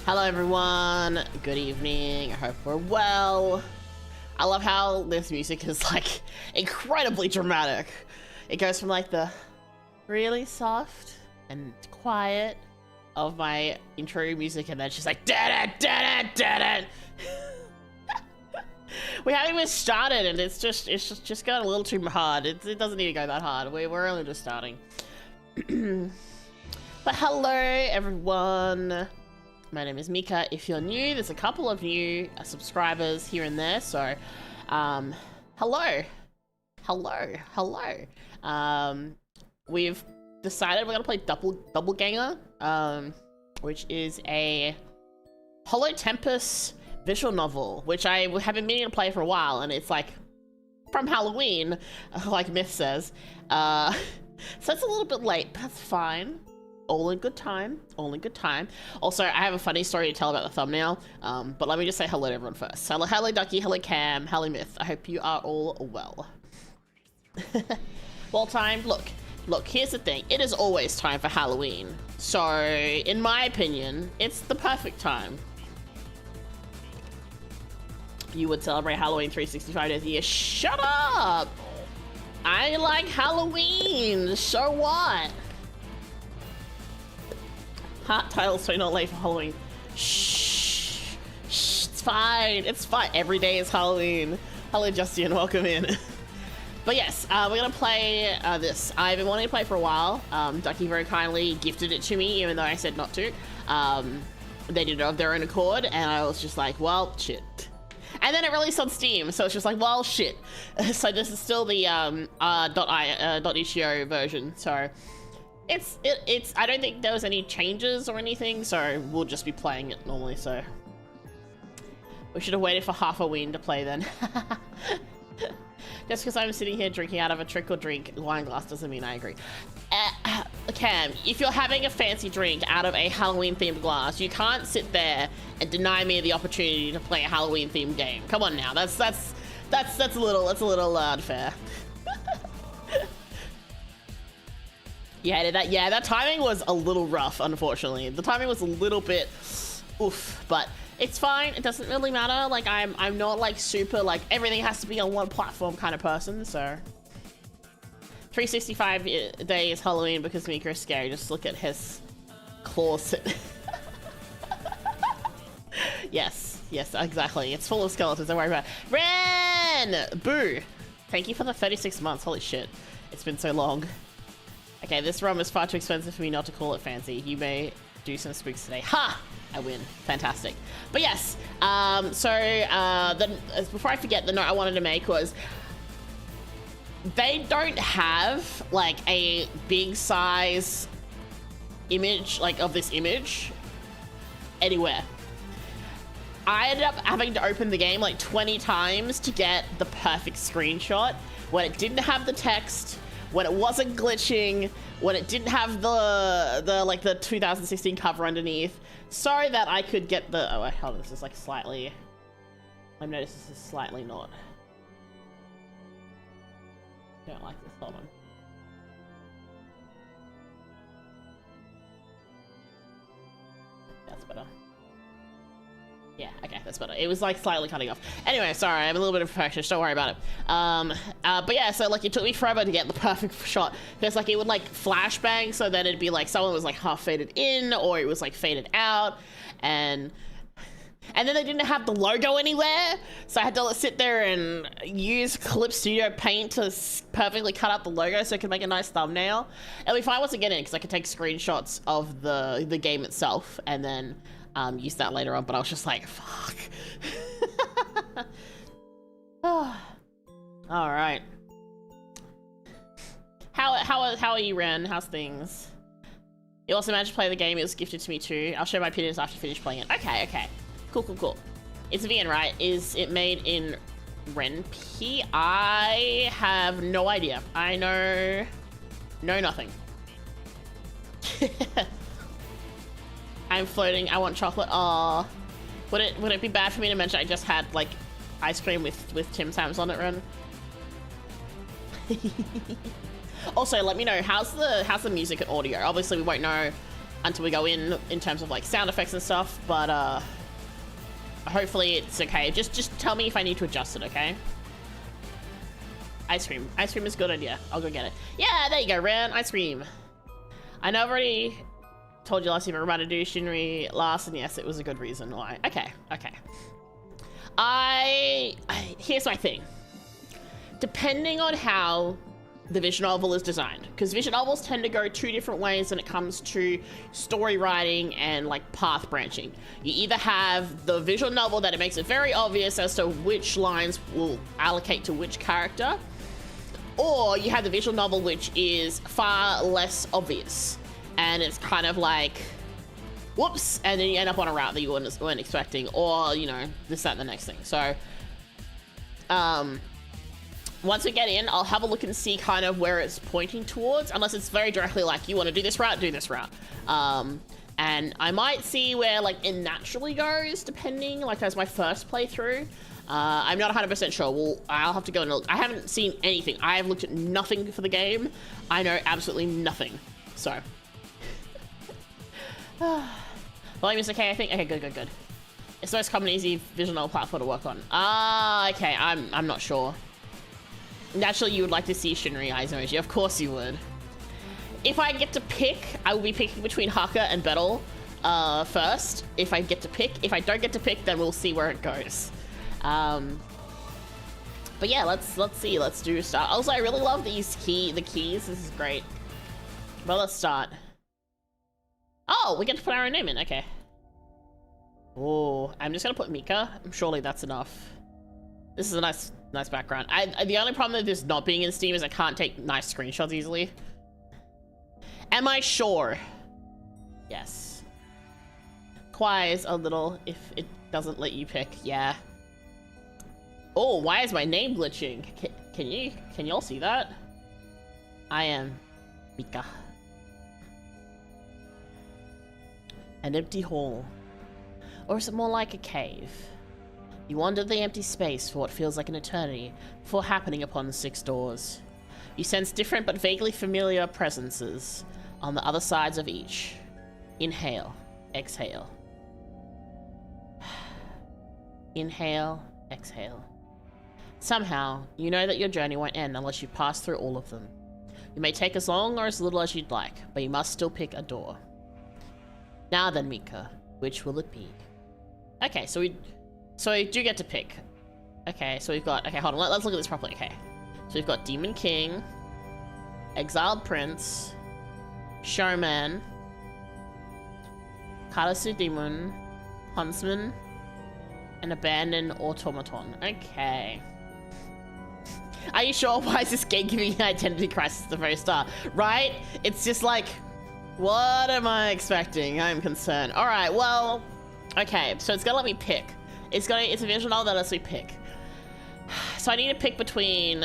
Hello everyone, good evening, I hope we're well. I love how this music is like incredibly dramatic. It goes from like the really soft and quiet of my intro music and then she's like da-da-da-da-da-da. We haven't even started and it's just got a little too hard. It doesn't need to go that hard. We're only just starting. But hello everyone. My name is Mika. If you're new, there's a couple of new subscribers here and there, so hello. We've decided we're gonna play Doppelgänger, which is a Hollow Tempest visual novel, which I have been meaning to play for a while, and it's like from Halloween, like Myth says. So it's a little bit late, but that's fine. All in good time, all in good time. Also, I have a funny story to tell about the thumbnail, but let me just say hello to everyone first. Hello Ducky, hello Cam, hello Myth. I hope you are all well. Well timed. Look, here's the thing. It is always time for Halloween. So, in my opinion, it's the perfect time. You would celebrate Halloween 365 days a year. Shut up! I like Halloween, so what? Hot title, so not late for Halloween. Shh, it's fine, it's fine. Every day is Halloween. Hello, Justin, welcome in. But yes, we're gonna play this. I've been wanting to play for a while. Ducky very kindly gifted it to me, even though I said not to. They did it of their own accord, and I was just like, well, shit. And then it released on Steam, so it's just like, well, shit. So this is still the .itch.io version, so. It's I don't think there was any changes or anything, so we'll just be playing it normally, so. We should have waited for Halloween to play then. Just because I'm sitting here drinking out of a trick or drink wine glass doesn't mean I agree. Cam, if you're having a fancy drink out of a Halloween themed glass, you can't sit there and deny me the opportunity to play a Halloween themed game. Come on now, that's a little unfair. Yeah, that timing was a little rough, unfortunately. The timing was a little bit oof, but it's fine. It doesn't really matter. Like, I'm not like super like everything has to be on one platform kind of person, so 365 days Halloween because Mika is scary. Just look at his claws. Yes, exactly. It's full of skeletons, don't worry about it. Ren! Boo! Thank you for the 36 months. Holy shit. It's been so long. Okay, this rum is far too expensive for me not to call it fancy. You may do some spooks today. Ha! I win. Fantastic. But yes, before I forget, the note I wanted to make was they don't have like a big size image, like of this image anywhere. I ended up having to open the game like 20 times to get the perfect screenshot when it didn't have the text, when it wasn't glitching, when it didn't have the 2016 cover underneath, so that I could get the, oh wait, hold on, this is like slightly, I've noticed this is slightly not, don't like this, hold on. That's better. Yeah, okay, that's better. It was like slightly cutting off. Anyway, sorry, I'm a little bit of a perfectionist, don't worry about it. But yeah, so like it took me forever to get the perfect shot because like it would like flashbang, so then it'd be like someone was like half faded in or it was like faded out, and then they didn't have the logo anywhere, so I had to sit there and use Clip Studio Paint to perfectly cut out the logo so I could make a nice thumbnail. It'll be fine once I get in because I could take screenshots of the game itself and then use that later on, but I was just like, fuck. All right. How are you, Ren? How's things? You also managed to play the game. It was gifted to me too. I'll show my opinions after you finish playing it. Okay. Cool. It's VN, right? Is it made in Ren'P? I have no idea. I know nothing. I'm floating. I want chocolate. Aw. Would it be bad for me to mention I just had like ice cream with Tim Tams on it, Ren? Also, let me know how's the music and audio. Obviously, we won't know until we go in terms of like sound effects and stuff, but hopefully it's okay. Just tell me if I need to adjust it, okay? Ice cream. Ice cream is a good idea. I'll go get it. Yeah, there you go, Ren. Ice cream. I know I've already told you last year about to do Shinri last, and yes, it was a good reason why. Okay. Here's my thing. Depending on how the visual novel is designed, because visual novels tend to go two different ways when it comes to story writing and like path branching. You either have the visual novel that it makes it very obvious as to which lines will allocate to which character, or you have the visual novel which is far less obvious and it's kind of like whoops, and then you end up on a route that you weren't expecting, or you know, this, that, and the next thing. So once we get in, I'll have a look and see kind of where it's pointing towards, unless it's very directly like, you want to do this route, and I might see where like it naturally goes, depending, like as my first playthrough. I'm not 100% sure. Well, I'll have to go and look. I haven't seen anything. I have looked at nothing for the game. I know absolutely nothing. So volume is okay, I think. Okay, good. It's the most common, easy visual novel platform to work on. Okay, I'm not sure. Naturally, you would like to see Shinri eyes emoji. Of course you would. If I get to pick, I will be picking between Harkur and Battle first. If I get to pick. If I don't get to pick, then we'll see where it goes. But yeah, let's see. Let's do start. Also, I really love the keys. This is great. Well, let's start. Oh, we get to put our own name in. Okay. Oh, I'm just gonna put Mika. Surely that's enough. This is a nice background. The only problem with this not being in Steam is I can't take nice screenshots easily. Am I sure? Yes. Quies a little if it doesn't let you pick. Yeah. Oh, why is my name glitching? Can y'all see that? I am Mika. An empty hall. Or is it more like a cave? You wander the empty space for what feels like an eternity before happening upon 6 doors. You sense different but vaguely familiar presences on the other sides of each. Inhale, exhale. Inhale, exhale. Somehow, you know that your journey won't end unless you pass through all of them. You may take as long or as little as you'd like, but you must still pick a door. Now then, Mika, which will it be? Okay, so we do get to pick. Okay, so we've got... Okay, hold on. Let's look at this properly. Okay. So we've got Demon King, Exiled Prince, Showman, Karasu Demon, Huntsman, and Abandoned Automaton. Okay. Are you sure? Why is this game giving you an identity crisis at the very start? Right? It's just like... What am I expecting? I'm concerned. Alright, well... Okay, so it's gonna let me pick. It's a visual novel that lets me pick. So I need to pick between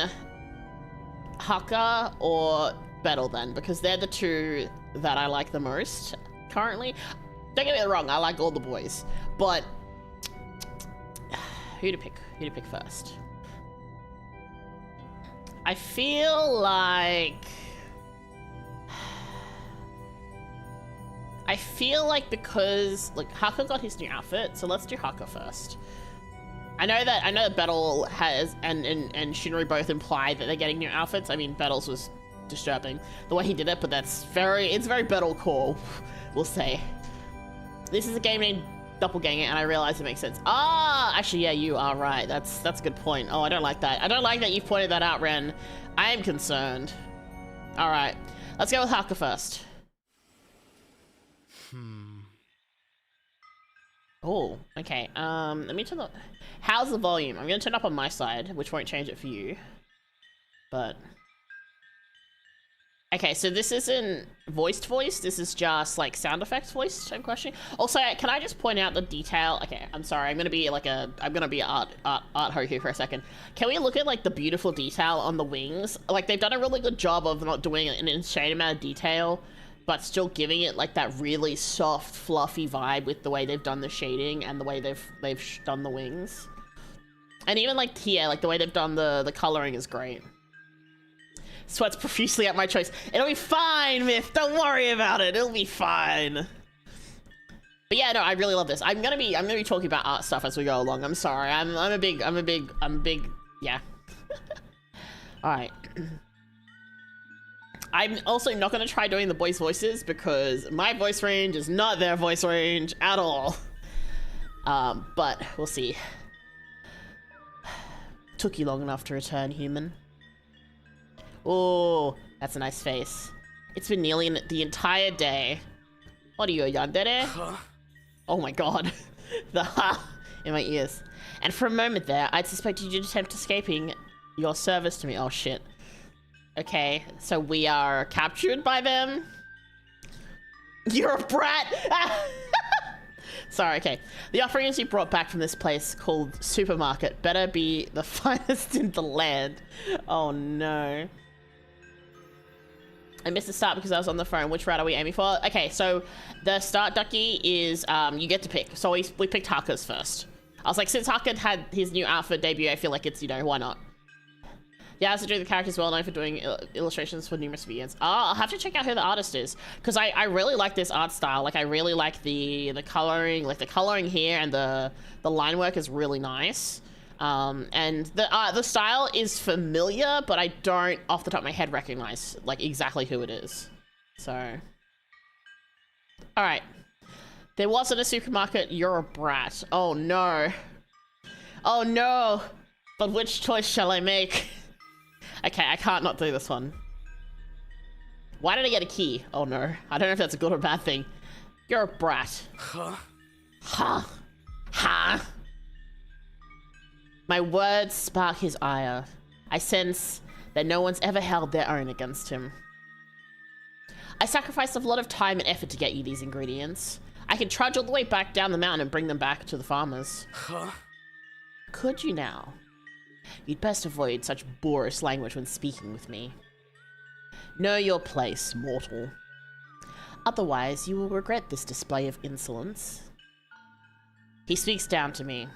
Harkur or Battle then, because they're the two that I like the most currently. Don't get me wrong, I like all the boys, but who to pick? Who to pick first? I feel like because like Harkur got his new outfit, so let's do Harkur first. I know that Battle has and Shinri both implied that they're getting new outfits. I mean, Battle's was disturbing the way he did it, but it's very Battle core, we'll say. This is a game named Doppelgänger, and I realize it makes sense. Ah, actually, yeah, you are right. That's a good point. Oh, I don't like that. I don't like that you've pointed that out, Ren. I am concerned. All right, let's go with Harkur first. Oh, okay. Let me turn the... How's the volume? I'm gonna turn up on my side, which won't change it for you. But... Okay, so this isn't voiced voice, this is just like sound effects voice type question. Also, can I just point out the detail? Okay, I'm sorry, I'm gonna be art ho here for a second. Can we look at like the beautiful detail on the wings? Like they've done a really good job of not doing an insane amount of detail, but still giving it like that really soft, fluffy vibe with the way they've done the shading and the way they've done the wings. And even like here, like the way they've done the coloring is great. Sweats profusely at my choice. It'll be fine, Myth. Don't worry about it. It'll be fine. But yeah, no, I really love this. I'm gonna be talking about art stuff as we go along. I'm sorry. I'm a big, yeah. All right. I'm also not gonna try doing the boys' voices because my voice range is not their voice range at all. But we'll see. Took you long enough to return, human. Oh, that's a nice face. It's been nearly the entire day. What are you, a yandere? Huh? Oh my god. The ha in my ears. And for a moment there, I'd suspected you'd attempt escaping your service to me. Oh shit. Okay, so we are captured by them? You're a brat! Sorry, okay. The offerings you brought back from this place called Supermarket better be the finest in the land. Oh no. I missed the start because I was on the phone. Which route are we aiming for? Okay, so the start, Ducky, is you get to pick. So we picked Harkur's first. I was like, since Harkur had his new outfit debut, I feel like it's, you know, why not? Yeah, as the character is well known for doing illustrations for numerous videos. I'll have to check out who the artist is, because I really like this art style. Like, I really like the coloring, like the coloring here, and the line work is really nice. And the style is familiar, but I don't, off the top of my head, recognize like exactly who it is. So, all right. There wasn't a supermarket. You're a brat. Oh no. Oh no. But which choice shall I make? Okay, I can't not do this one. Why did I get a key? Oh no. I don't know if that's a good or bad thing. You're a brat. Huh? Huh? Huh? My words spark his ire. I sense that no one's ever held their own against him. I sacrificed a lot of time and effort to get you these ingredients. I can trudge all the way back down the mountain and bring them back to the farmers. Huh? Could you now? You'd best avoid such boorish language when speaking with me. Know your place, mortal. Otherwise, you will regret this display of insolence. He speaks down to me.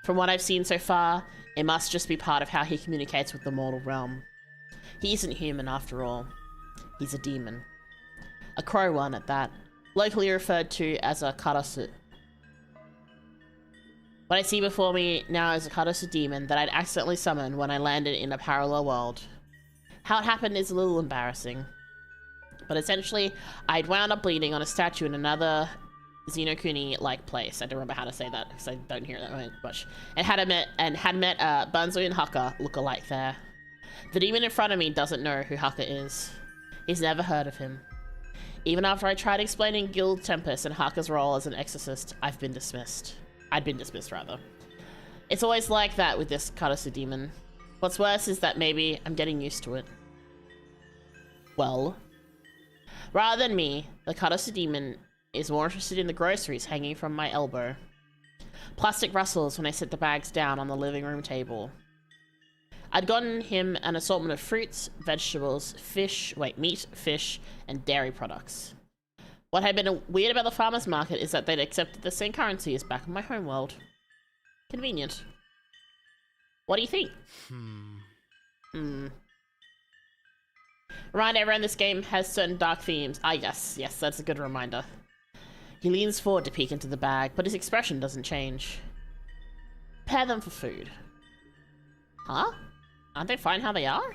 From what I've seen so far, it must just be part of how he communicates with the mortal realm. He isn't human after all. He's a demon. A crow one at that, locally referred to as a karasu. What I see before me now is a karasu demon that I'd accidentally summoned when I landed in a parallel world. How it happened is a little embarrassing. But essentially, I'd wound up bleeding on a statue in another Xenokuni-like place. I don't remember how to say that because I don't hear that much. And had met Banzo and Harkur look alike there. The demon in front of me doesn't know who Harkur is. He's never heard of him. Even after I tried explaining Guild Tempest and Harkur's role as an exorcist, I'd been dismissed, rather. It's always like that with this karasu demon. What's worse is that maybe I'm getting used to it. Well, rather than me, the karasu demon is more interested in the groceries hanging from my elbow. Plastic rustles when I set the bags down on the living room table. I'd gotten him an assortment of fruits, vegetables, meat, fish, and dairy products. What had been weird about the farmer's market is that they'd accepted the same currency as back in my homeworld. Convenient. What do you think? Reminder, everyone in this game has certain dark themes. Ah, yes, that's a good reminder. He leans forward to peek into the bag, but his expression doesn't change. Prepare them for food. Huh? Aren't they fine how they are?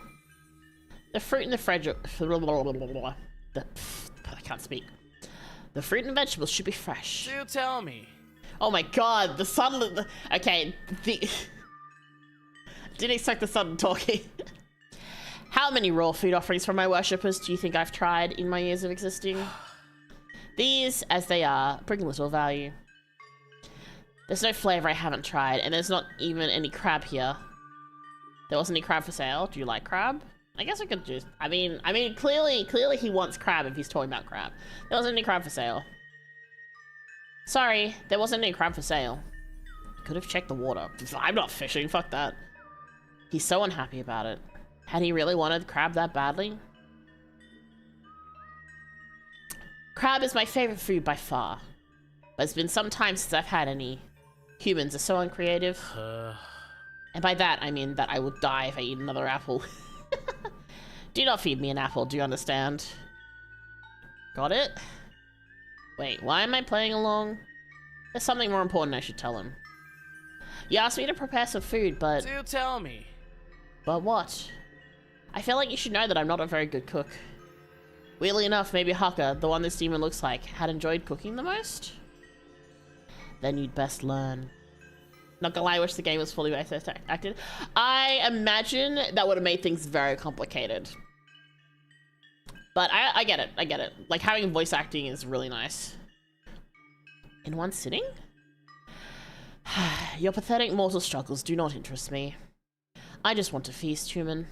The fruit and the I can't speak. The fruit and vegetables should be fresh. Do tell me. Oh my god, the sun... Okay, didn't expect the sun talking. How many raw food offerings from my worshippers do you think I've tried in my years of existing? These, as they are, bring little value. There's no flavor I haven't tried, and there's not even any crab here. There wasn't any crab for sale. Do you like crab? I guess I could just... I mean, clearly he wants crab if he's talking about crab. There wasn't any crab for sale. Sorry, there wasn't any crab for sale. Could have checked the water. I'm not fishing, fuck that. He's so unhappy about it. Had he really wanted crab that badly? Crab is my favorite food by far. But it's been some time since I've had any. Humans are so uncreative. And by that, I mean that I will die if I eat another apple. Do not feed me an apple, do you understand? Got it? Wait, why am I playing along? There's something more important I should tell him. You asked me to prepare some food, but... Do tell me. But what? I feel like you should know that I'm not a very good cook. Weirdly enough, maybe Harkur, the one this demon looks like, had enjoyed cooking the most? Then you'd best learn. Not gonna lie, I wish the game was fully voice acted. I imagine that would have made things very complicated. But I get it, I get it. Like, having voice acting is really nice. In one sitting? Your pathetic mortal struggles do not interest me. I just want to feast, human.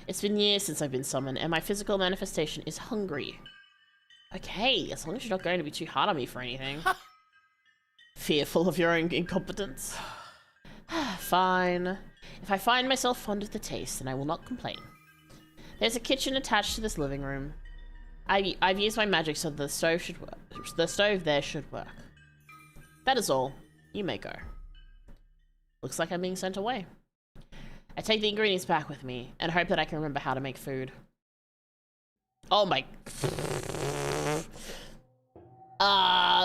It's been years since I've been summoned, and my physical manifestation is hungry. Okay, as long as you're not going to be too hard on me for anything. Fearful of your own incompetence? Fine. If I find myself fond of the taste, then I will not complain. There's a kitchen attached to this living room. I've used my magic so the stove should work. The stove there should work. That is all. You may go. Looks like I'm being sent away. I take the ingredients back with me and hope that I can remember how to make food. Oh my...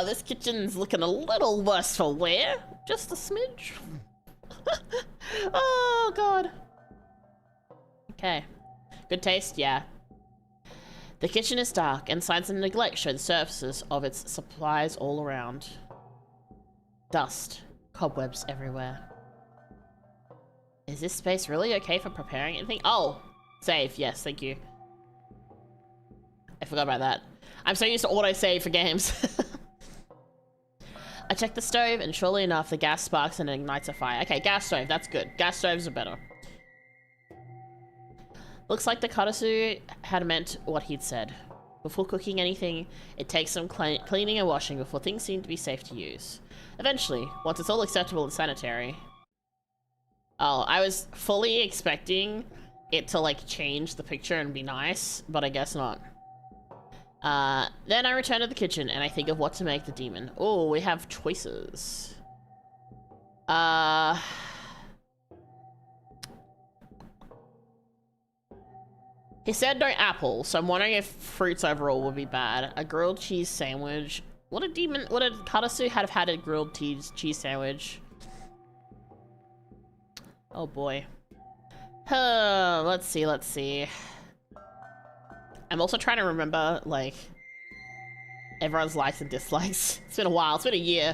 this kitchen's looking a little worse for wear. Just a smidge. Oh god. Okay. Good taste? Yeah. The kitchen is dark and signs of neglect show the surfaces of its supplies all around. Dust. Cobwebs everywhere. Is this space really okay for preparing anything? Oh! Save. Yes, thank you. I forgot about that. I'm so used to auto-save for games. I check the stove, and surely enough, the gas sparks and it ignites a fire. Okay, gas stove, that's good. Gas stoves are better. Looks like the Akatsuka had meant what he'd said. Before cooking anything, it takes some cleaning and washing before things seem to be safe to use. Eventually, once it's all acceptable and sanitary... Oh, I was fully expecting it to, like, change the picture and be nice, but I guess not. Then I return to the kitchen and I think of what to make the demon. Oh, we have choices. He said no apple, so I'm wondering if fruits overall would be bad. A grilled cheese sandwich. Would a Akatsuka have had a grilled cheese sandwich? Oh boy. Let's see. I'm also trying to remember, like, everyone's likes and dislikes. It's been a while. It's been a year.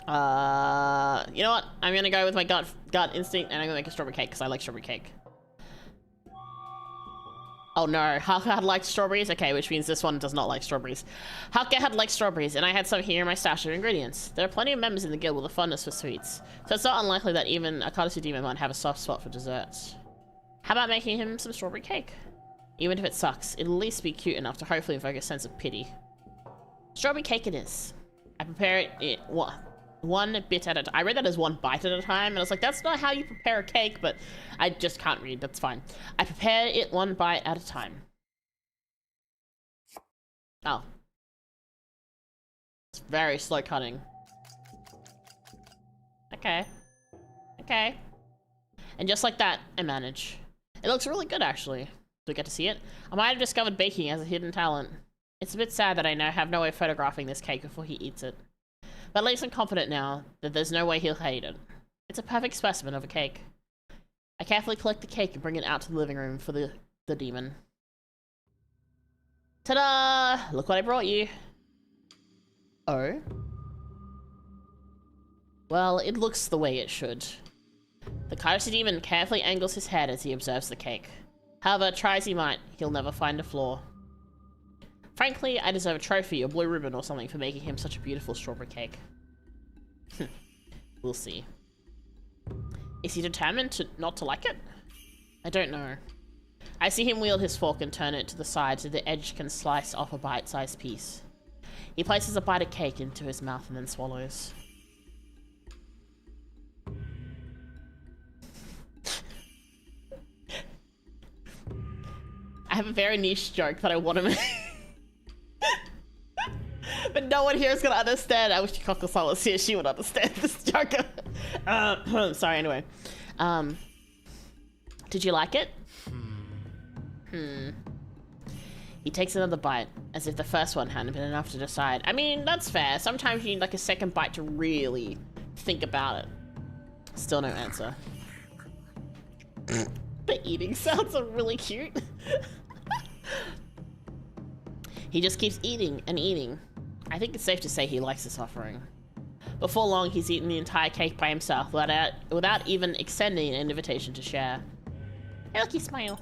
You know what? I'm gonna go with my gut instinct, and I'm gonna make a strawberry cake because I like strawberry cake. Oh no, Harkur had liked strawberries? Okay, which means this one does not like strawberries. Harkur had liked strawberries, and I had some here in my stash of ingredients. There are plenty of members in the guild with a fondness for sweets, so it's not unlikely that even a Akatsuka demon might have a soft spot for desserts. How about making him some strawberry cake? Even if it sucks, it'll at least be cute enough to hopefully evoke a sense of pity. Strawberry cake it is. I prepare it one bit at a time. I read that as one bite at a time, and I was like, that's not how you prepare a cake, but I just can't read, that's fine. I prepare it one bite at a time. Oh. It's very slow cutting. Okay. Okay. And just like that, I manage. It looks really good, actually. Do we get to see it? I might have discovered baking as a hidden talent. It's a bit sad that I now have no way of photographing this cake before he eats it. But at least I'm confident now that there's no way he'll hate it. It's a perfect specimen of a cake. I carefully collect the cake and bring it out to the living room for the demon. Ta-da! Look what I brought you. Oh? Well, it looks the way it should. The Akatsuka demon carefully angles his head as he observes the cake. However, try as he might, he'll never find a flaw. Frankly, I deserve a trophy or blue ribbon or something for making him such a beautiful strawberry cake. We'll see. Is he determined not to like it? I don't know. I see him wield his fork and turn it to the side so the edge can slice off a bite-sized piece. He places a bite of cake into his mouth and then swallows. I have a very niche joke that I want to make. But no one here is gonna understand. I wish Cockle was here, she would understand this joke. Sorry, anyway. Did you like it? He takes another bite, as if the first one hadn't been enough to decide. I mean, that's fair. Sometimes you need like a second bite to really think about it. Still no answer. The eating sounds are really cute. He just keeps eating and eating. I think it's safe to say he likes this offering. Before long, he's eaten the entire cake by himself without even extending an invitation to share. Hey, look, he smile.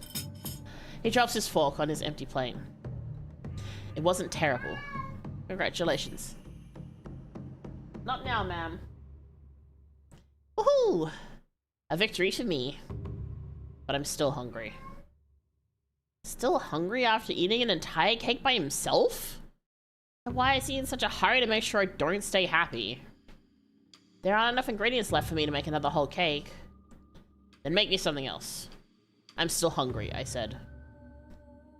He drops his fork on his empty plate. It wasn't terrible. Congratulations. Not now, ma'am. Woohoo! A victory for me. But I'm still hungry. Still hungry after eating an entire cake by himself? And why is he in such a hurry to make sure I don't stay happy? There aren't enough ingredients left for me to make another whole cake. Then make me something else. I'm still hungry, I said.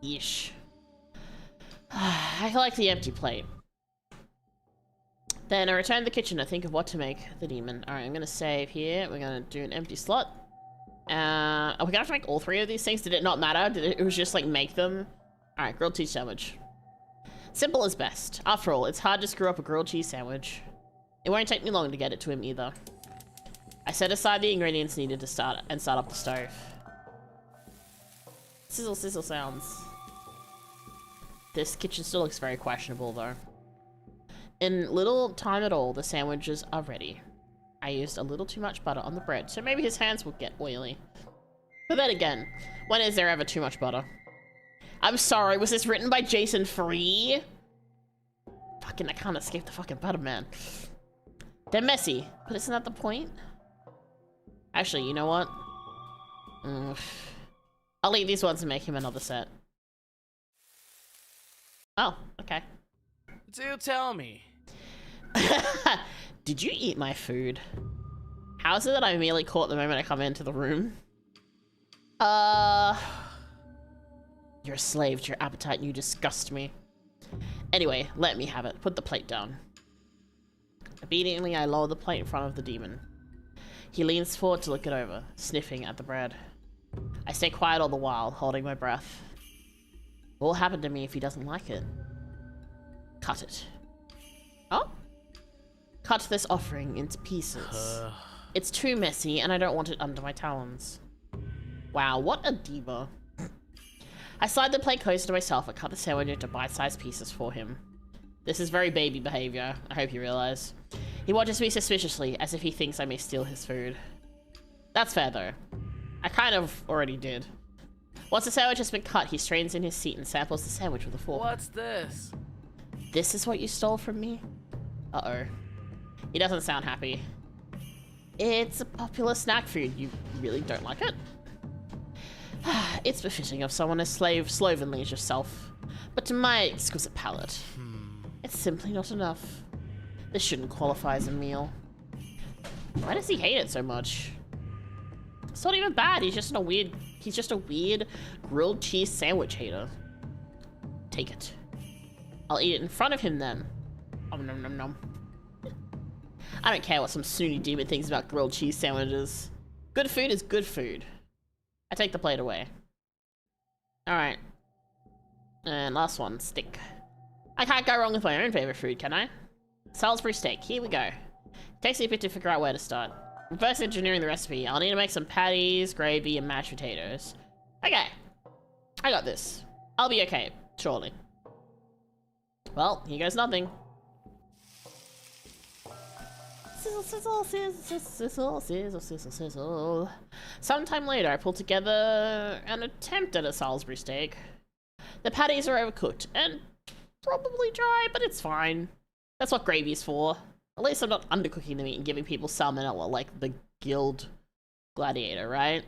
Yeesh. I like the empty plate. Then I return to the kitchen to think of what to make the demon. Alright, I'm gonna save here. We're gonna do an empty slot. Are we gonna have to make all three of these things? Did it not matter? It was just like make them? Alright, grilled cheese sandwich. Simple is best. After all, it's hard to screw up a grilled cheese sandwich. It won't take me long to get it to him either. I set aside the ingredients needed to start up the stove. Sizzle sizzle sounds. This kitchen still looks very questionable though. In little time at all, the sandwiches are ready. I used a little too much butter on the bread, so maybe his hands will get oily. But then again, when is there ever too much butter? I'm sorry, was this written by Jason Free? Fucking, I can't escape the fucking butter, man. They're messy, but isn't that the point? Actually, you know what? I'll eat these ones and make him another set. Oh, okay. Do tell me. Did you eat my food? How is it that I immediately caught the moment I come into the room? You're a slave to your appetite and you disgust me. Anyway, let me have it. Put the plate down. Obediently, I lower the plate in front of the demon. He leans forward to look it over, sniffing at the bread. I stay quiet all the while, holding my breath. What will happen to me if he doesn't like it? Cut it. Oh? Cut this offering into pieces. It's too messy and I don't want it under my talons. Wow, what a diva. I slide the plate closer to myself and cut the sandwich into bite-sized pieces for him. This is very baby behavior, I hope you realize. He watches me suspiciously, as if he thinks I may steal his food. That's fair though. I kind of already did. Once the sandwich has been cut, he strains in his seat and samples the sandwich with a fork. What's this? This is what you stole from me? Uh-oh. He doesn't sound happy. It's a popular snack food. You really don't like it? It's befitting of someone as slovenly as yourself. But to my exquisite palate, it's simply not enough. This shouldn't qualify as a meal. Why does he hate it so much? It's not even bad. He's just a weird grilled cheese sandwich hater. Take it. I'll eat it in front of him then. Nom nom nom nom. I don't care what some snooty demon thinks about grilled cheese sandwiches. Good food is good food. I take the plate away. Alright. And last one, steak. I can't go wrong with my own favorite food, can I? Salisbury steak, here we go. Takes me a bit to figure out where to start. Reverse engineering the recipe. I'll need to make some patties, gravy, and mashed potatoes. Okay. I got this. I'll be okay, surely. Well, here goes nothing. Sizzle, sizzle, sizzle, sizzle, sizzle, sizzle, sizzle. Sometime later, I pulled together an attempt at a Salisbury steak. The patties are overcooked and probably dry, but it's fine. That's what gravy's for. At least I'm not undercooking the meat and giving people salmonella like the Guild Gladiator, right?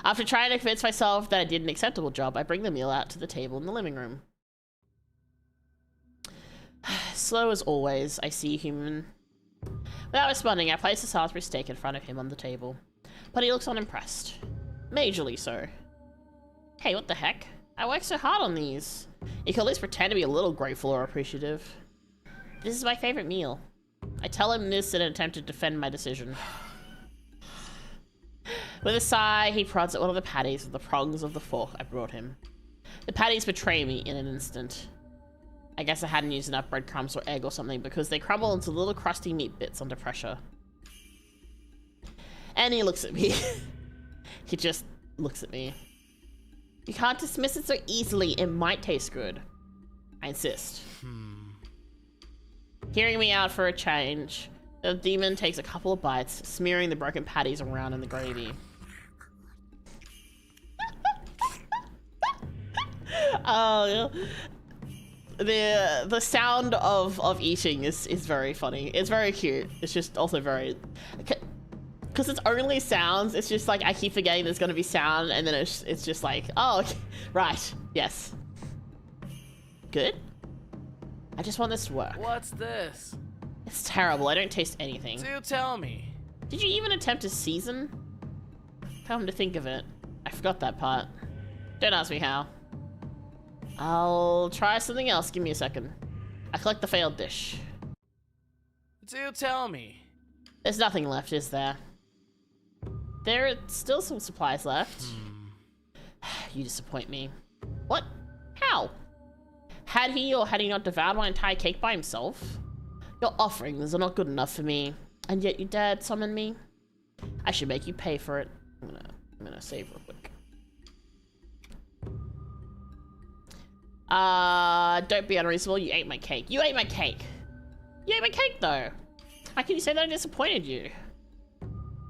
After trying to convince myself that I did an acceptable job, I bring the meal out to the table in the living room. Slow as always, I see human. Without responding, I place the Salisbury steak in front of him on the table. But he looks unimpressed. Majorly so. Hey, what the heck? I worked so hard on these. You can at least pretend to be a little grateful or appreciative. This is my favorite meal. I tell him this in an attempt to defend my decision. With a sigh, he prods at one of the patties with the prongs of the fork I brought him. The patties betray me in an instant. I guess I hadn't used enough breadcrumbs or egg or something because they crumble into little crusty meat bits under pressure. And he looks at me. He just looks at me. You can't dismiss it so easily. It might taste good. I insist. Hearing me out for a change, the demon takes a couple of bites, smearing the broken patties around in the gravy. Oh, the sound of eating is very funny. It's very cute. It's just also very, because it's only sounds. It's just like I keep forgetting there's gonna be sound, and then it's just like, oh, okay. Right, yes, good. I just want this to work. What's this? It's terrible. I don't taste anything. Do tell me. Did you even attempt to season? Come to think of it, I forgot that part. Don't ask me how. I'll try something else. Give me a second. I collect the failed dish. Do tell me. There's nothing left, is there? There are still some supplies left. You disappoint me. What? How? Had he or had he not devoured my entire cake by himself? Your offerings are not good enough for me, and yet you dared summon me? I should make you pay for it. I'm gonna save real quick. Don't be unreasonable. You ate my cake. You ate my cake. You ate my cake, though. How can you say that I disappointed you?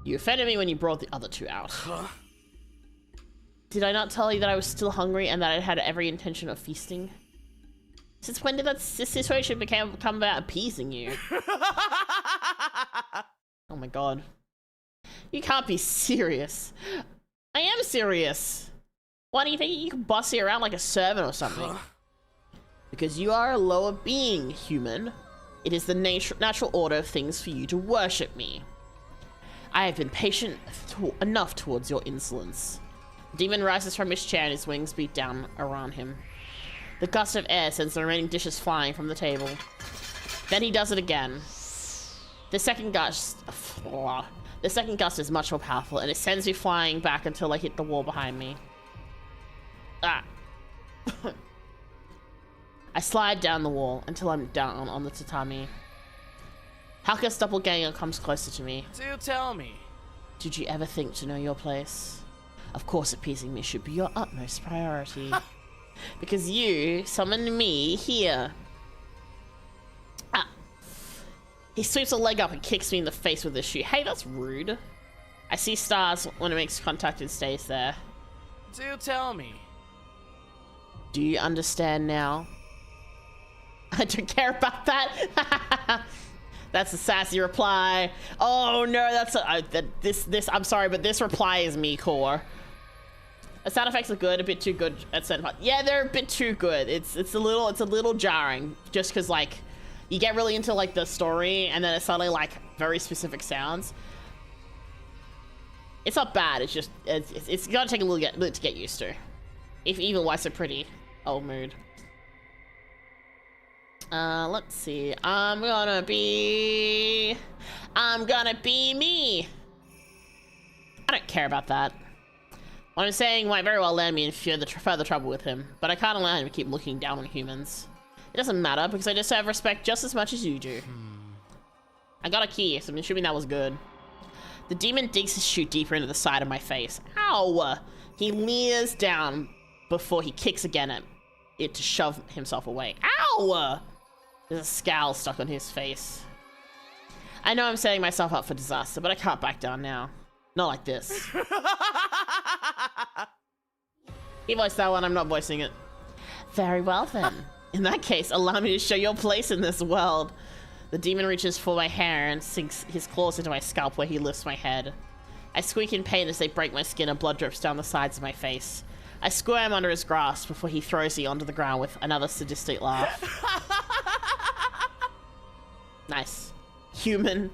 You offended me when you brought the other two out. Did I not tell you that I was still hungry and that I had every intention of feasting? Since when did that situation become about appeasing you? Oh my god. You can't be serious. I am serious. Why do you think you can boss me around like a servant or something? Because you are a lower being, human. It is the natural order of things for you to worship me. I have been patient enough towards your insolence. The demon rises from his chair and his wings beat down around him. The gust of air sends the remaining dishes flying from the table. Then he does it again. The second gust is much more powerful, and it sends me flying back until I hit the wall behind me. Ah. I slide down the wall until I'm down on the tatami. Harkur's doppelganger comes closer to me. Do tell me. Did you ever think to know your place? Of course appeasing me should be your utmost priority. Because you summoned me here. Ah. He sweeps a leg up and kicks me in the face with his shoe. Hey, that's rude. I see stars when it makes contact and stays there. Do tell me. Do you understand now? I don't care about that. That's a sassy reply. Oh no, that's I'm sorry, but this reply is me core. The sound effects are good, a bit too good at certain parts. Yeah, they're a bit too good. It's a little jarring, just because like you get really into like the story and then it's suddenly like very specific sounds. It's not bad. It's just it's gotta take a little bit to get used to. If even why so pretty. Old mood. Let's see. I'm gonna be me. I don't care about that. What I'm saying might very well land me in further trouble with him, but I can't allow him to keep looking down on humans. It doesn't matter because I deserve respect just as much as you do. I got a key, so I'm assuming that was good. The demon digs his shoe deeper into the side of my face. Ow! He leers down before he kicks again at it to shove himself away. Ow! There's a scowl stuck on his face. I know I'm setting myself up for disaster, but I can't back down now. Not like this. He voiced that one, I'm not voicing it. Very well then. In that case, allow me to show your place in this world. The demon reaches for my hair and sinks his claws into my scalp where he lifts my head. I squeak in pain as they break my skin and blood drips down the sides of my face. I squirm under his grasp before he throws me onto the ground with another sadistic laugh. Nice. Human,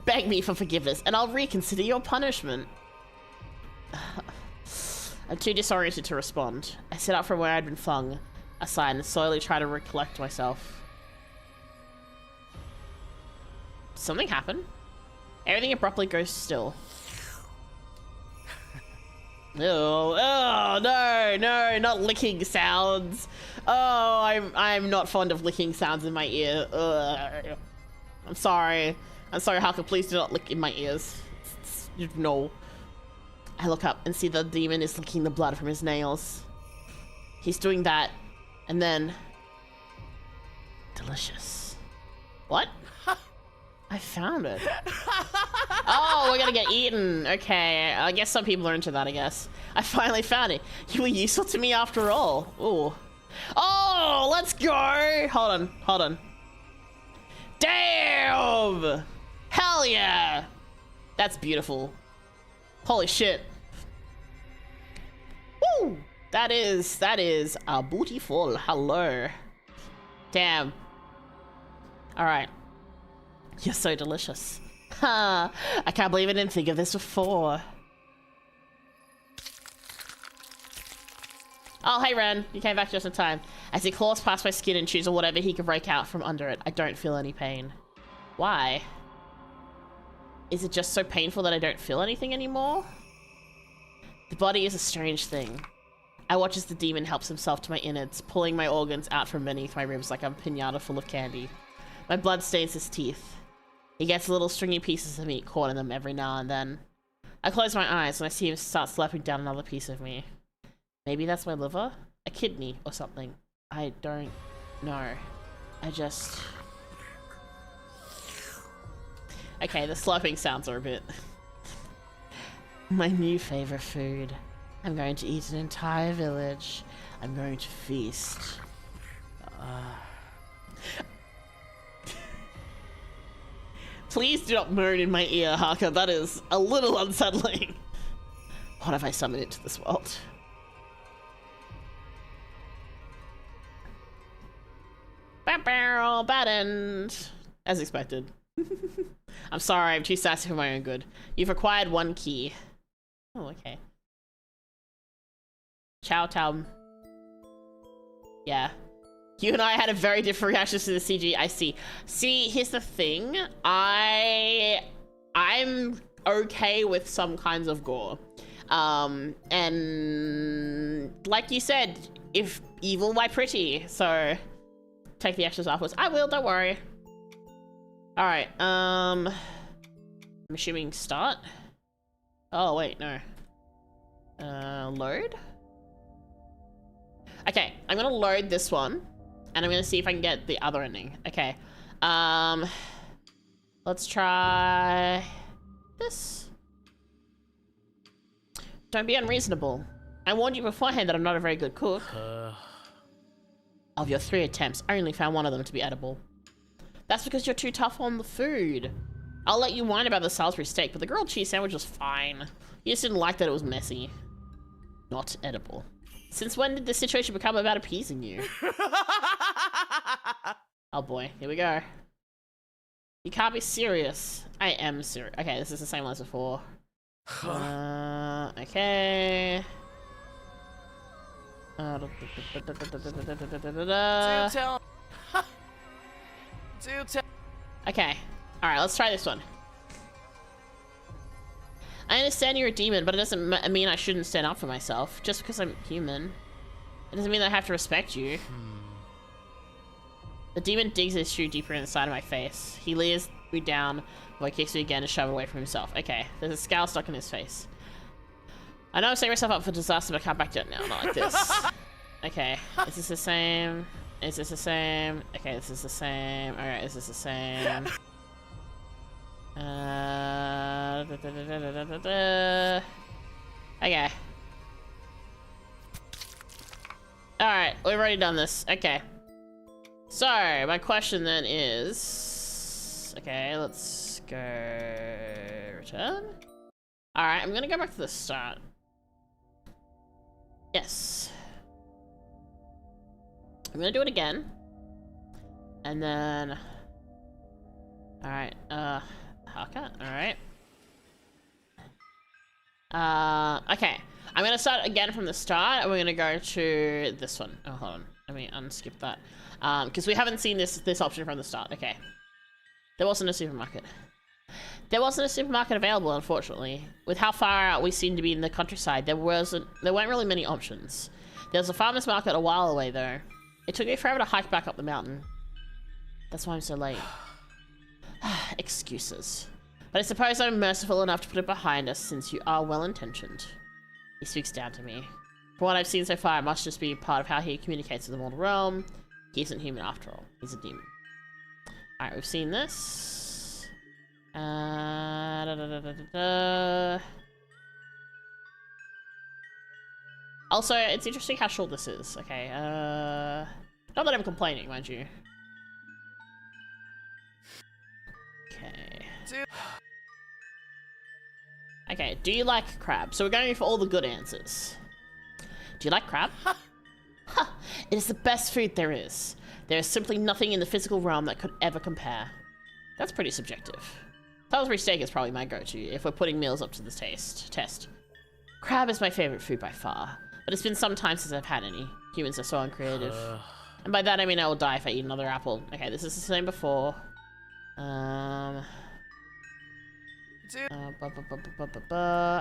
beg me for forgiveness and I'll reconsider your punishment. I'm too disoriented to respond. I sit up from where I'd been flung aside and slowly try to recollect myself. Something happened. Everything abruptly goes still. Oh, no, not licking sounds. Oh, I'm not fond of licking sounds in my ear. Ugh. I'm sorry, Harkur, please do not lick in my ears. No. I look up and see the demon is licking the blood from his nails. He's doing that, and then... delicious. What? I found it. Oh, we're gonna get eaten. Okay, I guess some people are into that, I guess. I finally found it. You were useful to me after all. Ooh. Oh, let's go. Hold on. Damn! Hell yeah! That's beautiful. Holy shit. Woo! That is a beautiful. Hello. Damn. Alright. You're so delicious. Ha! I can't believe I didn't think of this before. Oh, hey Ren. You came back just in time. As he claws past my skin and chews on whatever he can rake out from under it, I don't feel any pain. Why? Is it just so painful that I don't feel anything anymore? The body is a strange thing. I watch as the demon helps himself to my innards, pulling my organs out from beneath my ribs like a pinata full of candy. My blood stains his teeth. He gets little stringy pieces of meat caught in them every now and then. I close my eyes and I see him start slapping down another piece of me. Maybe that's my liver? A kidney or something. I don't know. I just... Okay, the slurping sounds are a bit... My new favorite food. I'm going to eat an entire village. I'm going to feast. Please do not moan in my ear, Harkur. That is a little unsettling. What have I summoned into this world? Barrel bad end. As expected. I'm sorry, I'm too sassy for my own good. You've acquired one key. Oh, okay. Chow Town. Yeah. You and I had a very different reaction to the CG. I see. See, here's the thing. I'm okay with some kinds of gore. And like you said, if evil, why pretty? So take the extras afterwards. I will, don't worry. All right. I'm assuming start. Oh wait, no. Load. Okay, I'm gonna load this one, and I'm gonna see if I can get the other ending. Okay. Let's try this. Don't be unreasonable. I warned you beforehand that I'm not a very good cook. Of your 3 attempts, I only found one of them to be edible. That's because you're too tough on the food. I'll let you whine about the Salisbury steak, but the grilled cheese sandwich was fine. You just didn't like that it was messy. Not edible. Since when did this situation become about appeasing you? Oh boy, here we go. You can't be serious. I am serious. Okay, this is the same one as before. Okay. Do tell. Do tell. Okay. Alright, let's try this one. I understand you're a demon, but it doesn't mean I shouldn't stand up for myself. Just because I'm human. It doesn't mean that I have to respect you. The demon digs his shoe deeper inside of my face. He leers me down, but kicks me again and shoves it away from himself. Okay, there's a scowl stuck in his face. I know I'm setting myself up for disaster, but I can't back down now. Not like this. Okay, is this the same? Is this the same? Okay, this is the same. Alright, is this the same? Okay. Alright, we've already done this. Okay. So, my question then is... Okay, let's go... Return? Alright, I'm gonna go back to the start. Yes. I'm gonna do it again. And then... Alright, Harkur, alright. Okay. I'm gonna start again from the start, and we're gonna go to this one. Oh, hold on. Let me unskip that. Because we haven't seen this option from the start. Okay. There wasn't a supermarket. There wasn't a supermarket available, unfortunately. With how far out we seem to be in the countryside, there weren't really many options. There was a farmer's market a while away, though. It took me forever to hike back up the mountain. That's why I'm so late. Excuses. But I suppose I'm merciful enough to put it behind us, since you are well-intentioned. He speaks down to me. From what I've seen so far, it must just be part of how he communicates with the mortal realm. He isn't human after all. He's a demon. Alright, we've seen this. Also, it's interesting how short this is. Okay, not that I'm complaining, mind you. Okay. Okay, do you like crab? So we're going for all the good answers. Do you like crab? Ha! It is the best food there is. There is simply nothing in the physical realm that could ever compare. That's pretty subjective. Salisbury steak is probably my go-to if we're putting meals up to this test. Crab is my favorite food by far, but it's been some time since I've had any. Humans are so uncreative. And by that I mean I will die if I eat another apple. Okay, this is the same before.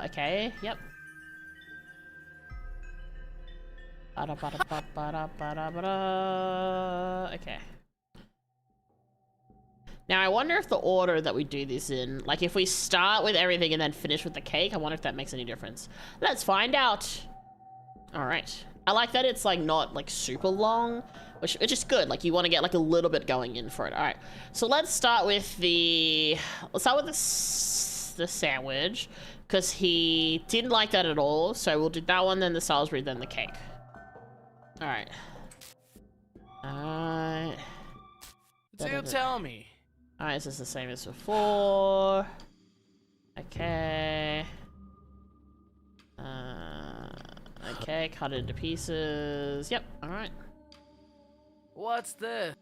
Okay, yep. Okay. Now I wonder if the order that we do this in, like if we start with everything and then finish with the cake, I wonder if that makes any difference. Let's find out. All right. I like that it's like not like super long, which is good. Like you want to get like a little bit going in for it. All right. So let's start with the sandwich, because he didn't like that at all. So we'll do that one, then the Salisbury, then the cake. All right. Do tell me. All right, this is the same as before. Okay. Okay, cut it into pieces. Yep, all right. What's this?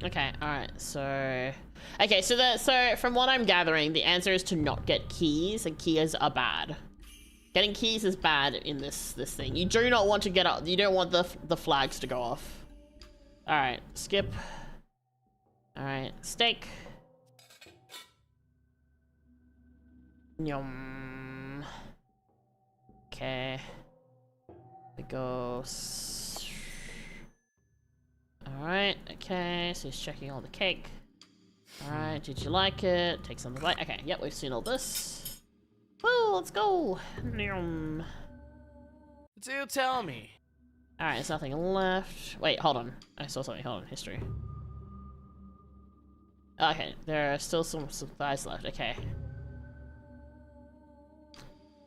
Okay, all right. So, okay, so from what I'm gathering, the answer is to not get keys, and keys are bad. Getting keys is bad in this thing. You do not want to get up. You don't want the flags to go off. All right, skip. All right, steak. Yum. Okay. We go. All right. Okay. So he's checking all the cake. All right. Did you like it? Take some of the bite. Okay. Yep. We've seen all this. Woo, let's go. Yum. Do tell me. All right. There's nothing left. Wait. Hold on. I saw something. Hold on. History. Okay. There are still some supplies left. Okay.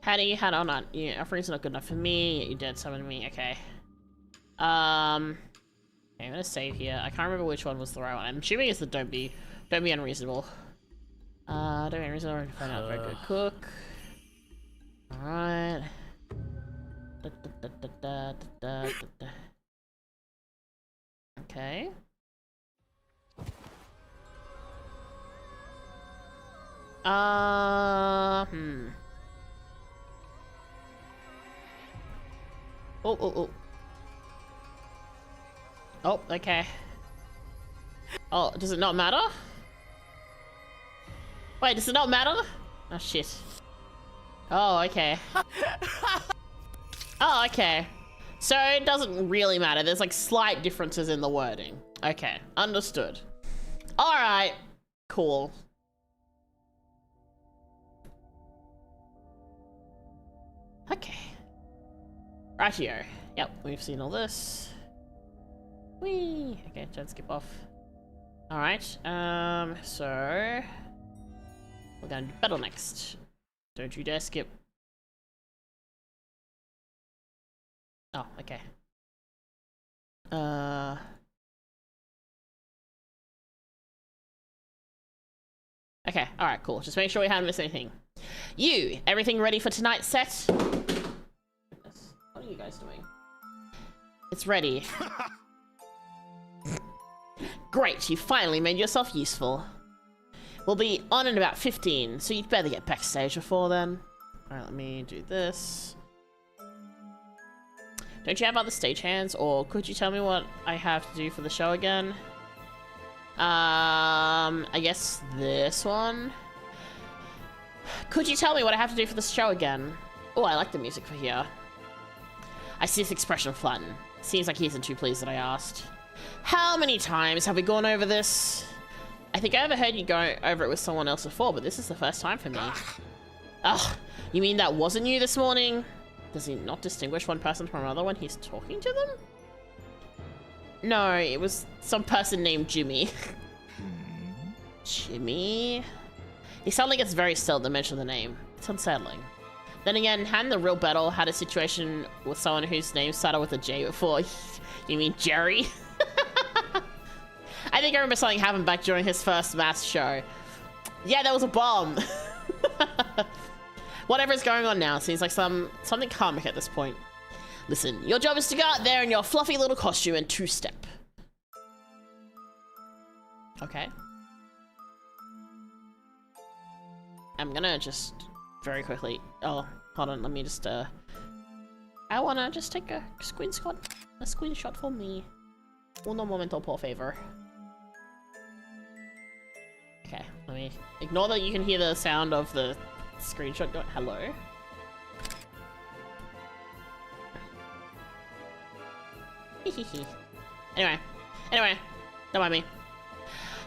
Hattie, had on not. Yeah, offering's not good enough for me. You dead summoned me. Okay. Okay, I'm gonna save here. I can't remember which one was the right one. I'm assuming it's the don't be unreasonable. Don't be unreasonable. Find out very good cook. All right. Okay. Oh. Oh, okay. Oh, does it not matter? Wait, does it not matter? Oh, shit. Oh, okay. Oh, okay. So it doesn't really matter. There's like slight differences in the wording. Okay, understood. All right, cool. Okay. Rightio. Yep, we've seen all this. Whee! Okay, don't skip off. Alright, so... we're gonna do battle next. Don't you dare skip. Oh, okay. Okay, alright, cool. Just make sure we haven't missed anything. You, everything ready for tonight's set? What are you guys doing? It's ready. Great, you finally made yourself useful. We'll be on in about 15, so you'd better get backstage before then. Alright, let me do this. Don't you have other stagehands, or could you tell me what I have to do for the show again? I guess this one. Could you tell me what I have to do for this show again? Oh, I like the music for here. I see his expression flatten. Seems like he isn't too pleased that I asked. How many times have we gone over this? I think I overheard you go over it with someone else before, but this is the first time for me. Ugh, you mean that wasn't you this morning? Does he not distinguish one person from another when he's talking to them? No, it was some person named Jimmy. Jimmy? He suddenly gets very still to mention the name. It's unsettling. Then again, hadn't the real battle had a situation with someone whose name started with a J before? You mean Jerry? I think I remember something happened back during his first mass show. Yeah, there was a bomb. Whatever is going on now seems like something karmic at this point. Listen, your job is to go out there in your fluffy little costume and two-step. Okay. I'm gonna just very quickly... Oh, hold on, let me just, I wanna just take a screenshot for me. Uno momento, por favor. Okay, let me... Ignore that you can hear the sound of the screenshot going... Hello? Anyway, don't mind me.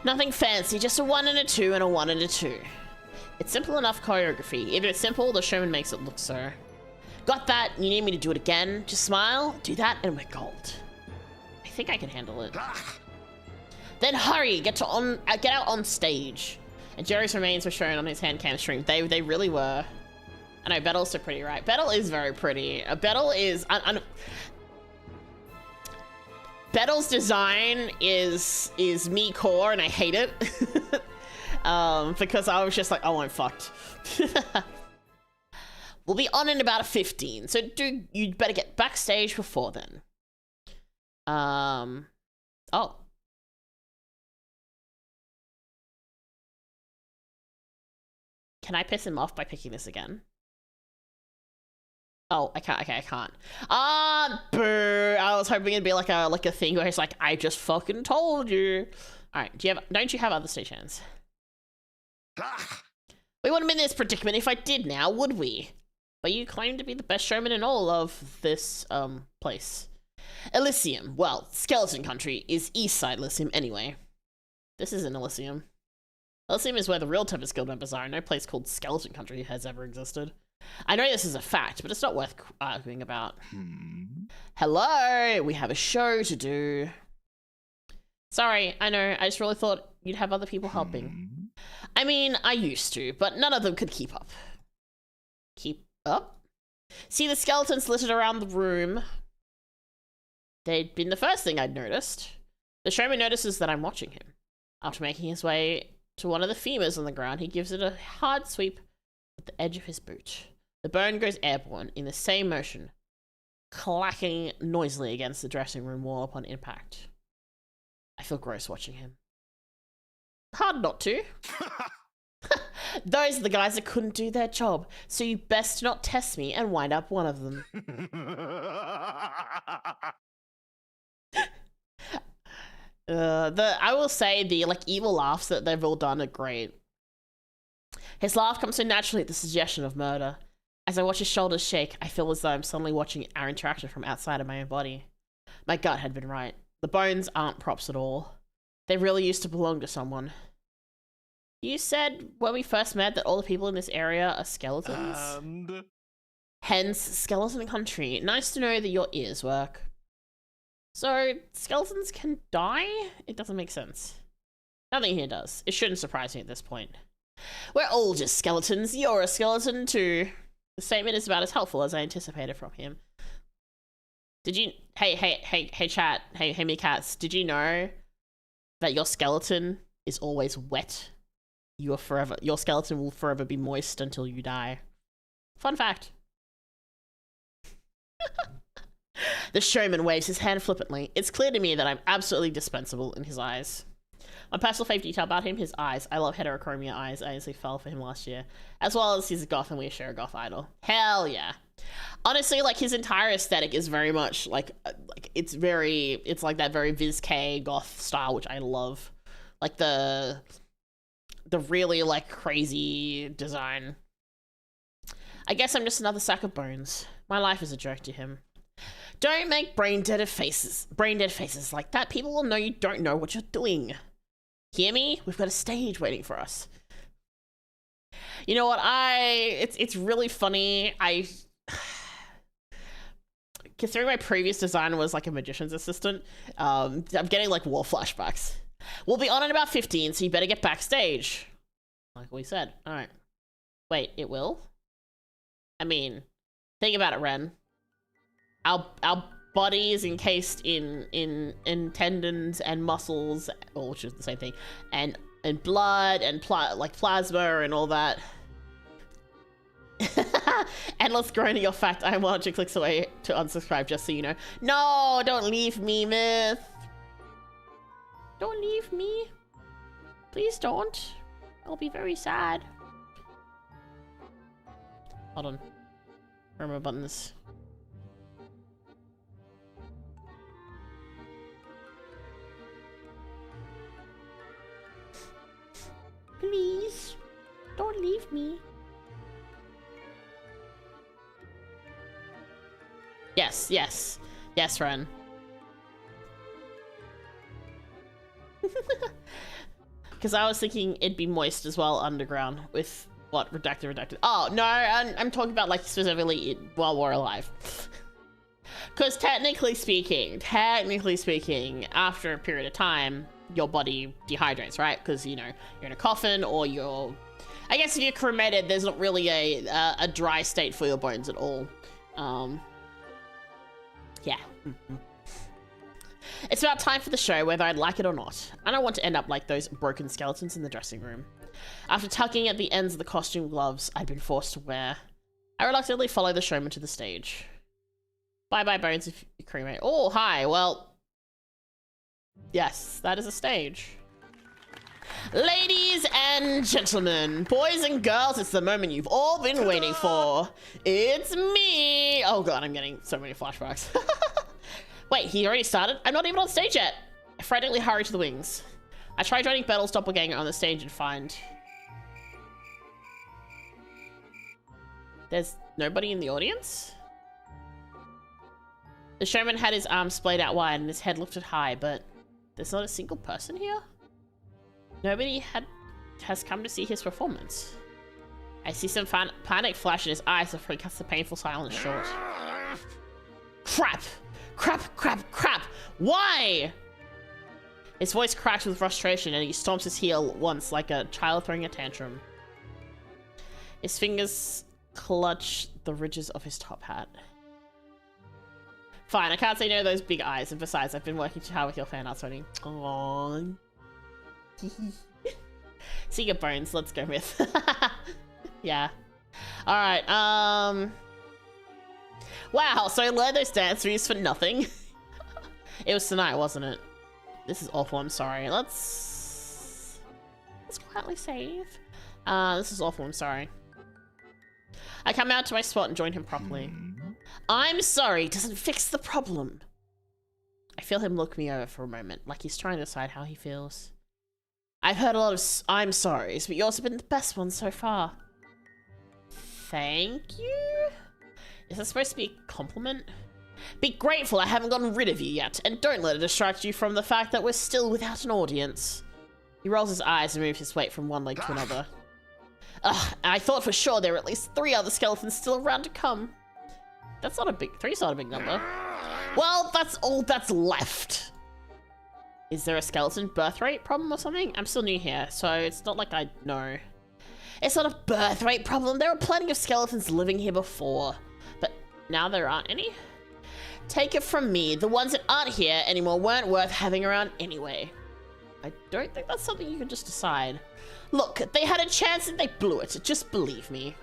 Nothing fancy, just a 1 and a 2 and a 1 and a 2. It's simple enough choreography. If it's simple, the showman makes it look so. Got that? You need me to do it again? Just smile, do that, and we're gold. I think I can handle it. Then hurry, get out on stage. And Jerry's remains were shown on his hand cam stream. They really were. I know, Bettle's so pretty, right? Bettle is very pretty. Bettle is... Bettle's design is me core, and I hate it. Because I was just like, oh, I'm fucked. We'll be on in about a 15, so you'd better get backstage before then. Oh. Can I piss him off by picking this again? Oh, I can't. Okay, I can't. Boo! I was hoping it'd be like a thing where it's like, I just fucking told you. All right. Don't you have other stagehands? We wouldn't be in this predicament if I did now, would we? But you claim to be the best showman in all of this place. Elysium. Well, Skeleton Country is East Side Elysium anyway. This isn't Elysium. Elysium is where the real Tempest Guild members are. No place called Skeleton Country has ever existed. I know this is a fact, but it's not worth arguing about. Hello, we have a show to do. Sorry, I know, I just really thought you'd have other people helping. I mean, I used to, but none of them could keep up. Keep up? See the skeletons littered around the room. They'd been the first thing I'd noticed. The showman notices that I'm watching him. After making his way to one of the femurs on the ground, he gives it a hard sweep with the edge of his boot. The bone goes airborne in the same motion, clacking noisily against the dressing room wall upon impact. I feel gross watching him. Hard not to. Those are the guys that couldn't do their job, so you best not test me and wind up one of them. I will say the evil laughs that they've all done are great. His laugh comes so naturally at the suggestion of murder. As I watch his shoulders shake, I feel as though I'm suddenly watching our interaction from outside of my own body. My gut had been right. The bones aren't props at all. They really used to belong to someone. You said when we first met that all the people in this area are skeletons? Hence, Skeleton Country. Nice to know that your ears work. So, skeletons can die? It doesn't make sense. Nothing here does. It shouldn't surprise me at this point. We're all just skeletons. You're a skeleton too. The statement is about as helpful as I anticipated from him. Did you... Hey, chat. Hey, me cats. Did you know that your skeleton is always wet? Your skeleton will forever be moist until you die. Fun fact. The showman waves his hand flippantly. It's clear to me that I'm absolutely dispensable in his eyes. My personal favourite detail about him, his eyes. I love heterochromia eyes. I honestly fell for him last year. As well as he's a goth and we share a goth idol. Hell yeah. Honestly, his entire aesthetic is very much it's like that very Viz K goth style, which I love. like the really like crazy design. I guess I'm just another sack of bones. My life is a joke to him. Don't make brain dead faces like that. People will know you don't know what you're doing. Hear me? We've got a stage waiting for us. You know what? It's really funny. Considering my previous design was like a magician's assistant, I'm getting like war flashbacks. We'll be on in about 15, so you better get backstage. Like we said. All right. Wait, it will? I mean, think about it, Ren. Our body is encased in tendons and muscles, or which is the same thing, and blood and like plasma and all that. Endless groaning your fact. I'm 100 clicks away to unsubscribe, just so you know. No, don't leave me, Myth. Don't leave me. Please don't. I'll be very sad. Hold on. Where are my buttons? Please, don't leave me. Yes, yes. Yes, Ren. Because I was thinking it'd be moist as well underground with what? Redacted. Oh, no, I'm talking about like specifically while we're alive. Because technically speaking, after a period of time, your body dehydrates, right? Because, you know, you're in a coffin or you're... I guess if you're cremated, there's not really a dry state for your bones at all. Yeah. It's about time for the show, whether I'd like it or not. I don't want to end up like those broken skeletons in the dressing room. After tugging at the ends of the costume gloves I'd been forced to wear, I reluctantly follow the showman to the stage. Bye-bye, bones, if you cremate. Oh, hi. Well, yes, that is a stage. Ladies and gentlemen, boys and girls, it's the moment you've all been waiting for. It's me. Oh god, I'm getting so many flashbacks. Wait, he already started? I'm not even on stage yet. I frantically hurry to the wings. I try joining Battle's doppelganger on the stage and find... there's nobody in the audience? The showman had his arms splayed out wide and his head lifted high, but there's not a single person here? Nobody has come to see his performance. I see some panic flash in his eyes before he cuts the painful silence short. Crap! Crap! Why? His voice cracks with frustration and he stomps his heel once like a child throwing a tantrum. His fingers clutch the ridges of his top hat. Fine, I can't say no to those big eyes, and besides, I've been working too hard with your fan art, Sony. Aww. See your bones, let's go with. Yeah. Alright, wow, so I learned those dance moves for nothing. It was tonight, wasn't it? This is awful, I'm sorry. Let's quietly save. This is awful, I'm sorry. I come out to my spot and join him properly. I'm sorry doesn't fix the problem. I feel him look me over for a moment, like he's trying to decide how he feels. I've heard a lot of I'm sorries, but yours have been the best one so far. Thank you? Is that supposed to be a compliment? Be grateful I haven't gotten rid of you yet, and don't let it distract you from the fact that we're still without an audience. He rolls his eyes and moves his weight from one leg to another. Ugh, I thought for sure there were at least 3 other skeletons still around to come. That's not a big... 3's not a big number. Well, that's all that's left. Is there a skeleton birth rate problem or something? I'm still new here, so it's not like I know. It's not a birth rate problem. There were plenty of skeletons living here before. But now there aren't any? Take it from me, the ones that aren't here anymore weren't worth having around anyway. I don't think that's something you can just decide. Look, they had a chance and they blew it. Just believe me.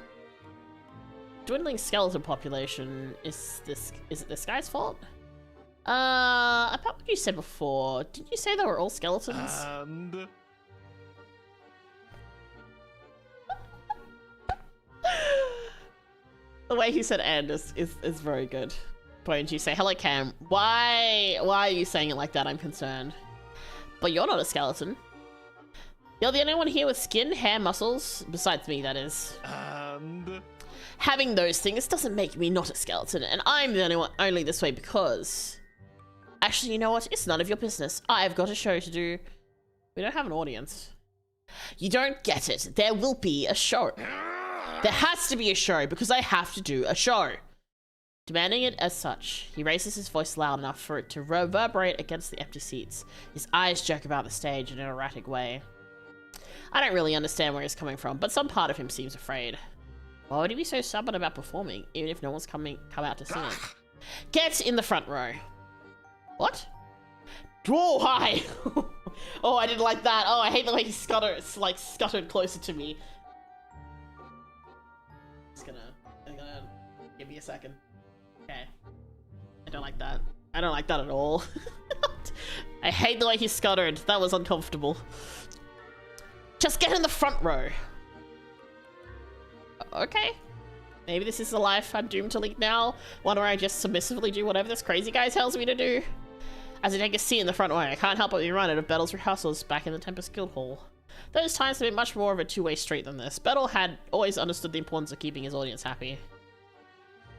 Dwindling skeleton population, is it this guy's fault? About what you said before, didn't you say they were all skeletons? And... The way he said "and" is very good. Bones, you say hello, Cam. Why are you saying it like that? I'm concerned. But you're not a skeleton. You're the only one here with skin, hair, muscles, besides me, that is. Having those things doesn't make me not a skeleton, and I'm the only one only this way because... Actually, you know what? It's none of your business. I've got a show to do. We don't have an audience. You don't get it. There will be a show. There has to be a show because I have to do a show. Demanding it as such, he raises his voice loud enough for it to reverberate against the empty seats. His eyes jerk about the stage in an erratic way. I don't really understand where he's coming from, but some part of him seems afraid. Why would he be so stubborn about performing, even if no one's come out to see him? Get in the front row. What? Oh, hi! Oh, I didn't like that. Oh, I hate the way he scuttered closer to me. I'm gonna give me a second. Okay. I don't like that. I don't like that at all. I hate the way he scuttered. That was uncomfortable. Just get in the front row. Okay. Maybe this is the life I'm doomed to lead now. One where I just submissively do whatever this crazy guy tells me to do. As I take a seat in the front row, I can't help but be reminded of Bettle's rehearsals back in the Tempest Guild Hall. Those times have been much more of a two-way street than this. Bettle had always understood the importance of keeping his audience happy.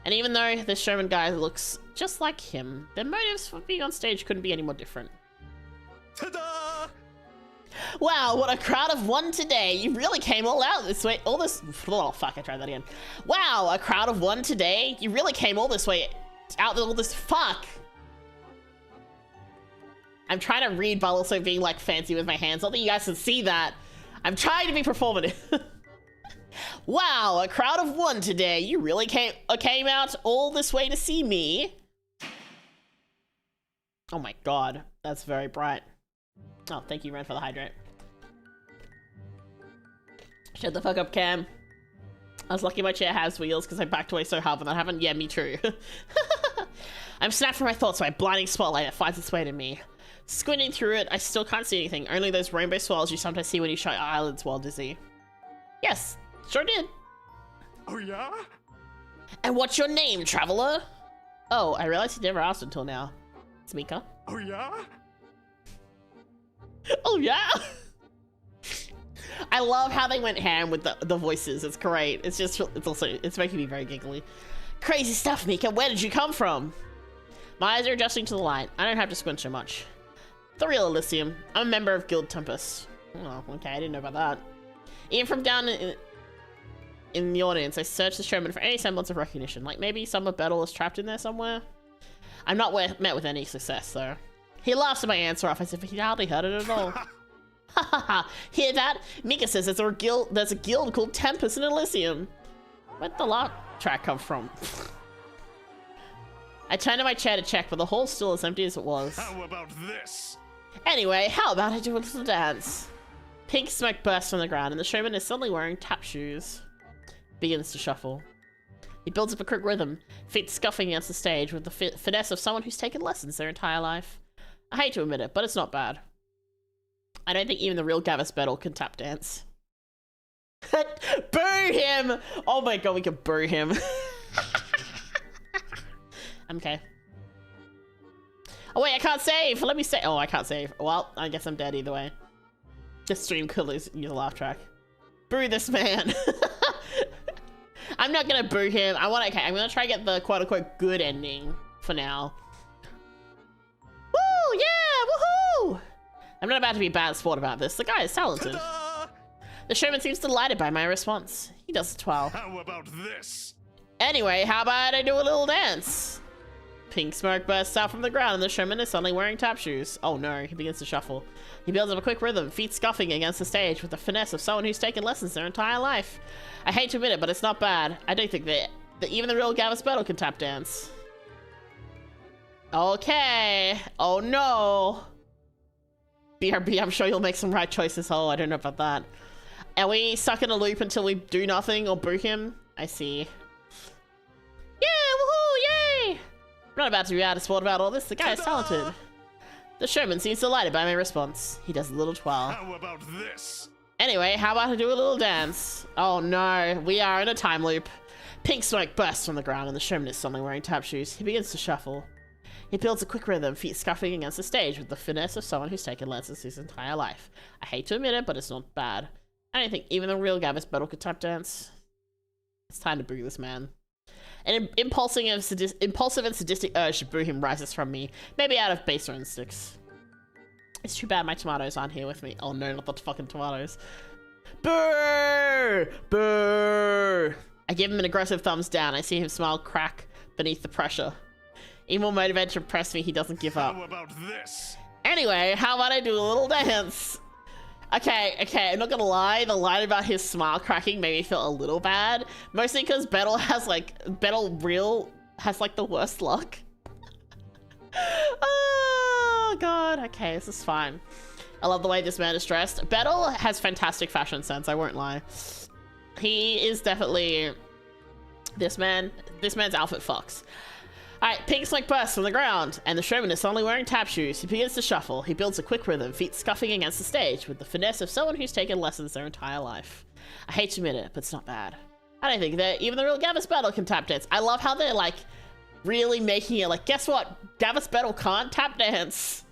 And even though this showman guy looks just like him, their motives for being on stage couldn't be any more different. Ta-da! Wow, what a crowd of one today. You really came all out this way. Oh, fuck, I tried that again. Wow, a crowd of one today. You really came all this way out all this, fuck. I'm trying to read while also being like fancy with my hands. I don't think you guys can see that. I'm trying to be performative. Wow, a crowd of one today. You really came out all this way to see me. Oh my god, that's very bright. Oh, thank you, Ren, for the hydrate. Shut the fuck up, Cam. I was lucky my chair has wheels because I backed away so hard when that happened. Yeah, me too. I'm snapped from my thoughts by a blinding spotlight that finds its way to me. Squinting through it, I still can't see anything. Only those rainbow swirls you sometimes see when you shut your eyelids while dizzy. Yes, sure did. Oh yeah? And what's your name, traveler? Oh, I realized you never asked until now. It's Mika. Oh yeah? Oh yeah? I love how they went ham with the voices. It's great. It's making me very giggly. Crazy stuff, Mika. Where did you come from? My eyes are adjusting to the light. I don't have to squint so much. The real Elysium. I'm a member of Guild Tempest. Oh, okay. I didn't know about that. Even from down in the audience, I searched the showman for any semblance of recognition. Like maybe some of Battle is trapped in there somewhere. I'm not met with any success, though. He laughs at my answer off as if he hardly heard it at all. Ha ha ha! Hear that? Mika says there's a guild called Tempest in Elysium. Where'd the laugh track come from? I turned to my chair to check, but the hall's still as empty as it was. How about this? Anyway, how about I do a little dance? Pink smoke bursts from the ground, and the showman is suddenly wearing tap shoes. Begins to shuffle. He builds up a quick rhythm, feet scuffing against the stage with the finesse of someone who's taken lessons their entire life. I hate to admit it, but it's not bad. I don't think even the real Gavis Battle can tap dance. Boo him! Oh my god, we can boo him. I'm okay. Oh wait, I can't save! Let me save. Oh, I can't save. Well, I guess I'm dead either way. This stream could use a laugh track. Boo this man! I'm not gonna boo him. I'm gonna try to get the quote-unquote good ending for now. Woo! Yeah! Woohoo! I'm not about to be a bad sport about this. The guy is talented. The showman seems delighted by my response. He does it well. How about this? Anyway, how about I do a little dance? Pink smoke bursts out from the ground and the showman is suddenly wearing tap shoes. Oh no, he begins to shuffle. He builds up a quick rhythm, feet scuffing against the stage with the finesse of someone who's taken lessons their entire life. I hate to admit it, but it's not bad. I don't think that even the real Gavis Battle can tap dance. Okay. Oh no. BRB, I'm sure you'll make some right choices. Oh, I don't know about that. Are we stuck in a loop until we do nothing or boo him? I see. Yeah, woohoo, yay! I'm not about to be out of sport about all this. The guy is talented. The showman seems delighted by my response. He does a little twirl. How about this? Anyway, how about I do a little dance? Oh no, we are in a time loop. Pink smoke bursts from the ground and the showman is suddenly wearing tap shoes. He begins to shuffle. He builds a quick rhythm, feet scuffing against the stage with the finesse of someone who's taken lessons his entire life. I hate to admit it, but it's not bad. I don't think even the real Gavus Battle could tap dance. It's time to boo this man. An impulsive and sadistic urge to boo him rises from me, maybe out of baser instincts. It's too bad my tomatoes aren't here with me. Oh no, not the fucking tomatoes. Boo! Boo! I give him an aggressive thumbs down. I see him smile crack beneath the pressure. Even more motivated to impress me, he doesn't give up. How about this? Anyway, how about I do a little dance? Okay, I'm not gonna lie, the line about his smile cracking made me feel a little bad. Mostly because Battle has the worst luck. Oh god, okay, this is fine. I love the way this man is dressed. Battle has fantastic fashion sense, I won't lie. He is definitely... This man's outfit fucks. Alright, pink slick bursts from the ground, and the showman is suddenly wearing tap shoes. He begins to shuffle. He builds a quick rhythm, feet scuffing against the stage, with the finesse of someone who's taken lessons their entire life. I hate to admit it, but it's not bad. I don't think that even the real Gavus Battle can tap dance. I love how they're like, really making it like, guess what? Gavus Battle can't tap dance.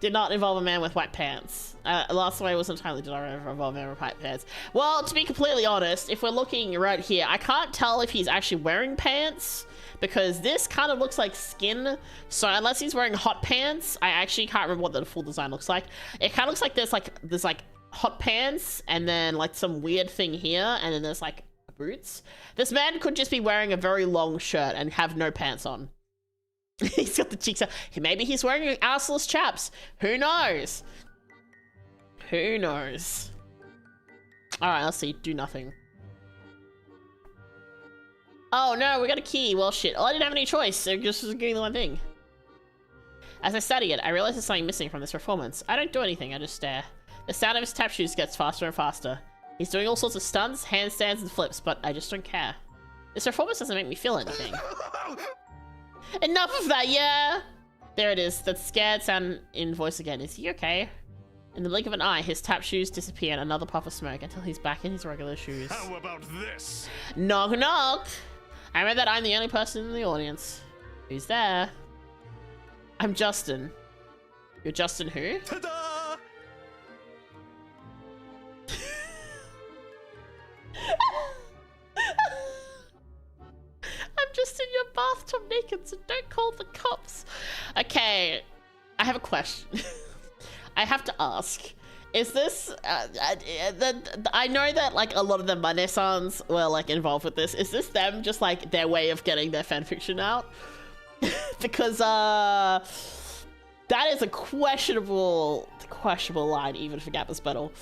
Did not involve a man with white pants. Last way was entirely did not involve a man with white pants. Well, to be completely honest, if we're looking right here, I can't tell if he's actually wearing pants because this kind of looks like skin. So unless he's wearing hot pants, I actually can't remember what the full design looks like. It kind of looks like there's like hot pants and then like some weird thing here and then there's like boots. This man could just be wearing a very long shirt and have no pants on. He's got the cheeks out. Maybe he's wearing arseless chaps. Who knows? Who knows? Alright, let's see. Do nothing. Oh no, we got a key. Well shit. Oh, I didn't have any choice. So just was getting the one thing. As I study it, I realize there's something missing from this performance. I don't do anything, I just stare. The sound of his tap shoes gets faster and faster. He's doing all sorts of stunts, handstands, and flips, but I just don't care. This performance doesn't make me feel anything. Enough of that, yeah! There it is, that scared sound in voice again. Is he okay? In the blink of an eye, his tap shoes disappear and another puff of smoke until he's back in his regular shoes. How about this? Knock knock! I remember that I'm the only person in the audience. Who's there? I'm Justin. You're Justin who? Ta-da! I'm just in your bathtub naked, so don't call the cops. Okay, I have a question. I have to ask. Is this, I know that like a lot of the Manesans were like involved with this. Is this them just like their way of getting their fanfiction out? Because that is a questionable line even for Gavus Battle.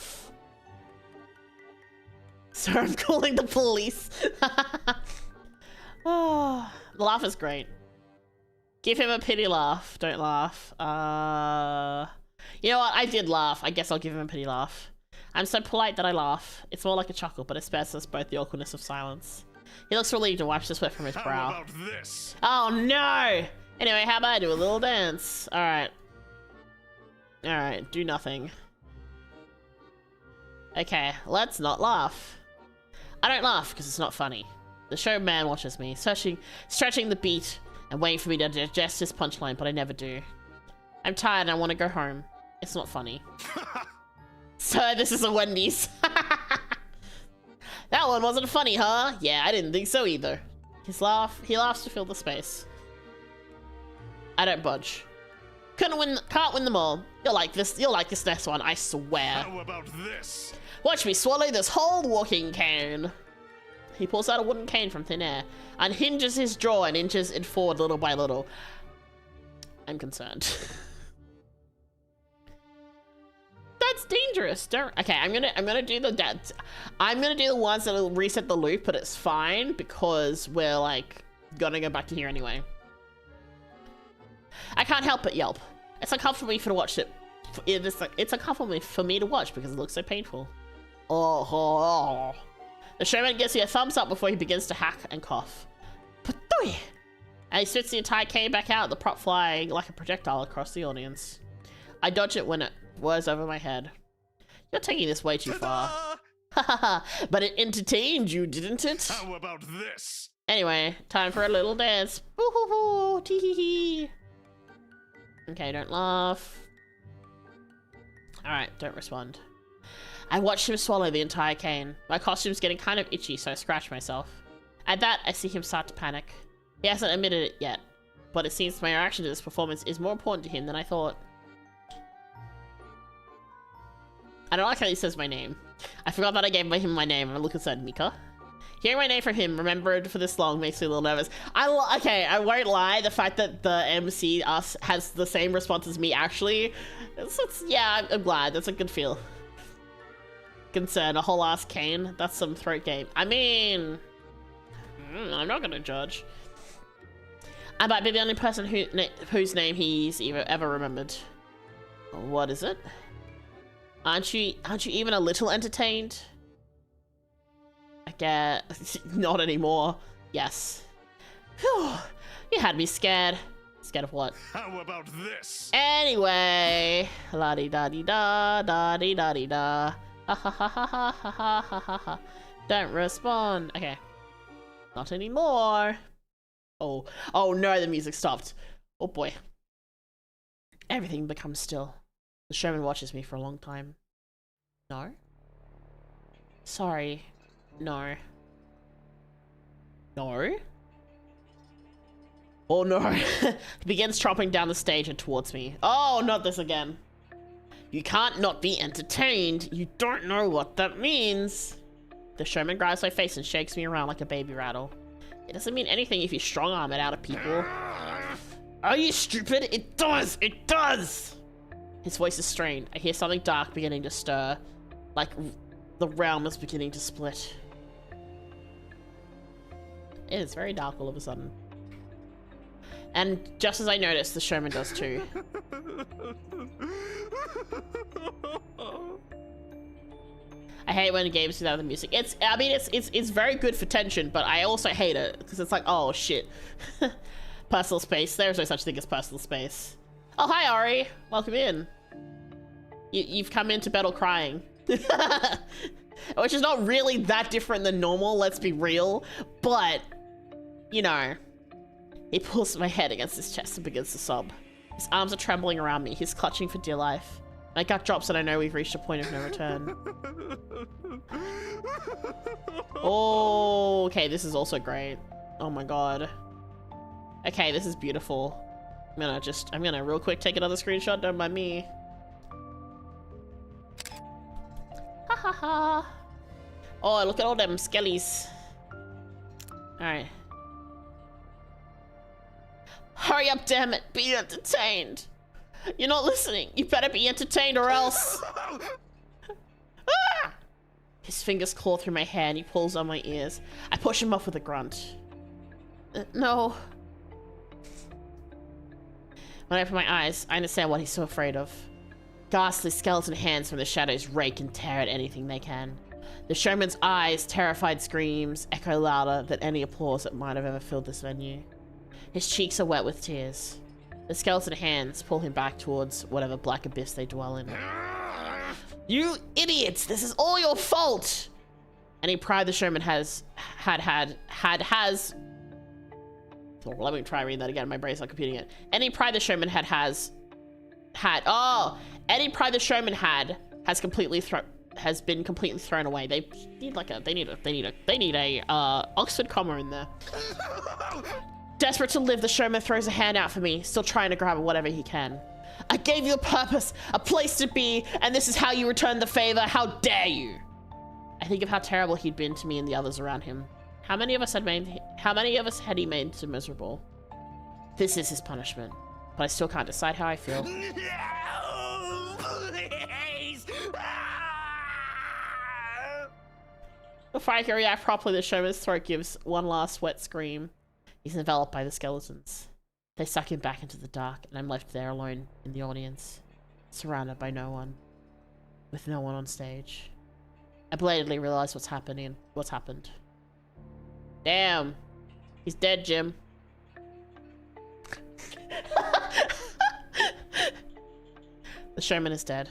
So I'm calling the police. Oh, the laugh is great. Give him a pity laugh. Don't laugh. You know what? I did laugh. I guess I'll give him a pity laugh. I'm so polite that I laugh. It's more like a chuckle, but it spares us both the awkwardness of silence. He looks relieved and wipes the sweat from his brow. How about this? Oh no! Anyway, how about I do a little dance? Alright. Alright, do nothing. Okay, let's not laugh. I don't laugh because it's not funny. The showman watches me, stretching the beat and waiting for me to digest his punchline, but I never do. I'm tired and I want to go home. It's not funny. So this is a Wendy's. That one wasn't funny, huh? Yeah, I didn't think so either. He laughs to fill the space. I don't budge. Can't win them all. You'll like this next one, I swear. How about this? Watch me swallow this whole walking cane. He pulls out a wooden cane from thin air, unhinges his jaw and inches it forward little by little. I'm concerned. That's dangerous. Don't. Okay, I'm gonna do the ones that'll reset the loop, but it's fine because we're like gonna go back to here anyway. I can't help but yelp. It's uncomfortable for me to watch it. It's uncomfortable for me to watch because it looks so painful. Oh. The showman gives me a thumbs up before he begins to hack and cough. Patooey! And he spits the entire cane back out, the prop flying like a projectile across the audience. I dodge it when it whirs over my head. You're taking this way too far. Ta-da! But it entertained you, didn't it? How about this? Anyway, time for a little dance. Boo-hoo-hoo, tee-hee-hee. Okay, don't laugh. Alright, don't respond. I watched him swallow the entire cane. My costume's getting kind of itchy, so I scratch myself. At that, I see him start to panic. He hasn't admitted it yet, but it seems my reaction to this performance is more important to him than I thought. I don't like how he says my name. I forgot that I gave him my name. I'm a little concerned, Mika. Hearing my name from him, remembered for this long, makes me a little nervous. Okay, I won't lie. The fact that the MC has the same response as me, actually, yeah, I'm glad. That's a good feel. Concern, a whole ass cane. That's some throat game. I mean, I'm not gonna judge. I might be the only person whose name he's ever remembered. What is it? Aren't you even a little entertained? I guess not anymore. Yes. Whew. You had me scared. Scared of what? How about this? Anyway, la di da di da da di da di da. Ha ha ha ha ha ha ha ha ha. Don't respond. Okay. Not anymore. Oh no, the music stopped. Oh boy. Everything becomes still. The showman watches me for a long time. No? Sorry. No. No? Oh no. He begins tromping down the stage and towards me. Oh, not this again. You can't not be entertained. You don't know what that means. The showman grabs my face and shakes me around like a baby rattle. It doesn't mean anything if you strong arm it out of people. Are you stupid? It does! It does! His voice is strained. I hear something dark beginning to stir. Like the realm is beginning to split. It is very dark all of a sudden. And just as I notice, the showman does too. I hate when games without the music. I mean, it's very good for tension, but I also hate it because it's like, oh shit. Personal space. There's no such thing as personal space. Oh, hi, Ari. Welcome in. You've come into battle crying. Which is not really that different than normal, let's be real. But, you know, he pulls my head against his chest and begins to sob. His arms are trembling around me. He's clutching for dear life. My gut drops and I know we've reached a point of no return. Oh, okay, this is also great. Oh my god. Okay, this is beautiful. I'm gonna real quick take another screenshot, don't mind me. Ha ha ha. Oh, look at all them skellies. Alright. Hurry up, damn it. Be entertained. You're not listening. You better be entertained or else. Ah! His fingers claw through my hair and he pulls on my ears. I push him off with a grunt. No. When I open my eyes, I understand what he's so afraid of. Ghastly skeleton hands from the shadows rake and tear at anything they can. The showman's eyes, terrified screams, echo louder than any applause that might have ever filled this venue. His cheeks are wet with tears. The skeleton hands pull him back towards whatever black abyss they dwell in. You idiots! This is all your fault! Any pride the showman has... Oh, let me try reading that again. My brain's not computing it. Any pride the showman any pride the showman has been completely thrown away. They need a Oxford comma in there. Desperate to live, the showman throws a hand out for me, still trying to grab whatever he can. I gave you a purpose, a place to be, and this is how you return the favor. How dare you? I think of how terrible he'd been to me and the others around him. How many of us had he made so miserable? This is his punishment, but I still can't decide how I feel. No, please. Before I can react properly, the showman's throat gives one last wet scream. He's enveloped by the skeletons. They suck him back into the dark, and I'm left there alone in the audience, surrounded by no one, with no one on stage. I belatedly realize what's happened. Damn. He's dead, Jim. The showman is dead.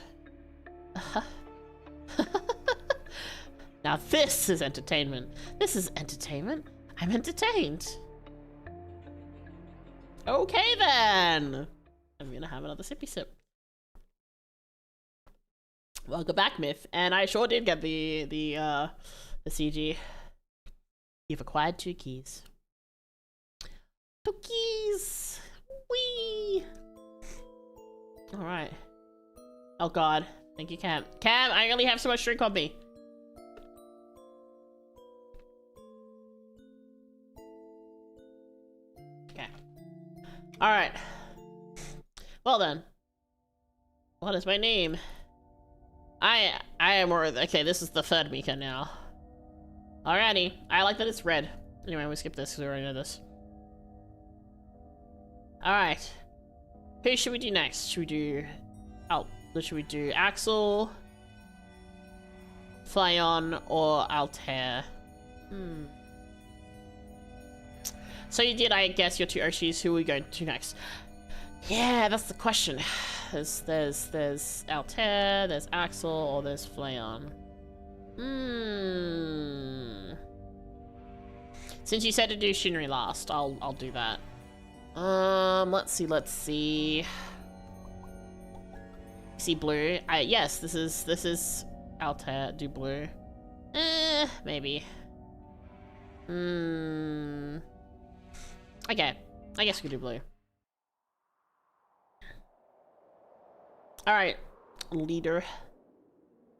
Now this is entertainment. This is entertainment. I'm entertained. Okay then. I'm gonna have another sippy sip. Welcome back, Myth. And I sure did get the CG. You've acquired 2 keys. 2 keys! Whee! Alright. Oh god. Thank you, Cam. Cam, I only have so much drink on me. Okay. Alright. Well then. What is my name? I am worth. Okay, this is the 3rd Mika now. Alrighty. I like that it's red. Anyway, we skip this because we already know this. Alright. Who should we do next? Should we do... Oh, should we do Axel, Flyon, or Altair? So you did, I guess, your 2 Oshis. Who are we going to next? Yeah, that's the question. There's Altair, there's Axel, or there's Flyon. Since you said to do Shinri last, I'll do that. Let's see. See blue. Yes, this is Altair. Do blue. Maybe. Okay. I guess we could do blue. Alright. Leader.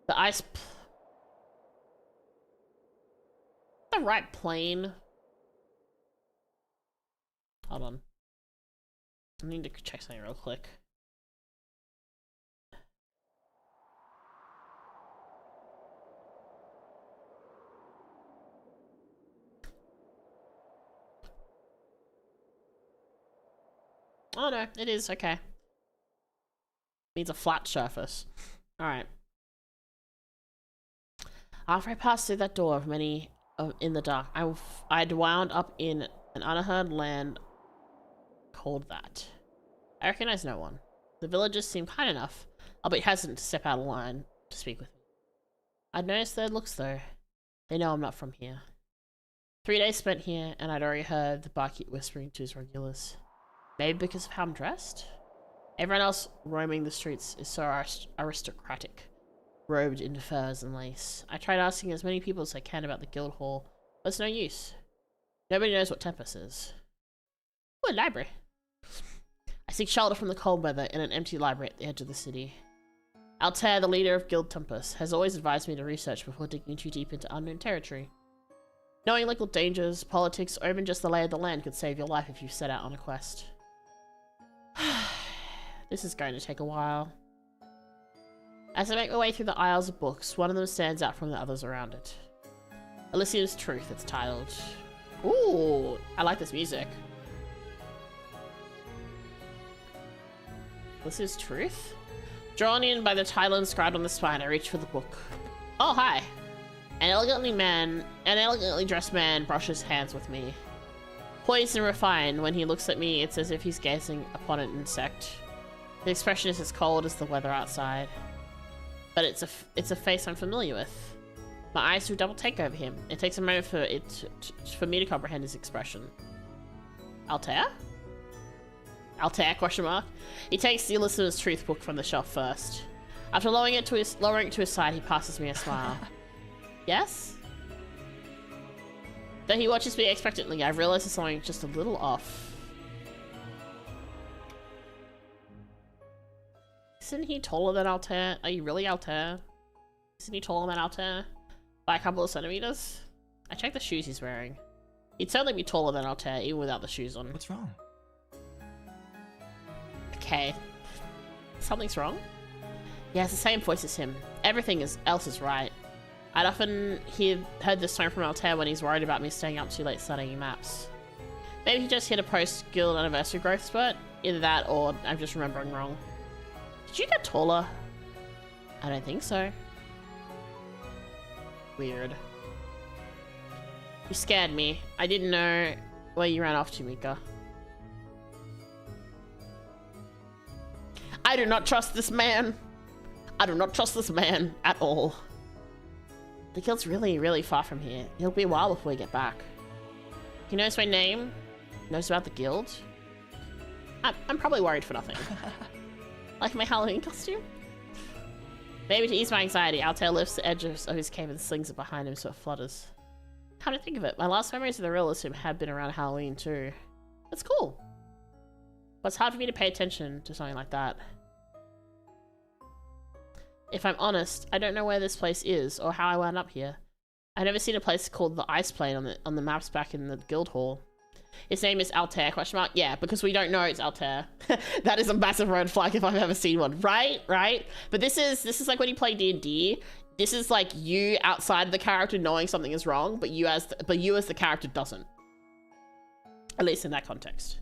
The ice... The right plane. Hold on. I need to check something real quick. Oh no, it is, okay. Means a flat surface. Alright. After I passed through that door of many in the dark, I'd wound up in an unheard land called that. I recognize no one. The villagers seem kind enough, albeit hesitant to step out of line to speak with me. I'd noticed their looks though. They know I'm not from here. 3 days spent here, and I'd already heard the barkeep whispering to his regulars. Maybe because of how I'm dressed? Everyone else roaming the streets is so aristocratic, robed in furs and lace. I tried asking as many people as I can about the guild hall, but it's no use. Nobody knows what Tempest is. Ooh, a library. I seek shelter from the cold weather in an empty library at the edge of the city. Altair, the leader of Guild Tempest, has always advised me to research before digging too deep into unknown territory. Knowing local dangers, politics, or even just the lay of the land could save your life if you set out on a quest. This is going to take a while. As I make my way through the aisles of books, one of them stands out from the others around it. Elysium's Truth, it's titled. Ooh, I like this music. Elysium's Truth? Drawn in by the title inscribed on the spine, I reach for the book. Oh, hi. An elegantly dressed man brushes hands with me. Poised and refined, when he looks at me, it's as if he's gazing upon an insect. The expression is as cold as the weather outside. But it's a face I'm familiar with. My eyes do double take over him. It takes a moment for me to comprehend his expression. Altair? Altair, question mark? He takes the Elysium's Truth book from the shelf first. After lowering it to his side, he passes me a smile. Yes? Though he watches me expectantly, I've realized there's something just a little off. Isn't he taller than Altair? Are you really Altair? Isn't he taller than Altair? By a couple of centimeters? I checked the shoes he's wearing. He'd certainly be taller than Altair, even without the shoes on. What's wrong? Okay. Something's wrong? He has the same voice as him. Everything else is right. I'd often heard this tone from Altair when he's worried about me staying up too late studying maps. Maybe he just hit a post-guild anniversary growth spurt? Either that or I'm just remembering wrong. Did you get taller? I don't think so. Weird. You scared me. I didn't know where you ran off to, Mika. I do not trust this man. I do not trust this man at all. The guild's really, really far from here. It'll be a while before we get back. He knows my name. Knows about the guild. I'm probably worried for nothing. Like my Halloween costume? Maybe to ease my anxiety, Altair lifts the edges of his cape and slings it behind him so it flutters. Come to think of it, my last memories of the realism had been around Halloween too. That's cool. But it's hard for me to pay attention to something like that. If I'm honest, I don't know where this place is or how I wound up here. I've never seen a place called the Ice Plane on the maps back in the guild hall. His name is Altair, question mark? Yeah, because we don't know it's Altair. That is a massive red flag if I've ever seen one. Right? But this is like when you play D&D. This is like you outside of the character knowing something is wrong, but you as the character doesn't. At least in that context.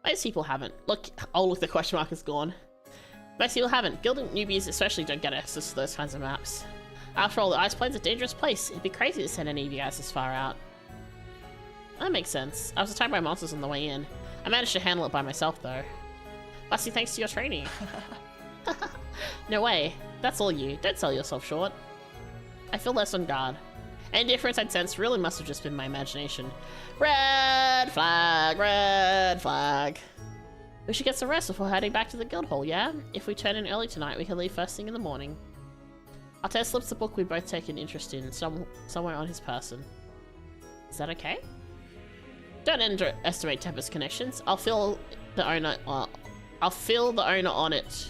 Most people haven't. Look, oh look, the question mark is gone. Most people haven't. Guild newbies especially don't get access to those kinds of maps. After all, the Ice Plane's a dangerous place. It'd be crazy to send any of you guys this far out. That makes sense. I was attacked by monsters on the way in. I managed to handle it by myself, though. Mostly thanks to your training. No way. That's all you. Don't sell yourself short. I feel less on guard. Any difference I'd sensed really must have just been my imagination. Red flag, red flag. We should get some rest before heading back to the guild hall, yeah? If we turn in early tonight, we can leave first thing in the morning. Altair slips the book we both take an interest in somewhere on his person. Is that okay? Don't underestimate Tempest connections. I'll fill the owner on it. I'll fill the owner on it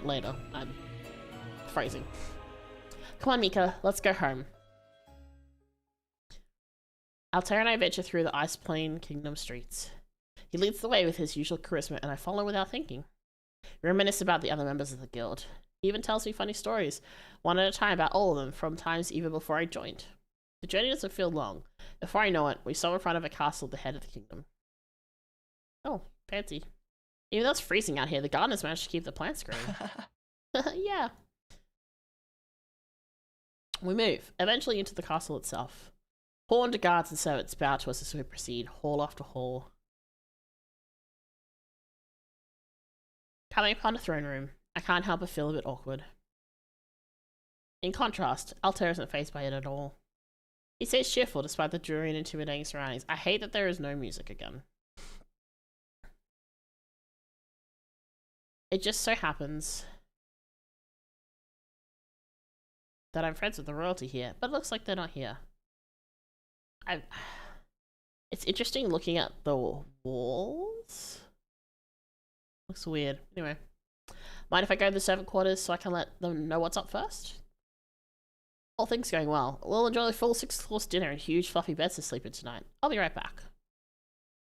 later. I'm phrasing. Come on, Mika, let's go home. Altair and I venture through the Ice Plane Kingdom streets. He leads the way with his usual charisma, and I follow without thinking. We reminisce about the other members of the guild. He even tells me funny stories, one at a time about all of them, from times even before I joined. The journey doesn't feel long. Before I know it, we stop in front of a castle at the head of the kingdom. Oh, fancy. Even though it's freezing out here, the gardeners managed to keep the plants growing. Yeah. We move, eventually into the castle itself. Horned guards and servants bow to us as we proceed, hall after hall. Coming upon the throne room, I can't help but feel a bit awkward. In contrast, Altair isn't fazed by it at all. He stays cheerful despite the dreary and intimidating surroundings. I hate that there is no music again. It just so happens that I'm friends with the royalty here, but it looks like they're not here. It's interesting looking at the walls. Looks weird. Anyway. Mind if I go to the servant quarters so I can let them know what's up first? All things going well. We'll enjoy the full 6-course dinner and huge fluffy beds to sleep in tonight. I'll be right back.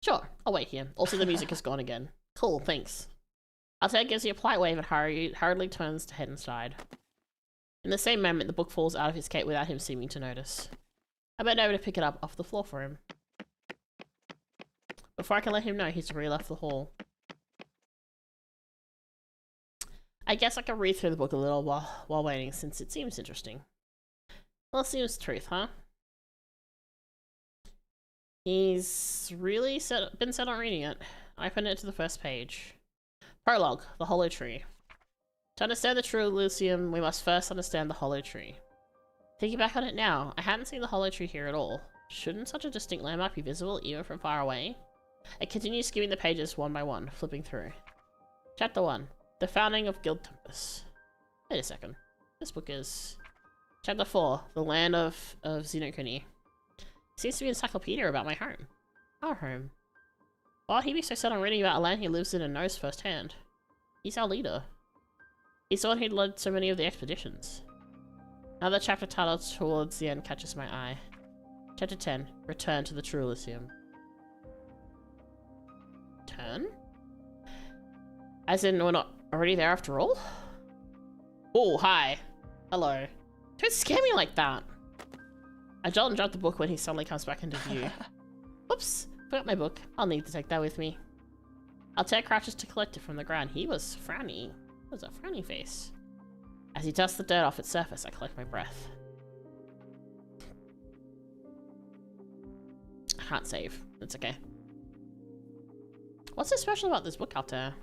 Sure, I'll wait here. Also, the music has gone again. Cool, thanks. Altair gives you a polite wave and hurriedly turns to head inside. In the same moment, the book falls out of his cape without him seeming to notice. I bend over to pick it up off the floor for him. Before I can let him know, he's already left the hall. I guess I can read through the book a little while waiting, since it seems interesting. Well, it seems truth, huh? He's really been set on reading it. I open it to the first page. Prologue, the Hollow Tree. To understand the true Elysium, we must first understand the Hollow Tree. Thinking back on it now, I hadn't seen the Hollow Tree here at all. Shouldn't such a distinct landmark be visible even from far away? I continue skimming the pages one by one, flipping through. Chapter 1. The Founding of Guild Tempest. Wait a second. This book is... Chapter 4. The Land of Xenocony. Seems to be an encyclopedia about my home. Our home. Why would he be so set on reading about a land he lives in and knows firsthand? He's our leader. He's the one who led so many of the expeditions. Another chapter titled towards the end catches my eye. Chapter 10. Return to the True Elysium. Turn? As in, we're not already there after all? Oh, hi. Hello. Don't scare me like that. I jolt and drop the book when he suddenly comes back into view. Whoops. Forgot my book. I'll need to take that with me. Altair crouches to collect it from the ground. He was frowny. It was a frowny face. As he dusts the dirt off its surface, I collect my breath. I can't save. It's okay. What's so special about this book, Altair?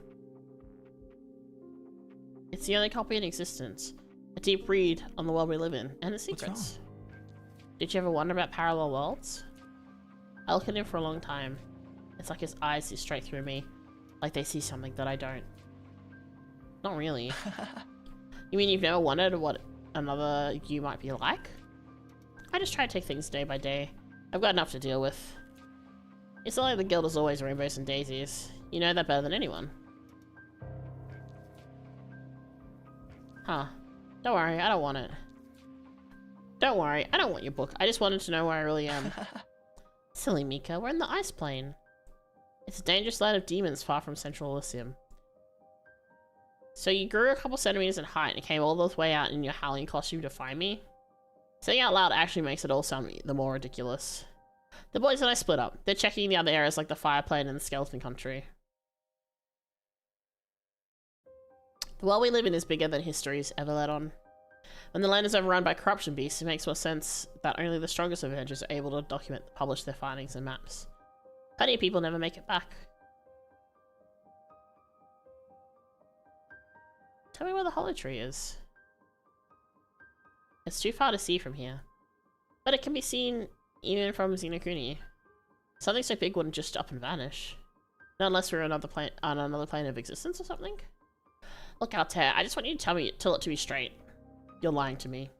It's the only copy in existence. A deep read on the world we live in and its secrets. Did you ever wonder about parallel worlds? I look at him for a long time. It's like his eyes see straight through me, like they see something that I don't. Not really. You mean you've never wondered what another you might be like? I just try to take things day by day. I've got enough to deal with. It's not like the guild is always rainbows and daisies. You know that better than anyone. Huh. Don't worry, I don't want it. Don't worry, I don't want your book. I just wanted to know where I really am. Silly Mika, we're in the ice plane. It's a dangerous land of demons far from Central Elysium. So you grew a couple centimeters in height and came all the way out in your Halloween costume to find me? Saying out loud actually makes it all sound the more ridiculous. The boys and I split up. They're checking the other areas like the fire plane and the skeleton country. The world we live in is bigger than history's ever let on. When the land is overrun by corruption beasts, it makes more sense that only the strongest Avengers are able to document and publish their findings and maps. Plenty of people never make it back. Tell me where the hollow tree is. It's too far to see from here. But it can be seen even from Xenokuni. Something so big wouldn't just up and vanish. Not unless we're on another plane of existence or something. Look out, Tear. I just want you to tell it to me straight. You're lying to me.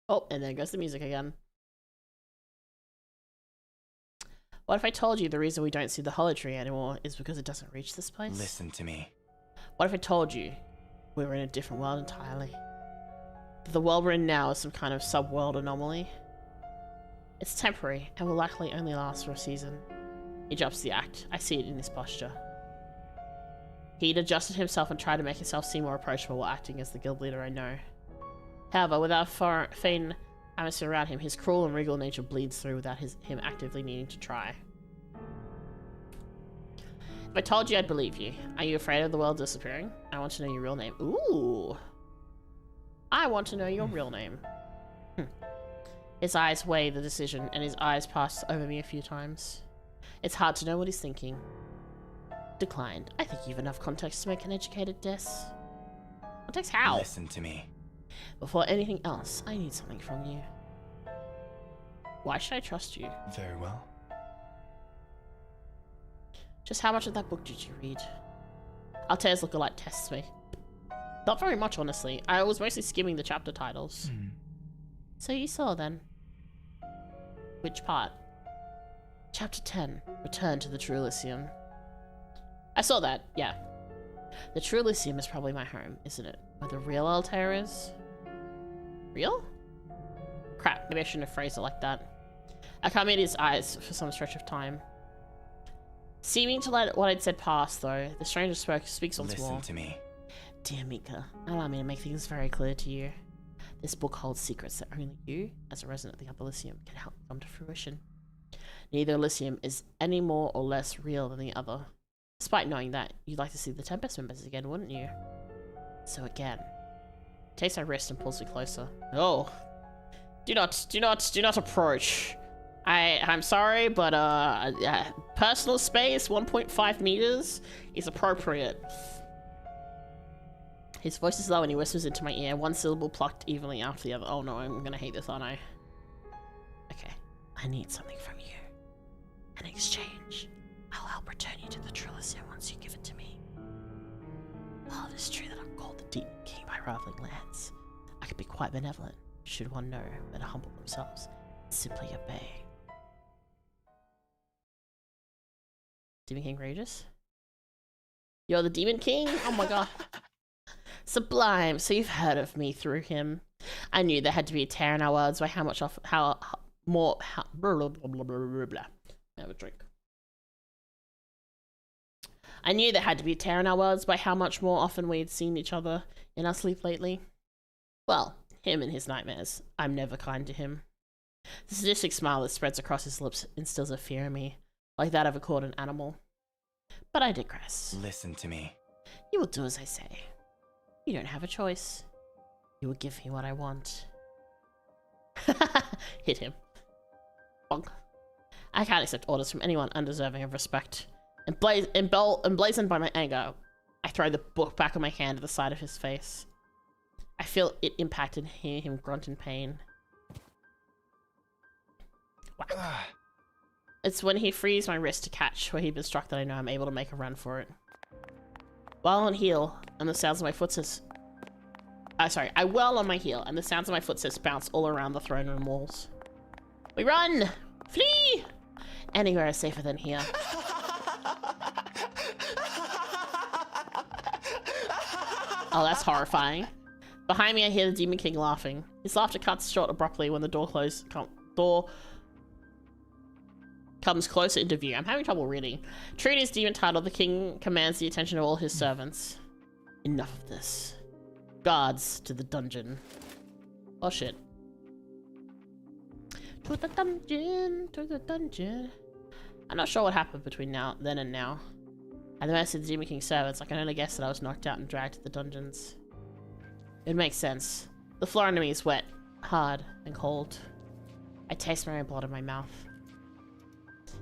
Oh, and there goes the music again. What if I told you the reason we don't see the hollow tree anymore is because it doesn't reach this place? Listen to me. What if I told you we were in a different world entirely? That the world we're in now is some kind of sub-world anomaly? It's temporary and will likely only last for a season. He drops the act. I see it in his posture. He'd adjusted himself and tried to make himself seem more approachable while acting as the guild leader I know. However, without faint atmosphere around him, his cruel and regal nature bleeds through without him actively needing to try. If I told you, I'd believe you. Are you afraid of the world disappearing? I want to know your real name. Ooh! I want to know your real name. His eyes weigh the decision, and his eyes pass over me a few times. It's hard to know what he's thinking. Declined. I think you've enough context to make an educated guess. Context how? Listen to me. Before anything else, I need something from you. Why should I trust you? Very well. Just how much of that book did you read? Altair's lookalike tests me. Not very much, honestly. I was mostly skimming the chapter titles. So you saw, then. Which part? Chapter 10. Return to the True Elysium. I saw that, yeah. The True Elysium is probably my home, isn't it? Where the real Altair is? Real? Crap, maybe I shouldn't have phrased it like that. I can't meet his eyes for some stretch of time. Seeming to let what I'd said pass, though, the stranger speaks once more. Listen to me. Dear Mika, allow me to make things very clear to you. This book holds secrets that only you, as a resident of the Upper Elysium, can help come to fruition. Neither Elysium is any more or less real than the other. Despite knowing that, you'd like to see the Tempest members again, wouldn't you? So again. He takes my wrist and pulls me closer. Oh. Do not approach. I'm sorry, but personal space, 1.5 meters, is appropriate. His voice is low and he whispers into my ear, one syllable plucked evenly after the other. Oh no, I'm gonna hate this, aren't I? Okay, I need something from you. In exchange, I'll help return you to the True Elysium once you give it to me. While it is true that I'm called the Demon King by rivaling lands, I can be quite benevolent, should one know where to humble themselves and simply obey. Demon King Regis? You're the Demon King? Oh my god. Sublime, so you've heard of me through him. I knew there had to be a tear in our worlds by how much blah, blah, blah, blah, blah, blah. Have a drink. I knew there had to be a tear in our worlds by how much more often we had seen each other in our sleep lately. Well, him and his nightmares. I'm never kind to him. The sadistic smile that spreads across his lips instills a fear in me, like that of a caught animal. But I digress. Listen to me. You will do as I say. You don't have a choice. You will give me what I want. Hit him. Bonk. I can't accept orders from anyone undeserving of respect. Emblazoned by my anger, I throw the book back on my hand to the side of his face. I feel it impacted hearing him grunt in pain. Wow. It's when he frees my wrist to catch where he'd been struck that I know I'm able to make a run for it. While on heel, and the sounds of my footsteps... I whirl on my heel, and the sounds of my footsteps bounce all around the throne room walls. We run! Flee! Anywhere is safer than here. Oh, that's horrifying. Behind me, I hear the Demon King laughing. His laughter cuts short abruptly when the door comes closer into view. I'm having trouble reading. True to his demon title, the king commands the attention of all his servants. Enough of this. Guards to the dungeon. Oh shit. To the dungeon, to the dungeon. I'm not sure what happened between then and now. At the mercy of the Demon King's servants, I can only guess that I was knocked out and dragged to the dungeons. It makes sense. The floor under me is wet, hard, and cold. I taste my own blood in my mouth.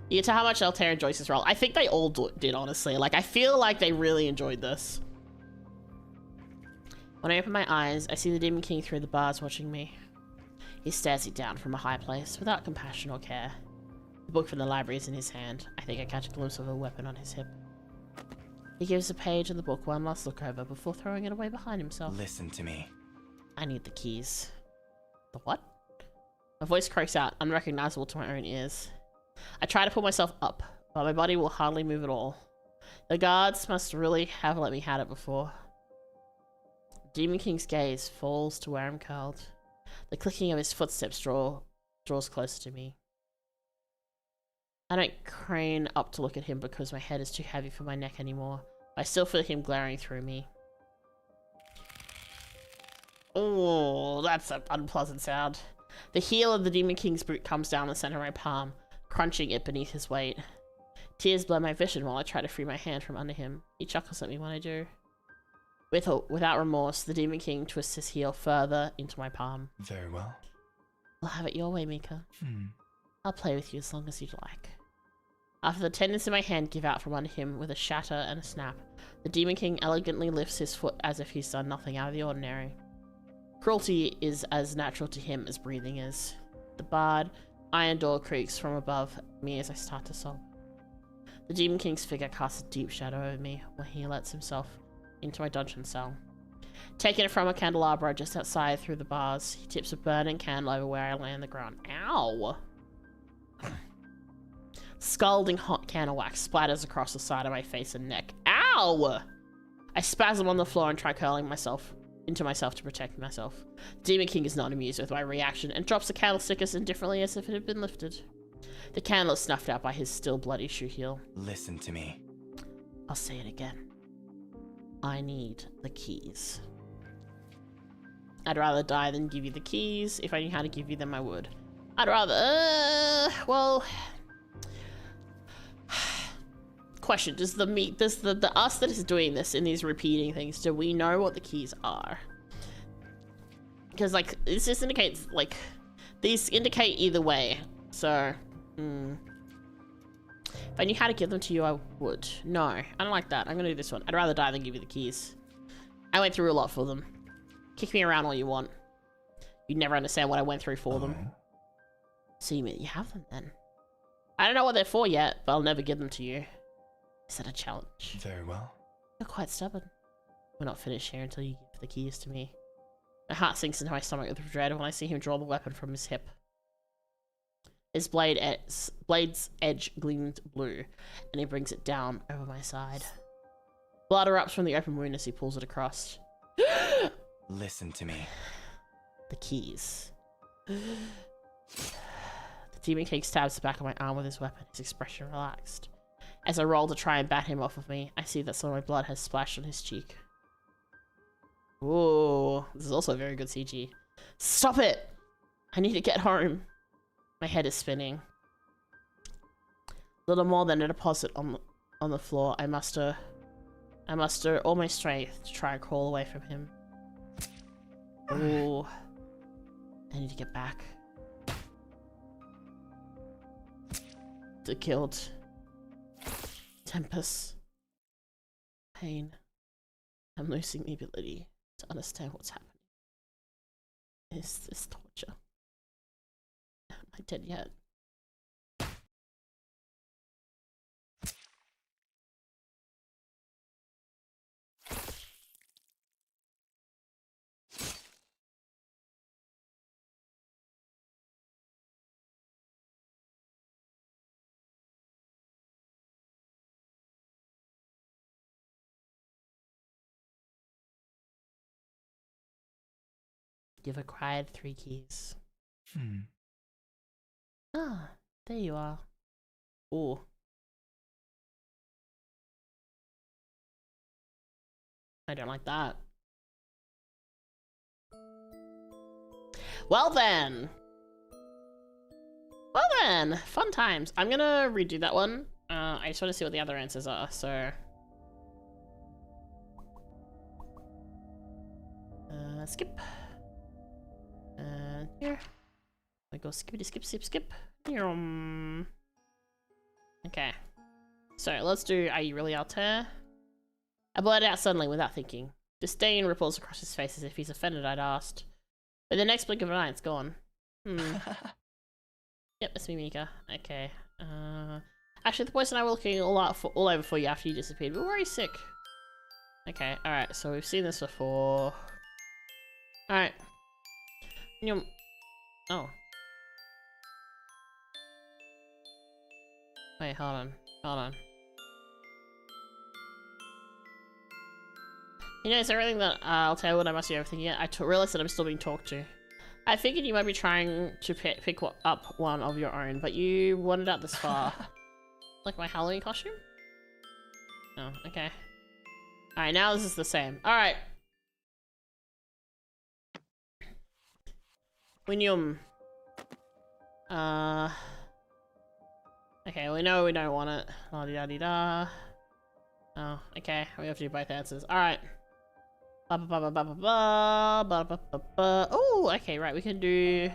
You can tell how much Altair enjoys this role. I think they all did, honestly. Like, I feel like they really enjoyed this. When I open my eyes, I see the Demon King through the bars watching me. He stares me down from a high place, without compassion or care. The book from the library is in his hand. I think I catch a glimpse of a weapon on his hip. He gives a page of the book one last look over before throwing it away behind himself. Listen to me. I need the keys. The what? My voice croaks out, unrecognizable to my own ears. I try to pull myself up, but my body will hardly move at all. The guards must really have let me have it before. Demon King's gaze falls to where I'm curled. The clicking of his footsteps draws closer to me. I don't crane up to look at him because my head is too heavy for my neck anymore. I still feel him glaring through me. Oh, that's an unpleasant sound. The heel of the Demon King's boot comes down the center of my palm, crunching it beneath his weight. Tears blur my vision while I try to free my hand from under him. He chuckles at me when I do. Without remorse, the Demon King twists his heel further into my palm. Very well. I'll have it your way, Mika. I'll play with you as long as you'd like. After the tendons in my hand give out from under him with a shatter and a snap, the Demon King elegantly lifts his foot as if he's done nothing out of the ordinary. Cruelty is as natural to him as breathing is. The barred iron door creaks from above me as I start to sob. The Demon King's figure casts a deep shadow over me when he lets himself into my dungeon cell. Taking it from a candelabra just outside through the bars, he tips a burning candle over where I lay on the ground. Ow! Scalding hot candle wax splatters across the side of my face and neck. Ow! I spasm on the floor and try curling myself into myself to protect myself. Demon King is not amused with my reaction and drops the candlestick as indifferently as if it had been lifted. The candle is snuffed out by his still bloody shoe heel. Listen to me. I'll say it again. I need the keys. I'd rather die than give you the keys. If I knew how to give you them, I would. I'd rather, well... Question, does the us that is doing this in these repeating things, do we know what the keys are? Because, like, this just indicates, like, these indicate either way. So, If I knew how to give them to you, I would. No, I don't like that. I'm gonna do this one. I'd rather die than give you the keys. I went through a lot for them. Kick me around all you want. You'd never understand what I went through for them. So you have them then? I don't know what they're for yet, but I'll never give them to you. Is that a challenge? Very well. You're quite stubborn. We're not finished here until you give the keys to me. My heart sinks into my stomach with dread when I see him draw the weapon from his hip. His blade's edge gleamed blue, and he brings it down over my side. Blood erupts from the open wound as he pulls it across. Listen to me. The keys. The Demon King stabs the back of my arm with his weapon, his expression relaxed. As I roll to try and bat him off of me, I see that some of my blood has splashed on his cheek. Ooh, this is also very good CG. Stop it! I need to get home. My head is spinning. Little more than a deposit on the floor. I muster all my strength to try and crawl away from him. Ooh. I need to get back. The guilt. Tempest. Pain. I'm losing the ability to understand what's happening. is this torture? Am I dead yet? You've acquired 3 keys. Ah, there you are. Ooh. I don't like that. Well then. Well then, fun times. I'm gonna redo that one. I just want to see what the other answers are, so. Skip. Here. I go skip. Okay. So let's do, are you really out there? I blurted out suddenly without thinking. Disdain ripples across his face as if he's offended I'd asked. But the next blink of an eye, it's gone. Yep, it's me, Mika. Okay. Actually, the boys and I were looking all over for you after you disappeared. We were very sick. Okay, alright, so we've seen this before. Alright. Oh. Wait, hold on. You know, is there anything that I'll tell you what I must be overthinking it? I realize that I'm still being talked to. I figured you might be trying to pick up one of your own, but you wandered out this far. Like my Halloween costume? Oh, okay. Alright, now this is the same. Alright. Winyum. Okay, we know we don't want it. La-di-da-di-da. Oh, okay. We have to do both answers. Alright. Oh, okay, right. We can do...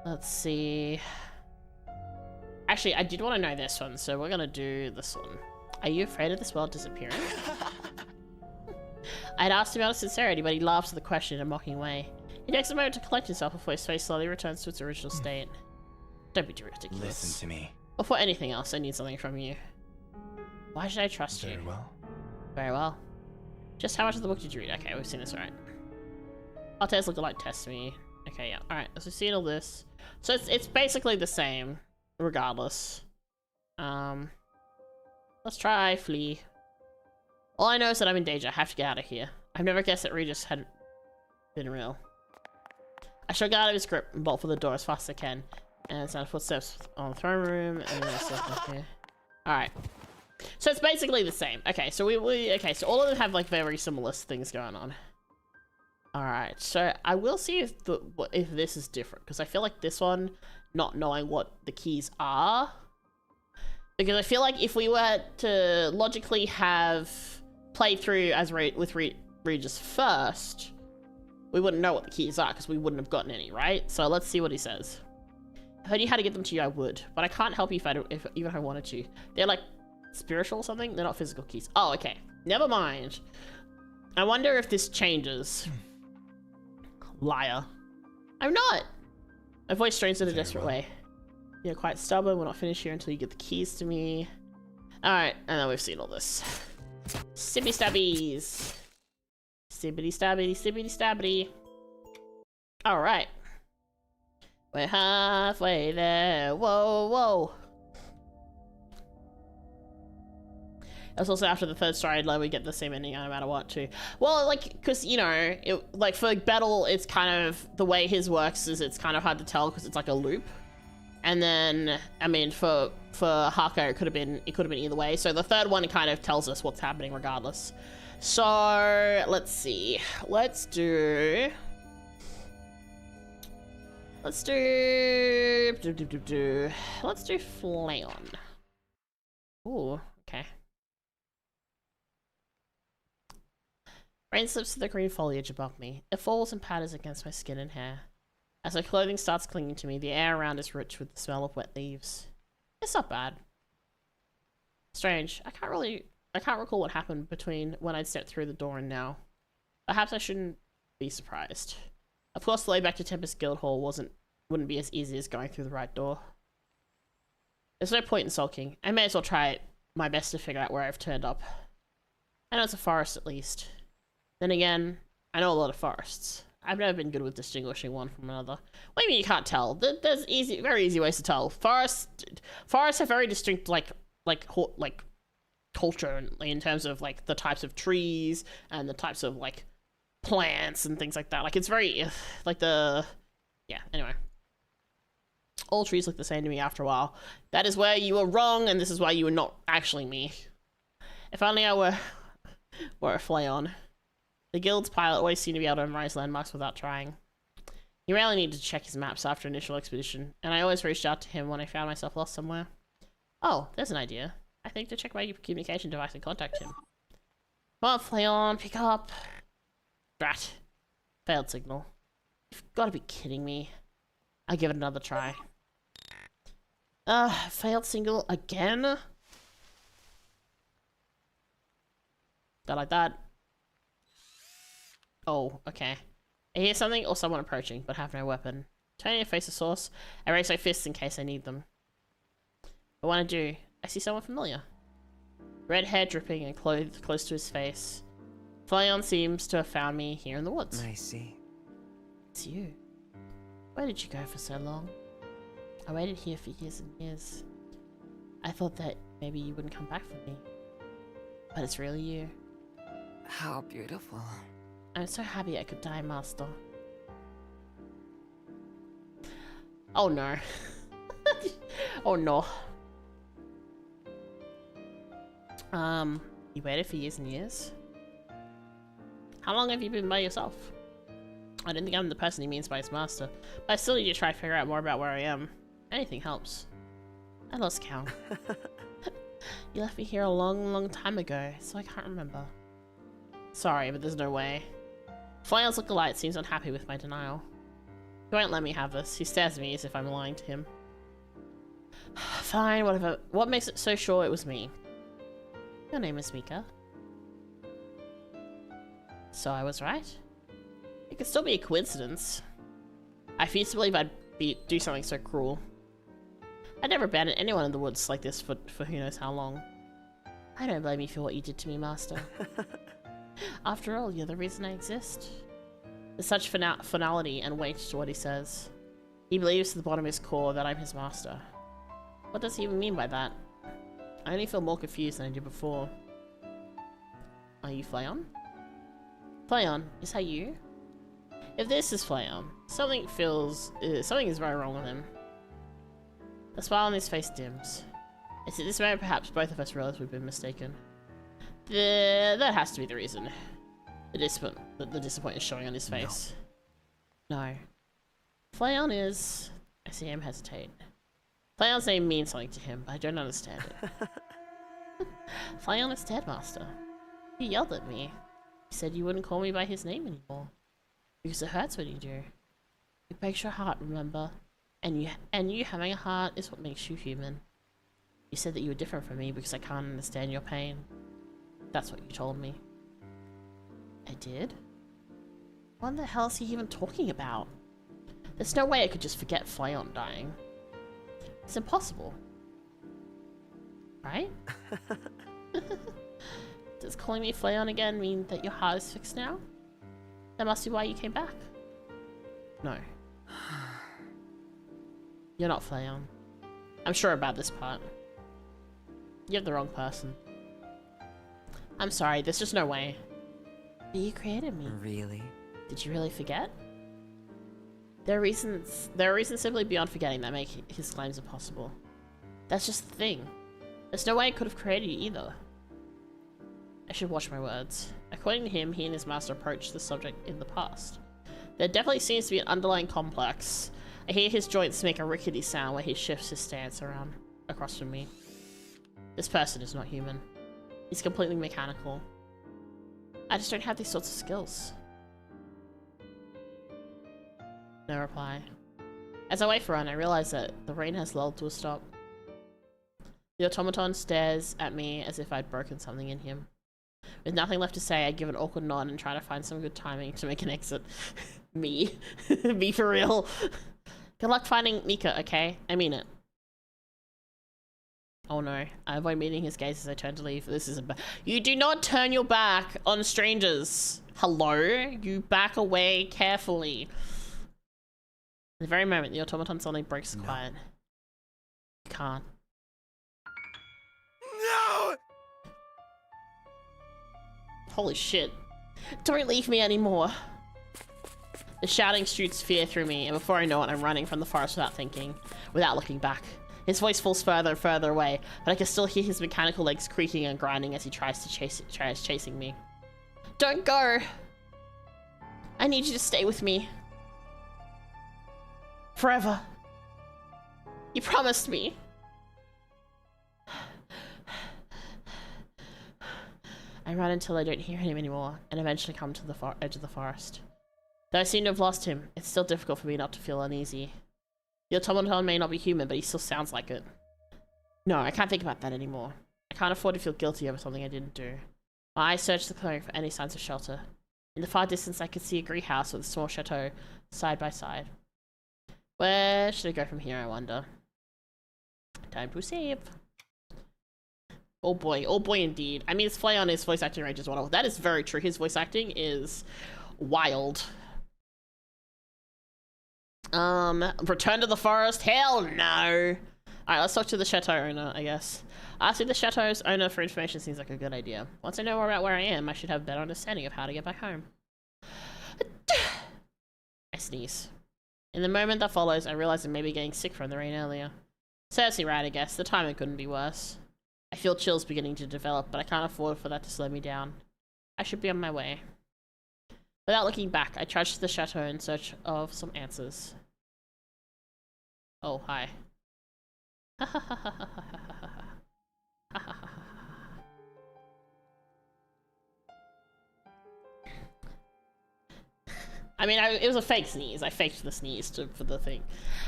Let's see. Actually, I did want to know this one, so we're gonna do this one. Are you afraid of this world disappearing? I'd asked him out of sincerity, but he laughs at the question in a mocking way. He takes a moment to collect himself before his face slowly returns to its original state. Don't be too ridiculous. Listen to me. Before anything else, I need something from you. Why should I trust you? Very well. Very well. Just how much of the book did you read? Okay, we've seen this, right? Our test lookalike test me. Okay, yeah. Alright, so we've seen all this. So it's basically the same, regardless. Let's try flee. All I know is that I'm in danger. I have to get out of here. I've never guessed that Regis had been real. I shall get out of his grip and bolt for the door as fast as I can. And sound footsteps on the throne room, and then I step here. Alright. So it's basically the same. Okay, so okay, so all of them have like very similar things going on. Alright, so I will see if this is different, because I feel like this one, not knowing what the keys are. Because I feel like if we were to logically have played through as with Regis first, we wouldn't know what the keys are, because we wouldn't have gotten any, right? So let's see what he says. If I knew how to get them to you, I would. But I can't help you even if I wanted to. They're like spiritual or something? They're not physical keys. Oh, okay. Never mind. I wonder if this changes. Liar. I'm not! My voice strains in a desperate way. You're quite stubborn. We're not finished here until you get the keys to me. Alright, and then we've seen all this. Sibby stabbies. Sibbity stabbity, sibbity stabbity. Alright. We're halfway there. Whoa, whoa. That's also after the third storyline, we get the same ending no matter what, too. Well, like, because, you know, like, for Battle, it's kind of, the way his works is it's kind of hard to tell because it's like a loop. And then, I mean, for Harkur, it could have been either way. So the third one, it kind of tells us what's happening regardless. So, let's see. Let's do Flayon. Ooh, okay. Rain slips through the green foliage above me. It falls and patters against my skin and hair. As my clothing starts clinging to me, the air around is rich with the smell of wet leaves. It's not bad. Strange. I can't recall what happened between when I'd stepped through the door and now. Perhaps I shouldn't be surprised. Of course, the way back to Tempest Guildhall wouldn't be as easy as going through the right door. There's no point in sulking. I may as well try my best to figure out where I've turned up. I know it's a forest at least. Then again, I know a lot of forests. I've never been good with distinguishing one from another. What do you mean you can't tell? There's very easy ways to tell. Forests have very distinct like culture in terms of like the types of trees and the types of like plants and things like that. Like it's very anyway. All trees look the same to me after a while. That is where you were wrong, and this is why you were not actually me. If only I were a Flayon. The guild's pilot always seemed to be able to memorize landmarks without trying. He rarely needed to check his maps after initial expedition, and I always reached out to him when I found myself lost somewhere. Oh, there's an idea. I think to check my communication device and contact him. Come on, Flayon, pick up. Drat. Failed signal. You've got to be kidding me. I'll give it another try. Failed signal again? Not like that. Oh, okay. I hear something or someone approaching, but have no weapon. Turning to face the source, I raise my fists in case I need them. But when I do, I see someone familiar. Red hair dripping and clothed close to his face. Flayon seems to have found me here in the woods. I see. It's you. Where did you go for so long? I waited here for years and years. I thought that maybe you wouldn't come back for me. But it's really you. How beautiful. I'm so happy I could die, Master. Oh no. Oh no. You waited for years and years? How long have you been by yourself? I don't think I'm the person he means by his master, but I still need to try to figure out more about where I am. Anything helps. I lost count. You left me here a long time ago, so I can't remember. Sorry, but there's no way. Flayon's look-alike seems unhappy with my denial. He won't let me have this. He stares at me as if I'm lying to him. Fine, whatever. What makes it so sure it was me? Your name is Mika. So I was right? It could still be a coincidence. I refuse to believe I'd do something so cruel. I'd never abandon anyone in the woods like this for who knows how long. I don't blame you for what you did to me, Master. After all, you're the reason I exist. There's such finality and weight to what he says. He believes to the bottom of his core that I'm his master. What does he even mean by that? I only feel more confused than I did before. Are you Flayon? Flayon, is that you? If this is Flayon, something is very wrong with him. The smile on his face dims. It's at this moment perhaps both of us realize we've been mistaken. That has to be the reason. The disappointment is showing on his face. No. Flayon is... I see him hesitate. Flayon's name means something to him, but I don't understand it. Flayon is dead, Master. He yelled at me. He said you wouldn't call me by his name anymore. Because it hurts when you do. It breaks your heart, remember? And you having a heart is what makes you human. You said that you were different from me because I can't understand your pain. That's what you told me. I did? What the hell is he even talking about? There's no way I could just forget Flayon dying. It's impossible. Right? Does calling me Flayon again mean that your heart is fixed now? That must be why you came back. No. You're not Flayon. I'm sure about this part. You have the wrong person. I'm sorry, there's just no way. But you created me. Really? Did you really forget? There are reasons simply beyond forgetting that make his claims impossible. That's just the thing. There's no way I could have created you either. I should watch my words. According to him, he and his master approached the subject in the past. There definitely seems to be an underlying complex. I hear his joints make a rickety sound where he shifts his stance around across from me. This person is not human. He's completely mechanical. I just don't have these sorts of skills. No reply. As I wait for Ren, I realize that the rain has lulled to a stop. The automaton stares at me as if I'd broken something in him. With nothing left to say, I give an awkward nod and try to find some good timing to make an exit. Me. Me for real. Good luck finding Mika, okay? I mean it. Oh no. I avoid meeting his gaze as I turn to leave. This isn't bad. You do not turn your back on strangers. Hello? You back away carefully. At the very moment, the automaton suddenly breaks quiet. You can't. No! Holy shit. Don't leave me anymore. The shouting shoots fear through me, and before I know it, I'm running from the forest without thinking, without looking back. His voice falls further and further away, but I can still hear his mechanical legs creaking and grinding as he tries chasing me. Don't go! I need you to stay with me. Forever. You promised me. I run until I don't hear him anymore, and eventually come to the edge of the forest. Though I seem to have lost him, it's still difficult for me not to feel uneasy. The automaton may not be human, but he still sounds like it. No, I can't think about that anymore. I can't afford to feel guilty over something I didn't do. My eyes search the clearing for any signs of shelter. In the far distance, I could see a greenhouse with a small chateau, side by side. Where should I go from here, I wonder? Time to save. Oh boy indeed. I mean, his play on his voice acting range is wonderful. That is very true. His voice acting is wild. Return to the forest? Hell no! Alright, let's talk to the chateau owner, I guess. Asking the chateau's owner for information seems like a good idea. Once I know more about where I am, I should have a better understanding of how to get back home. I sneeze. In the moment that follows, I realize I may be getting sick from the rain earlier. Seriously right, I guess. The timing couldn't be worse. I feel chills beginning to develop, but I can't afford for that to slow me down. I should be on my way. Without looking back, I trudged to the chateau in search of some answers. Oh, hi. I mean, it was a fake sneeze. I faked the sneeze for the thing.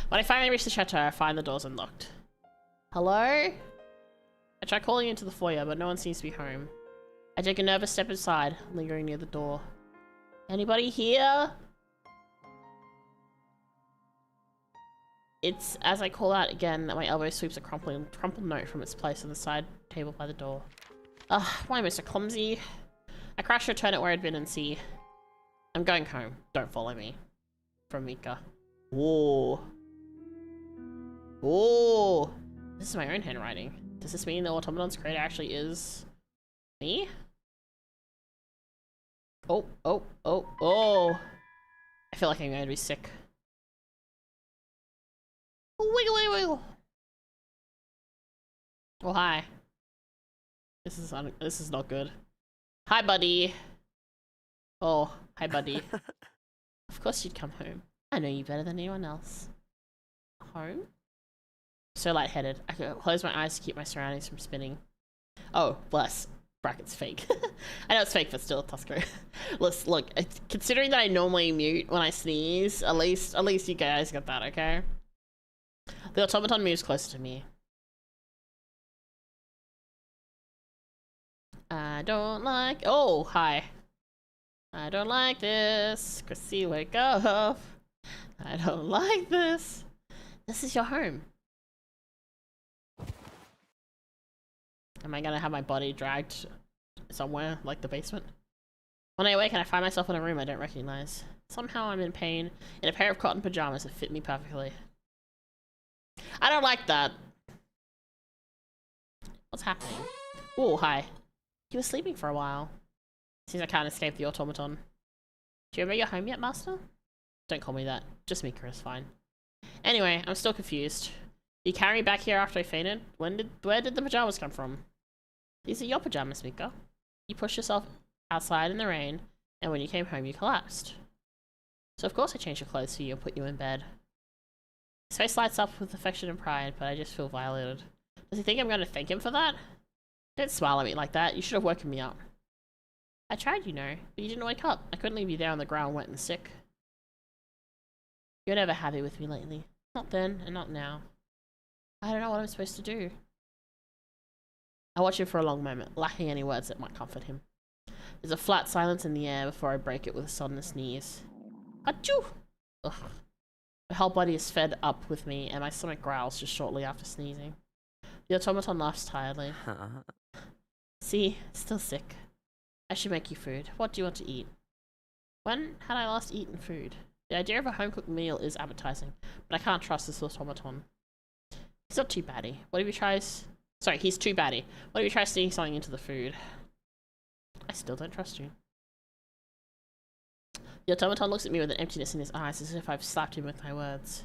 When I finally reach the chateau, I find the doors unlocked. Hello? I try calling into the foyer, but no one seems to be home. I take a nervous step inside, lingering near the door. Anybody here? It's as I call out again that my elbow sweeps a crumpled note from its place on the side table by the door. Ugh, why am I so clumsy? I crash to return it where I'd been and see. I'm going home. Don't follow me. From Mika. Whoa. Whoa. This is my own handwriting. Does this mean the automaton's creator actually is me? Oh. I feel like I'm going to be sick. Wiggle, wiggle. Oh, hi. This is not good. Hi, buddy. Oh, hi, buddy. Of course you'd come home. I know you better than anyone else. Home? So lightheaded. I could close my eyes to keep my surroundings from spinning. Oh, bless. Brackets fake. I know it's fake, but still, Tusker. Look, considering that I normally mute when I sneeze, at least you guys got that, okay? The automaton moves closer to me. I don't like... Oh, hi. I don't like this. Chrissy, wake up. I don't like this. This is your home. Am I gonna have my body dragged somewhere, like the basement? When I awaken, I find myself in a room I don't recognize. Somehow I'm in pain, in a pair of cotton pajamas that fit me perfectly. I don't like that. What's happening? Oh, hi. You were sleeping for a while. Seems I can't escape the automaton. Do you remember your home yet, Master? Don't call me that. Just Mika is fine. Anyway, I'm still confused. You carry me back here after I fainted? Where did the pajamas come from? These are your pajamas, Mika. You pushed yourself outside in the rain, and when you came home, you collapsed. So of course I changed your clothes for you and put you in bed. His face lights up with affection and pride, but I just feel violated. Does he think I'm going to thank him for that? Don't smile at me like that. You should have woken me up. I tried, you know, but you didn't wake up. I couldn't leave you there on the ground wet and sick. You're never happy with me lately. Not then, and not now. I don't know what I'm supposed to do. I watch him for a long moment, lacking any words that might comfort him. There's a flat silence in the air before I break it with a sudden sneeze. Achoo! Ugh. My whole body is fed up with me, and my stomach growls just shortly after sneezing. The automaton laughs tiredly. See, still sick. I should make you food. What do you want to eat? When had I last eaten food? The idea of a home-cooked meal is appetizing, but I can't trust this automaton. He's not too batty. What if he tries... Sorry, he's too batty. What if he tries sneaking something into the food? I still don't trust you. The automaton looks at me with an emptiness in his eyes as if I've slapped him with my words.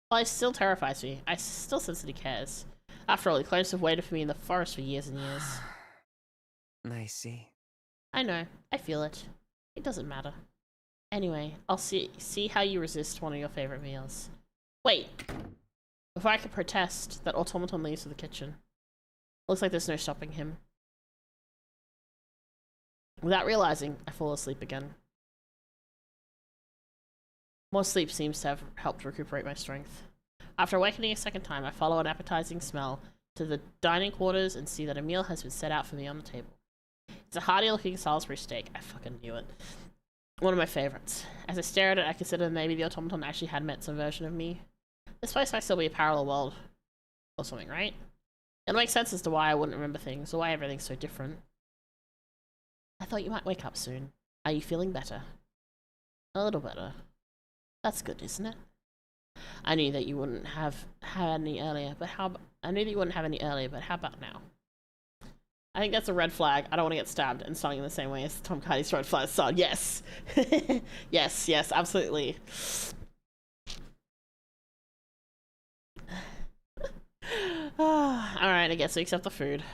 While he still terrifies me, I still sense that he cares. After all, he claims to have waited for me in the forest for years and years. I see. I know. I feel it. It doesn't matter. Anyway, I'll see how you resist one of your favorite meals. Wait! Before I can protest, that automaton leaves for the kitchen. Looks like there's no stopping him. Without realizing, I fall asleep again. More sleep seems to have helped recuperate my strength. After awakening a second time, I follow an appetizing smell to the dining quarters and see that a meal has been set out for me on the table. It's a hearty-looking Salisbury steak. I fucking knew it. One of my favorites. As I stare at it, I consider maybe the automaton actually had met some version of me. This place might still be a parallel world. Or something, right? It'll make sense as to why I wouldn't remember things, or why everything's so different. I thought you might wake up soon. Are you feeling better? A little better. That's good, isn't it? I knew that you wouldn't have had any earlier, but how about now? I think that's a red flag. I don't want to get stabbed and stung in the same way as Tom Hardy's red flag son. Yes. yes, absolutely. Alright, I guess we accept the food.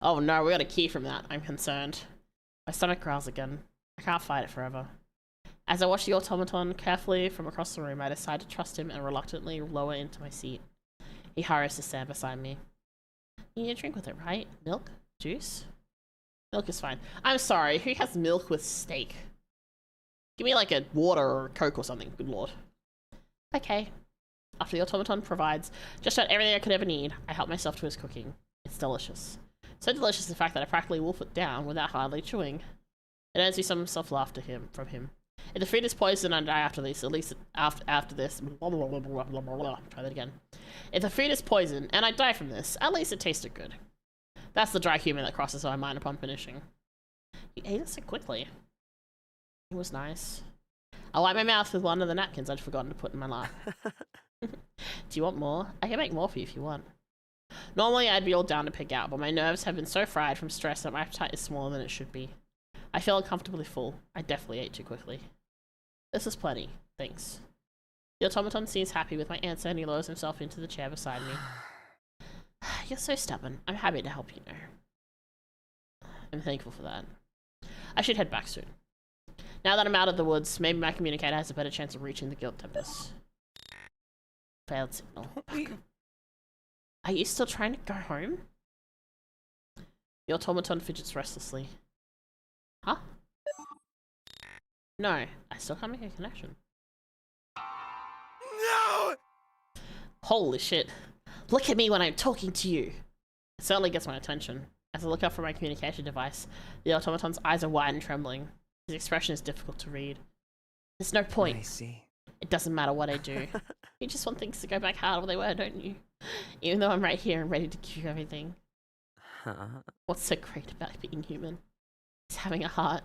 Oh no, we got a key from that. I'm concerned. My stomach growls again. I can't fight it forever. As I watch the automaton carefully from across the room, I decide to trust him and reluctantly lower into my seat. He hurries to stand beside me. You need a drink with it, right? Milk? Juice? Milk is fine. I'm sorry, who has milk with steak? Give me like a water or a Coke or something, good lord. Okay. After the automaton provides just about everything I could ever need, I help myself to his cooking. It's delicious. So delicious the fact that I practically wolf it down without hardly chewing. It earns me some self-laughter from him. If the food is poisoned and I die after this, at least after this, blah, blah, blah, blah, blah, blah, blah. Try that again. If the food is poisoned and I die from this, at least it tasted good. That's the dry humor that crosses my mind upon finishing. He ate it so quickly. It was nice. I wipe my mouth with one of the napkins I'd forgotten to put in my lap. Do you want more? I can make more for you if you want. Normally I'd be all down to pig out, but my nerves have been so fried from stress that my appetite is smaller than it should be. I feel uncomfortably full. I definitely ate too quickly. This is plenty. Thanks. The automaton seems happy with my answer and he lowers himself into the chair beside me. You're so stubborn. I'm happy to help you now. I'm thankful for that. I should head back soon. Now that I'm out of the woods, maybe my communicator has a better chance of reaching the guild tempest. Failed signal. Are you still trying to go home? The automaton fidgets restlessly. Huh? No, I still can't make a connection. No! Holy shit. Look at me when I'm talking to you. It certainly gets my attention. As I look up from my communication device, the automaton's eyes are wide and trembling. His expression is difficult to read. There's no point. I see. It doesn't matter what I do. You just want things to go back how they were, don't you? Even though I'm right here and ready to give you everything. Huh? What's so great about being human? Is having a heart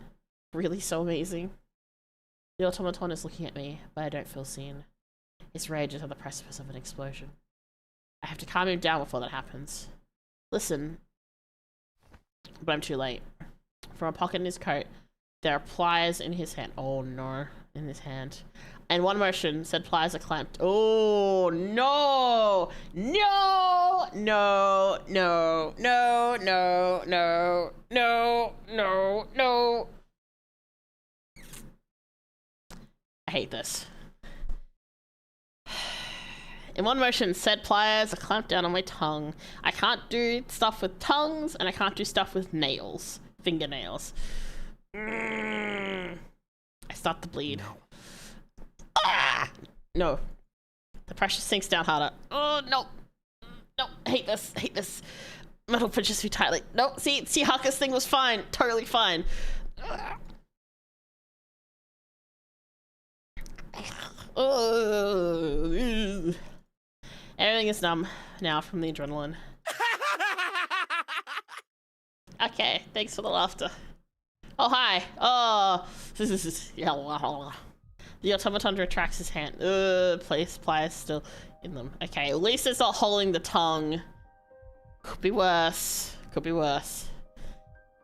really so amazing? The automaton is looking at me, but I don't feel seen. His rage is on the precipice of an explosion. I have to calm him down before that happens. Listen. But I'm too late. From a pocket in his coat, there are pliers in his hand. Oh no, in his hand. And one motion, said pliers are clamped. Oh no! No! No! No! No! No! No! No! No! No! I hate this. In one motion, said pliers are clamped down on my tongue. I can't do stuff with tongues, and I can't do stuff with nails. Fingernails. I start to bleed. No. Ah! No. The pressure sinks down harder. Oh, no. No, I hate this. I hate this. Metal pinches me tightly. No, see, Harkur's thing was fine. Totally fine. Oh. Everything is numb now from the adrenaline. Okay, thanks for the laughter. Oh, hi. Oh, this is... The automaton retracts his hand. Place pliers still in them. Okay, at least it's not holding the tongue. Could be worse. Could be worse.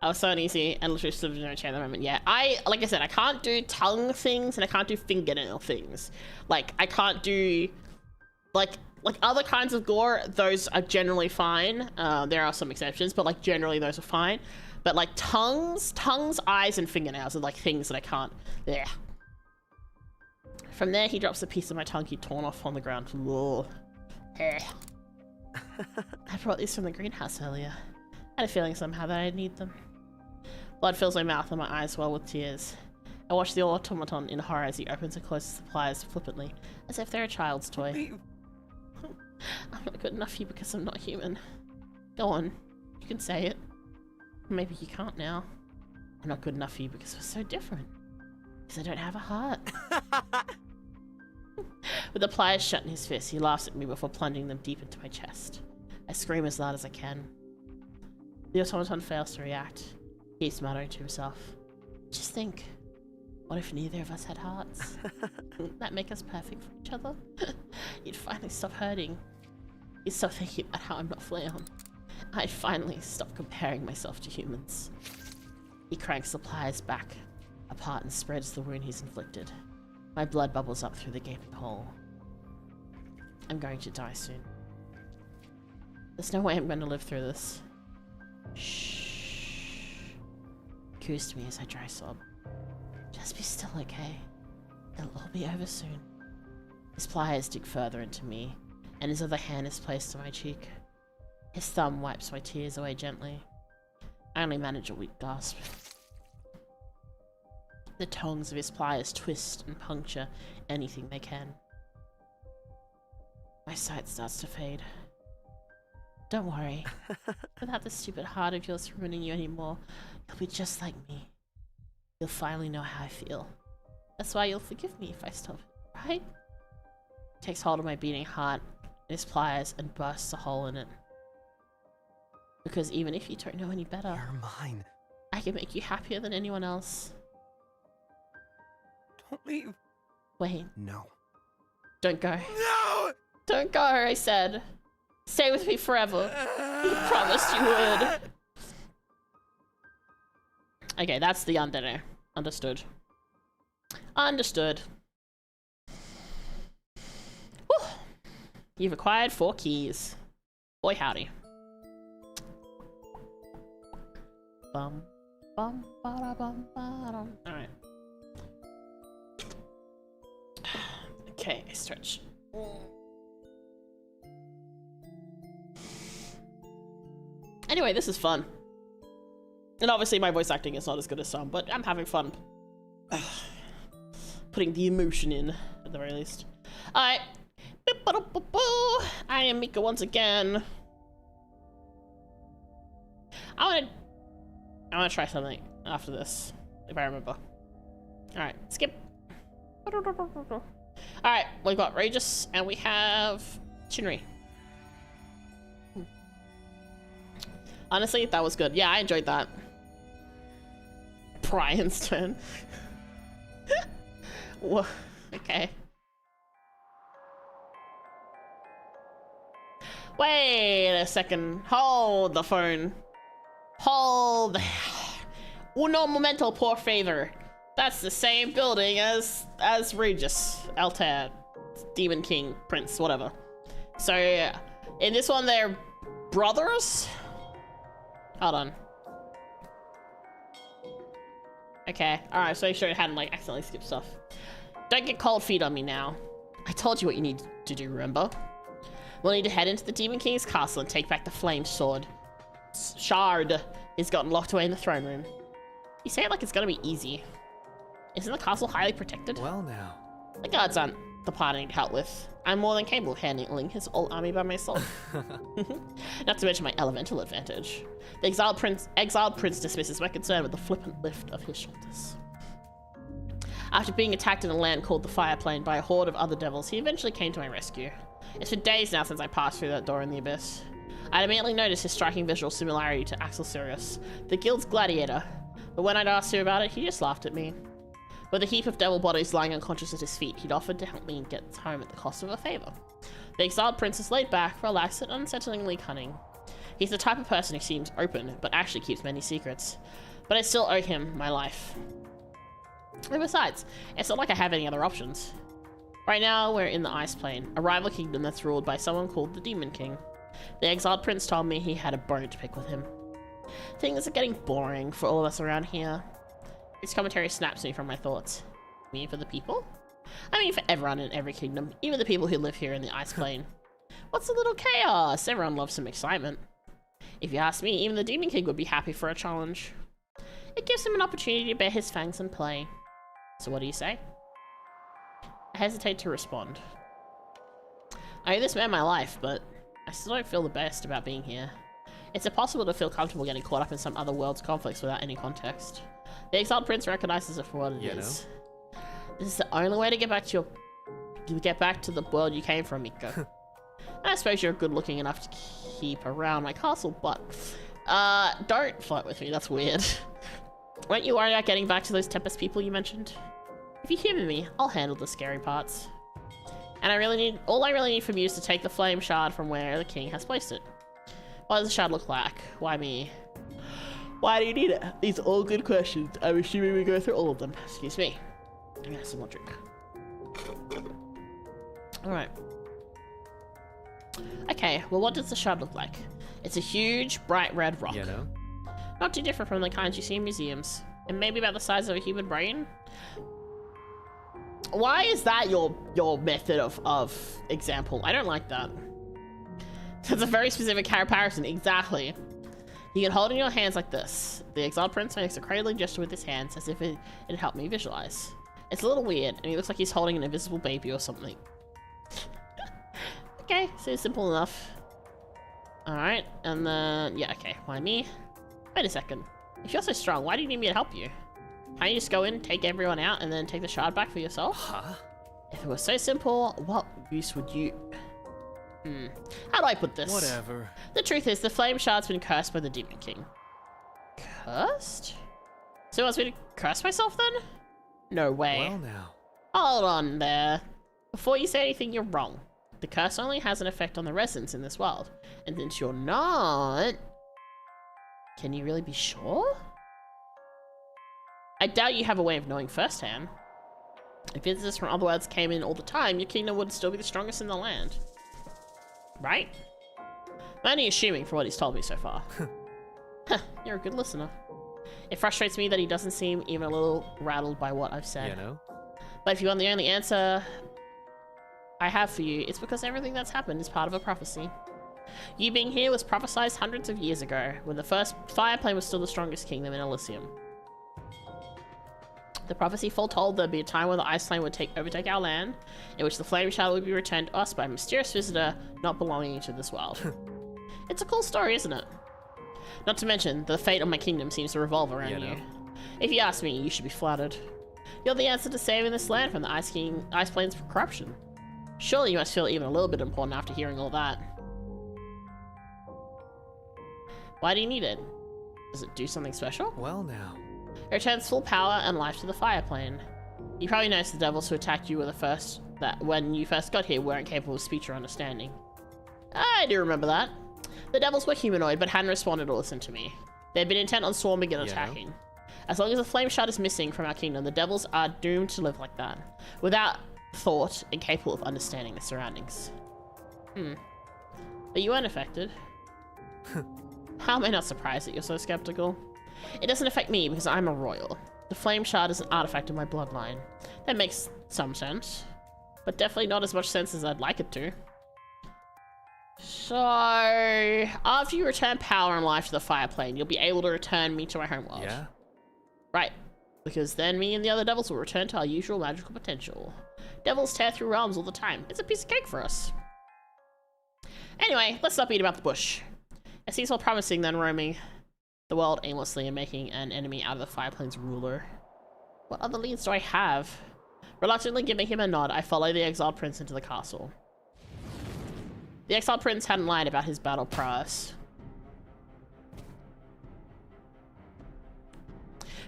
I was so uneasy and literally stood in a chair at the moment. Yeah, like I said, I can't do tongue things and I can't do fingernail things. Like, I can't do... Like other kinds of gore, those are generally fine. There are some exceptions, but like generally those are fine. But like tongues, eyes, and fingernails are like things that I can't. Yeah. From there, he drops a piece of my tongue he'd torn off on the ground. Whoa. I brought these from the greenhouse earlier. I had a feeling somehow that I'd need them. Blood fills my mouth and my eyes well with tears. I watch the automaton in horror as he opens and closes the pliers flippantly, as if they're a child's toy. I'm not good enough for you because I'm not human. Go on, you can say it. Maybe you can't now. I'm not good enough for you because we're so different. Because I don't have a heart. With the pliers shut in his fist, he laughs at me before plunging them deep into my chest. I scream as loud as I can. The automaton fails to react. He's muttering to himself. Just think, what if neither of us had hearts? Wouldn't that make us perfect for each other? You'd finally stop hurting. You'd stop thinking about how I'm not flayon. I'd finally stop comparing myself to humans. He cranks the pliers back apart and spreads the wound he's inflicted. My blood bubbles up through the gaping hole. I'm going to die soon. There's no way I'm going to live through this. Shh. Coos to me as I dry sob. Just be still, okay? It'll all be over soon. His pliers dig further into me, and his other hand is placed to my cheek. His thumb wipes my tears away gently. I only manage a weak gasp. The tongues of his pliers twist and puncture anything they can. My sight starts to fade. Don't worry. Without the stupid heart of yours ruining you anymore, you'll be just like me. You'll finally know how I feel. That's why you'll forgive me if I stop, right? He takes hold of my beating heart in his pliers and bursts a hole in it. Because even if you don't know any better, You're mine. I can make you happier than anyone else. Don't leave. Wait, No. don't go. No! Don't go, I said. Stay with me forever. You promised you would. Okay, that's the underner. Understood. Understood. Whew. You've acquired 4 keys. Boy howdy. Bum, bum, bada, bum, bada. Alright. Okay, stretch. Anyway, this is fun. And obviously my voice acting is not as good as some, but I'm having fun. Putting the emotion in, at the very least. Alright. I am Mika once again. I wanna try something after this, if I remember. Alright, skip. Alright, we've got Regis and we have Shinri. Honestly, that was good. Yeah, I enjoyed that. Brian's turn. Whoa, okay. Wait a second. Hold the phone. Hold. Uno momento, por favor. That's the same building as Regis, Altair, Demon King, Prince, whatever. So in this one, they're brothers. Hold on. Okay, alright, so make sure it hadn't like accidentally skipped stuff. Don't get cold feet on me now. I told you what you need to do, remember? We'll need to head into the Demon King's castle and take back the flame sword. Shard is gotten locked away in the throne room. You say it like it's gonna be easy. Isn't the castle highly protected? Well now. The guards aren't the part I need help with. I'm more than capable of handling his whole army by myself. Not to mention my elemental advantage. The exiled prince dismisses my concern with a flippant lift of his shoulders. After being attacked in a land called the Fire Plane by a horde of other devils, he eventually came to my rescue. It's been days now since I passed through that door in the abyss. I immediately noticed his striking visual similarity to Axel Sirius, the guild's gladiator, but when I'd asked him about it, he just laughed at me. With a heap of devil bodies lying unconscious at his feet, he'd offered to help me get home at the cost of a favor. The exiled prince is laid back, relaxed, and unsettlingly cunning. He's the type of person who seems open, but actually keeps many secrets. But I still owe him my life. And besides, it's not like I have any other options. Right now, we're in the Ice Plane, a rival kingdom that's ruled by someone called the Demon King. The exiled prince told me he had a bone to pick with him. Things are getting boring for all of us around here. His commentary snaps me from my thoughts. You mean for the people? I mean for everyone in every kingdom, even the people who live here in the Ice Plane. What's a little chaos? Everyone loves some excitement. If you ask me, even the Demon King would be happy for a challenge. It gives him an opportunity to bare his fangs and play. So what do you say? I hesitate to respond. I owe this man my life, but I still don't feel the best about being here. It's impossible to feel comfortable getting caught up in some other world's conflicts without any context. The exiled prince recognizes it for what it is. This is the only way to get back to the world you came from, Mika. I suppose you're good looking enough to keep around my castle, but don't flirt with me, that's weird. Weren't you worried about getting back to those Tempest people you mentioned? If you humor me, I'll handle the scary parts. And all I really need from you is to take the flame shard from where the king has placed it. What does the shard look like? Why me? Why do you need it? These are all good questions. I'm assuming we go through all of them. Excuse me. I'm gonna have some more drink. Alright. Okay, well what does the shard look like? It's a huge, bright red rock. Not too different from the kinds you see in museums. And maybe about the size of a human brain? Why is that your method of example? I don't like that. That's a very specific comparison, exactly. You can hold it in your hands like this. The exiled prince makes a cradling gesture with his hands as if it'd help me visualize. It's a little weird, and he looks like he's holding an invisible baby or something. Okay, seems simple enough. Alright, and then, yeah, okay, why me? Wait a second. If you're so strong, why do you need me to help you? Can't you just go in, take everyone out, and then take the shard back for yourself? Huh? If it was so simple, what use would you... How do I put this? Whatever. The truth is, the flame shard's been cursed by the Demon King. Cursed? So he wants me to curse myself then? No way. Well now. Hold on there. Before you say anything, you're wrong. The curse only has an effect on the residents in this world. And since you're not... Can you really be sure? I doubt you have a way of knowing firsthand. If visitors from other worlds came in all the time, your kingdom would still be the strongest in the land. Right? I'm only assuming for what he's told me so far. Huh, you're a good listener. It frustrates me that he doesn't seem even a little rattled by what I've said. But if you want the only answer I have for you, it's because everything that's happened is part of a prophecy. You being here was prophesized hundreds of years ago, when the first Fire Plane was still the strongest kingdom in Elysium. The prophecy foretold there'd be a time where the Ice Plane would overtake our land, in which the Flame Shard would be returned to us by a mysterious visitor not belonging to this world. It's a cool story, isn't it? Not to mention, the fate of my kingdom seems to revolve around you. If you ask me, you should be flattered. You're the answer to saving this land from the Ice Plane's corruption. Surely you must feel even a little bit important after hearing all that. Why do you need it? Does it do something special? Well now. It returns full power and life to the Fire Plane. You probably noticed the devils who attacked you were when you first got here weren't capable of speech or understanding. I do remember that. The devils were humanoid but hadn't responded or listened to me. They'd been intent on swarming and attacking. As long as the flame shard is missing from our kingdom, the devils are doomed to live like that, without thought and capable of understanding the surroundings. But you weren't affected. How am I not surprised that you're so skeptical? It doesn't affect me because I'm a royal. The flame shard is an artifact of my bloodline. That makes some sense, but definitely not as much sense as I'd like it to. So, after you return power and life to the Fire Plane, you'll be able to return me to my homeworld. Yeah? Right, because then me and the other devils will return to our usual magical potential. Devils tear through realms all the time. It's a piece of cake for us. Anyway, let's not beat about the bush. It seems more promising than roaming the world aimlessly and making an enemy out of the Fire Plane's ruler. What other leads do I have? Reluctantly giving him a nod, I follow the exiled prince into the castle. The exiled prince hadn't lied about his battle prowess.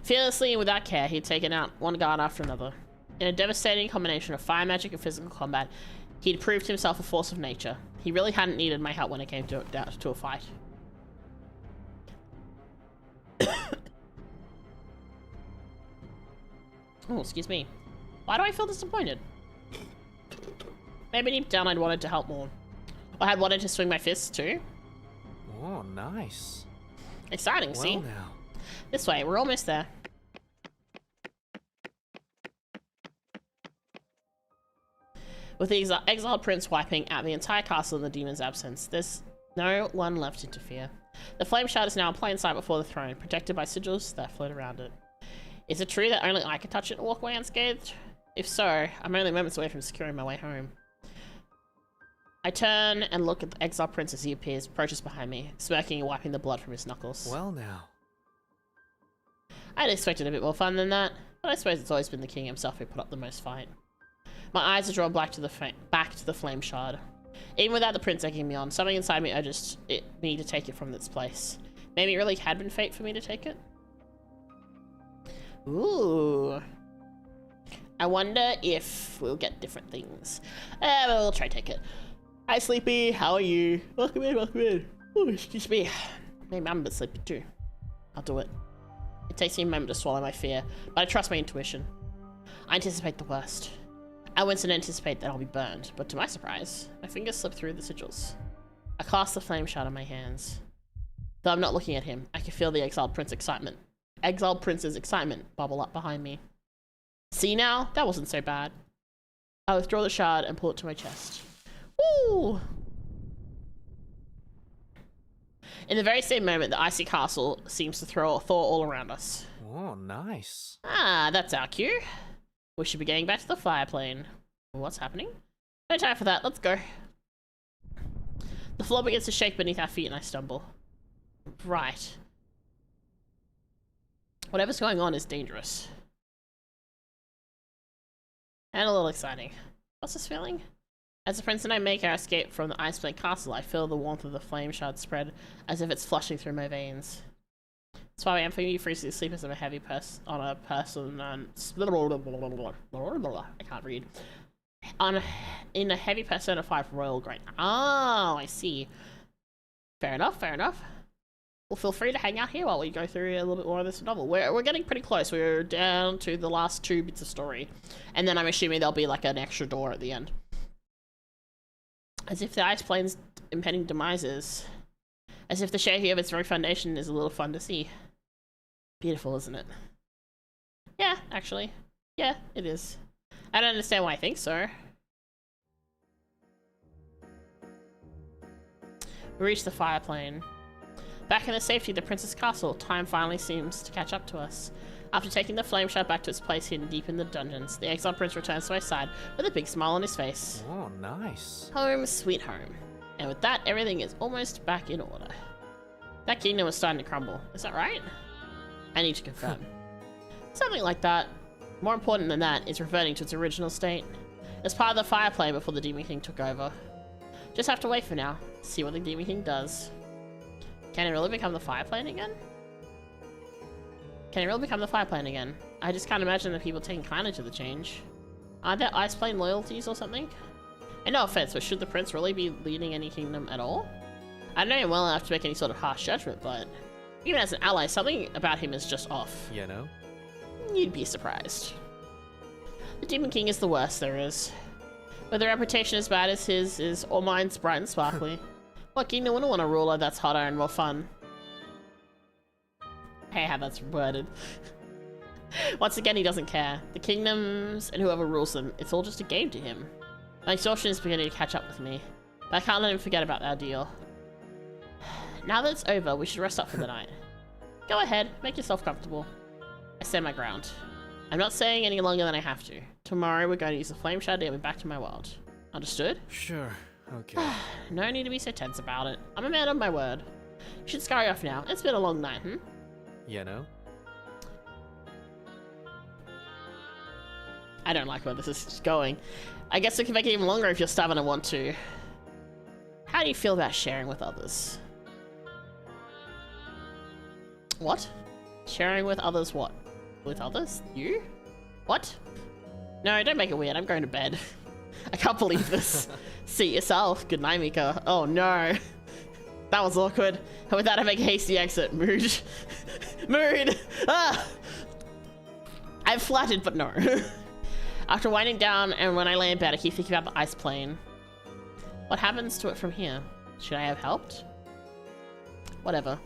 Fearlessly and without care, he'd taken out one guard after another. In a devastating combination of fire magic and physical combat, he'd proved himself a force of nature. He really hadn't needed my help when it came to a fight. Oh, excuse me. Why do I feel disappointed? Maybe deep down I'd wanted to help more. Or had wanted to swing my fists too. Oh, nice. Exciting, Well see? now. This way, we're almost there. With the exiled prince wiping out the entire castle in the demon's absence, there's no one left to interfere. The flame shard is now in plain sight before the throne, protected by sigils that float around it. Is it true that only I can touch it and walk away unscathed? If so, I'm only moments away from securing my way home. I turn and look at the exiled prince as he approaches behind me, smirking and wiping the blood from his knuckles. Well now. I'd expected a bit more fun than that, but I suppose it's always been the king himself who put up the most fight. My eyes are drawn back to the flame shard. Even without the prince egging me on, something inside me urges me to take it from its place. Maybe it really had been fate for me to take it? Ooh. I wonder if we'll get different things. We'll try take it. Hi, Sleepy. How are you? Welcome in, welcome in. Oh, excuse me. Maybe I'm a bit sleepy too. I'll do it. It takes me a moment to swallow my fear, but I trust my intuition. I anticipate the worst. I once anticipate that I'll be burned, but to my surprise, my fingers slip through the sigils. I clasp the flame shard in my hands. Though I'm not looking at him, I can feel the exiled prince's excitement bubble up behind me. See now? That wasn't so bad. I withdraw the shard and pull it to my chest. Woo! In the very same moment, the icy castle seems to throw a thaw all around us. Oh, nice. Ah, that's our cue. We should be getting back to the fire plane. What's happening? No time for that, let's go. The floor begins to shake beneath our feet and I stumble. Right. Whatever's going on is dangerous. And a little exciting. What's this feeling? As the prince and I make our escape from the ice plane castle, I feel the warmth of the flame shard spread as if it's flushing through my veins. That's why I am for you freezing asleep as I'm a heavy person on a person and I can't read. In a heavy Persona 5 royal grain. Oh, I see. Fair enough, fair enough. Well, feel free to hang out here while we go through a little bit more of this novel. We're getting pretty close. We're down to the last 2 bits of story. And then I'm assuming there'll be like an extra door at the end. As if the ice plane's impending demise as if the shaking of its very foundation is a little fun to see. Beautiful, isn't it? Yeah, actually. Yeah, it is. I don't understand why I think so. We reach the fire plane. Back in the safety of the Princess Castle, time finally seems to catch up to us. After taking the flame shard back to its place hidden deep in the dungeons, the exiled prince returns to my side with a big smile on his face. Oh, nice. Home, sweet home. And with that, everything is almost back in order. That kingdom was starting to crumble. Is that right? I need to confirm. Something like that. More important than that is reverting to its original state. As part of the fire play before the Demon King took over. Just have to wait for now. See what the Demon King does. Can it really become the fire plane again? Can it really become the fire plane again? I just can't imagine the people taking kindly to the change. Aren't there ice plane loyalties or something? And no offense, but should the prince really be leading any kingdom at all? I don't know him well enough to make any sort of harsh judgment, but even as an ally, something about him is just off. You know? You'd be surprised. The Demon King is the worst there is. Whether a reputation as bad as his is, or mine's bright and sparkly. What kingdom wouldn't want a ruler that's hotter and more fun? Hey, how that's worded. Once again, he doesn't care. The kingdoms and whoever rules them, it's all just a game to him. My exhaustion is beginning to catch up with me, but I can't let him forget about our deal. Now that it's over, we should rest up for the night. Go ahead, make yourself comfortable. I stand my ground. I'm not saying any longer than I have to. Tomorrow we're going to use the flame shard to get me back to my world. Understood? Sure, okay. No need to be so tense about it. I'm a man of my word. You should scurry off now. It's been a long night, You know? I don't like where this is going. I guess we can make it even longer if you're stubborn and want to. How do you feel about sharing with others? What? Sharing with others what? With others? You? What? No, don't make it weird. I'm going to bed. I can't believe this. See yourself. Good night, Mika. Oh no. That was awkward. And with that, I make a hasty exit. Mood. Mood! Ah! I'm flattered, but no. After winding down and when I lay in bed, I keep thinking about the ice plane. What happens to it from here? Should I have helped? Whatever.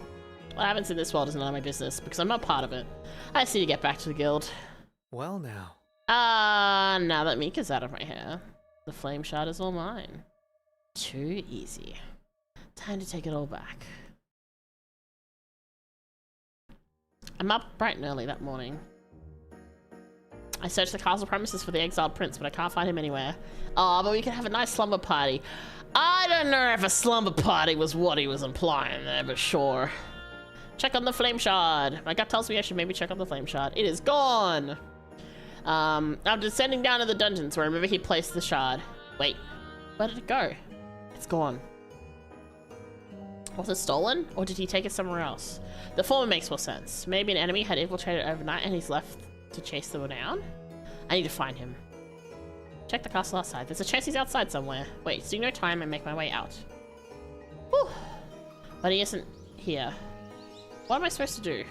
What happens in this world is none of my business, because I'm not part of it. I just need to get back to the guild. Well now. Now that Mika's out of my hair, the flame shard is all mine. Too easy. Time to take it all back. I'm up bright and early that morning. I searched the castle premises for the exiled prince, but I can't find him anywhere. Oh, but we could have a nice slumber party. I don't know if a slumber party was what he was implying there, but sure. Check on the flame shard. My gut tells me I should maybe check on the flame shard. It is gone. I'm descending down to the dungeons where I remember he placed the shard. Wait, where did it go? It's gone. Was it stolen, or did he take it somewhere else? The former makes more sense. Maybe an enemy had infiltrated overnight and he's left to chase them down? I need to find him. Check the castle outside. There's a chance he's outside somewhere. Wait, so no time and make my way out. Whew. But he isn't here. What am I supposed to do?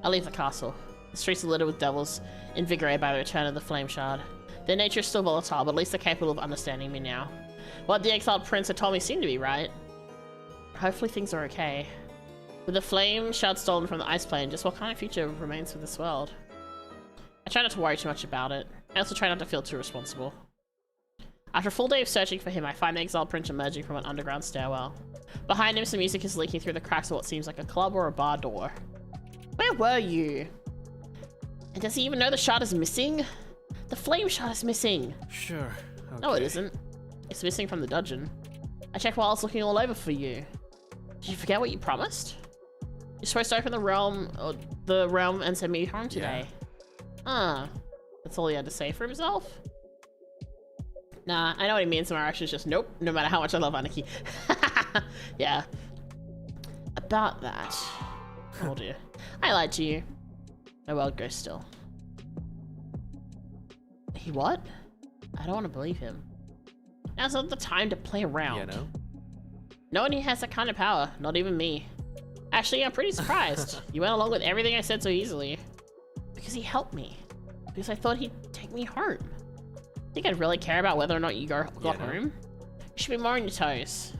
I'll leave the castle. The streets are littered with devils, invigorated by the return of the flame shard. Their nature is still volatile, but at least they're capable of understanding me now. What the exiled prince had told me seemed to be right. Hopefully things are okay. With the flame shard stolen from the ice plane, just what kind of future remains for this world? I try not to worry too much about it. I also try not to feel too responsible. After a full day of searching for him, I find the exiled prince emerging from an underground stairwell. Behind him, some music is leaking through the cracks of what seems like a club or a bar door. Where were you? And does he even know the shard is missing? The flame shard is missing. Sure. Okay. No, it isn't. It's missing from the dungeon. I checked while I was looking all over for you. Did you forget what you promised? You're supposed to open the realm and send me home today. That's all he had to say for himself? Nah, I know what he means. My reaction is just nope, no matter how much I love Anarchy. Yeah. About that. Oh dear. I lied to you. My world goes still. He what? I don't want to believe him. Now's not the time to play around. You know? No one here has that kind of power, not even me. Actually, I'm pretty surprised. You went along with everything I said so easily. Because he helped me. Because I thought he'd take me home. Think I'd really care about whether or not you got home? You should be more on your toes.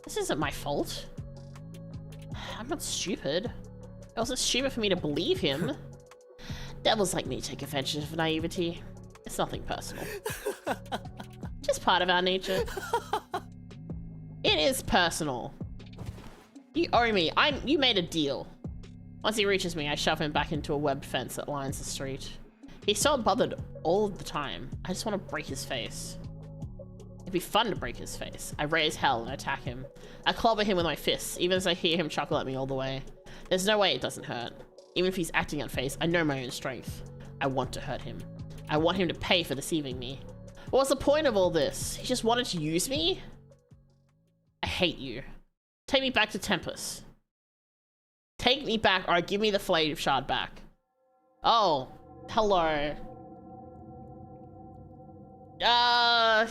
This isn't my fault. I'm not stupid. It wasn't stupid for me to believe him. Devils like me take advantage of naivety. It's nothing personal. Just part of our nature. It is personal. You owe me. You made a deal. Once he reaches me, I shove him back into a webbed fence that lines the street. He's so bothered all the time. I just want to break his face. It'd be fun to break his face. I raise hell and attack him. I clobber him with my fists, even as I hear him chuckle at me all the way. There's no way it doesn't hurt. Even if he's acting unfazed, I know my own strength. I want to hurt him. I want him to pay for deceiving me. What's the point of all this? He just wanted to use me? I hate you. Take me back to Tempest. Take me back or give me the flame shard back. Oh, hello. I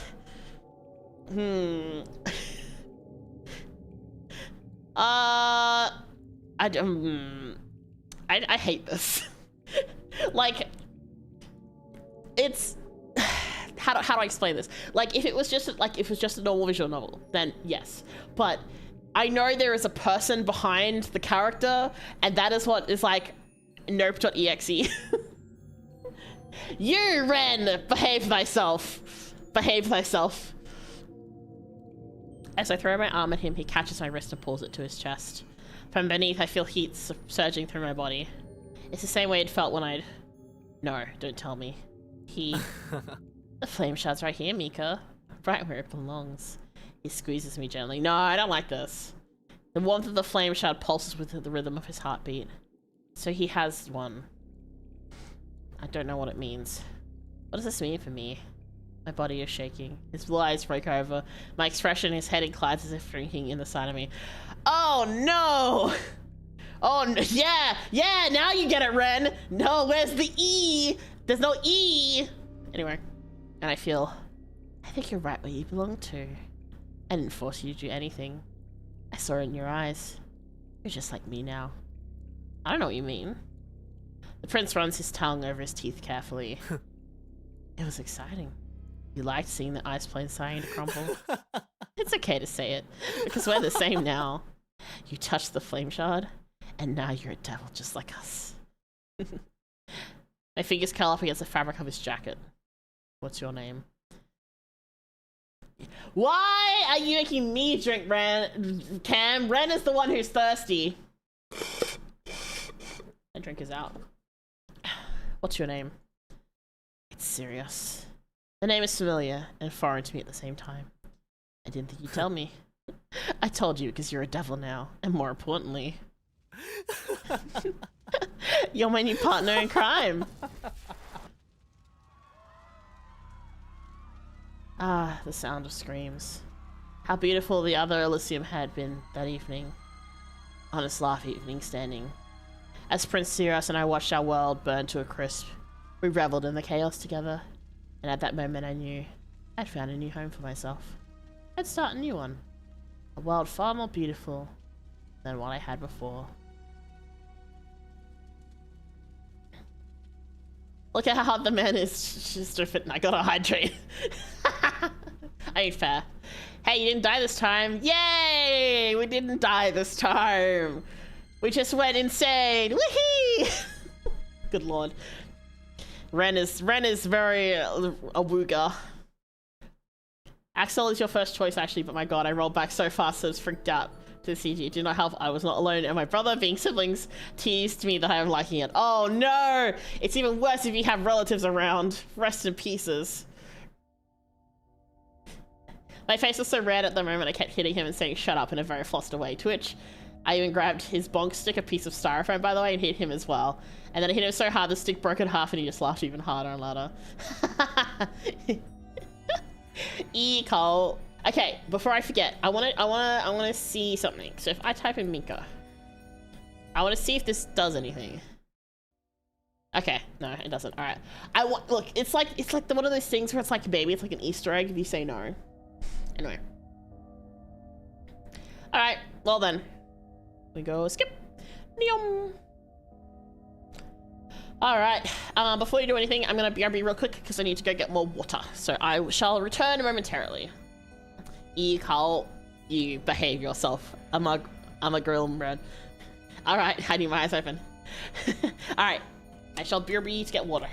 hate this. Like, it's how do I explain this? Like, if it was just a normal visual novel, then yes. But I know there is a person behind the character, and that is what is like nope.exe. You, Ren, behave thyself. Behave thyself. As I throw my arm at him, he catches my wrist and pulls it to his chest. From beneath, I feel heat surging through my body. It's the same way it felt when I'd... No, don't tell me. The flame shard's right here, Mika. Right where it belongs. He squeezes me gently. No, I don't like this. The warmth of the flame shard pulses with the rhythm of his heartbeat. So he has one. I don't know what it means. What does this mean for me? My body is shaking. His blue eyes break over. My expression, his head inclines as if drinking in the side of me. Oh no! Oh yeah, yeah, now you get it, Ren! No, where's the E? There's no E! Anyway, and I think you're right where you belong to. I didn't force you to do anything. I saw it in your eyes. You're just like me now. I don't know what you mean. The prince runs his tongue over his teeth carefully. It was exciting. You liked seeing the ice plane starting to crumble. It's okay to say it, because we're the same now. You touched the flame shard, and now you're a devil just like us. My fingers curl up against the fabric of his jacket. What's your name? Why are you making me drink, Ren? Cam, Ren is the one who's thirsty. My drink is out. What's your name? It's serious. The name is familiar and foreign to me at the same time. I didn't think you'd tell me. I told you because you're a devil now, and more importantly, you're my new partner in crime. Ah, the sound of screams. How beautiful the other Elysium had been that evening. On its last evening standing. As Prince Sirius and I watched our world burn to a crisp, we reveled in the chaos together. And at that moment I knew I'd found a new home for myself. I'd start a new one. A world far more beautiful than what I had before. Look at how hard the man is just to fit. I gotta hydrate. I ain't fair. Hey, you didn't die this time. Yay! We didn't die this time. We just went insane. Woohoo! Good lord. Ren is very awooga. Axel is your first choice actually, but my god, I rolled back so fast I was freaked out to the CG. It did not help. I was not alone, and my brother, being siblings, teased me that I am liking it. Oh no! It's even worse if you have relatives around. Rest in pieces. My face was so red at the moment I kept hitting him and saying shut up in a very flustered way, to which I even grabbed his bonk stick, a piece of styrofoam by the way, and hit him as well. And then I hit him so hard the stick broke in half and he just laughed even harder and louder. Cole. Okay, before I forget, I wanna see something. So if I type in Mika, I wanna see if this does anything. Okay, no, it doesn't. All right, look. It's like one of those things where it's like maybe it's like an Easter egg if you say no. Anyway. All right. Well then, we go skip. Neom. All right. Before you do anything, I'm gonna be real quick because I need to go get more water. So I shall return momentarily. Carl, you behave yourself. I'm a grill bread. All right, I need my eyes open. All right, I shall be to get water.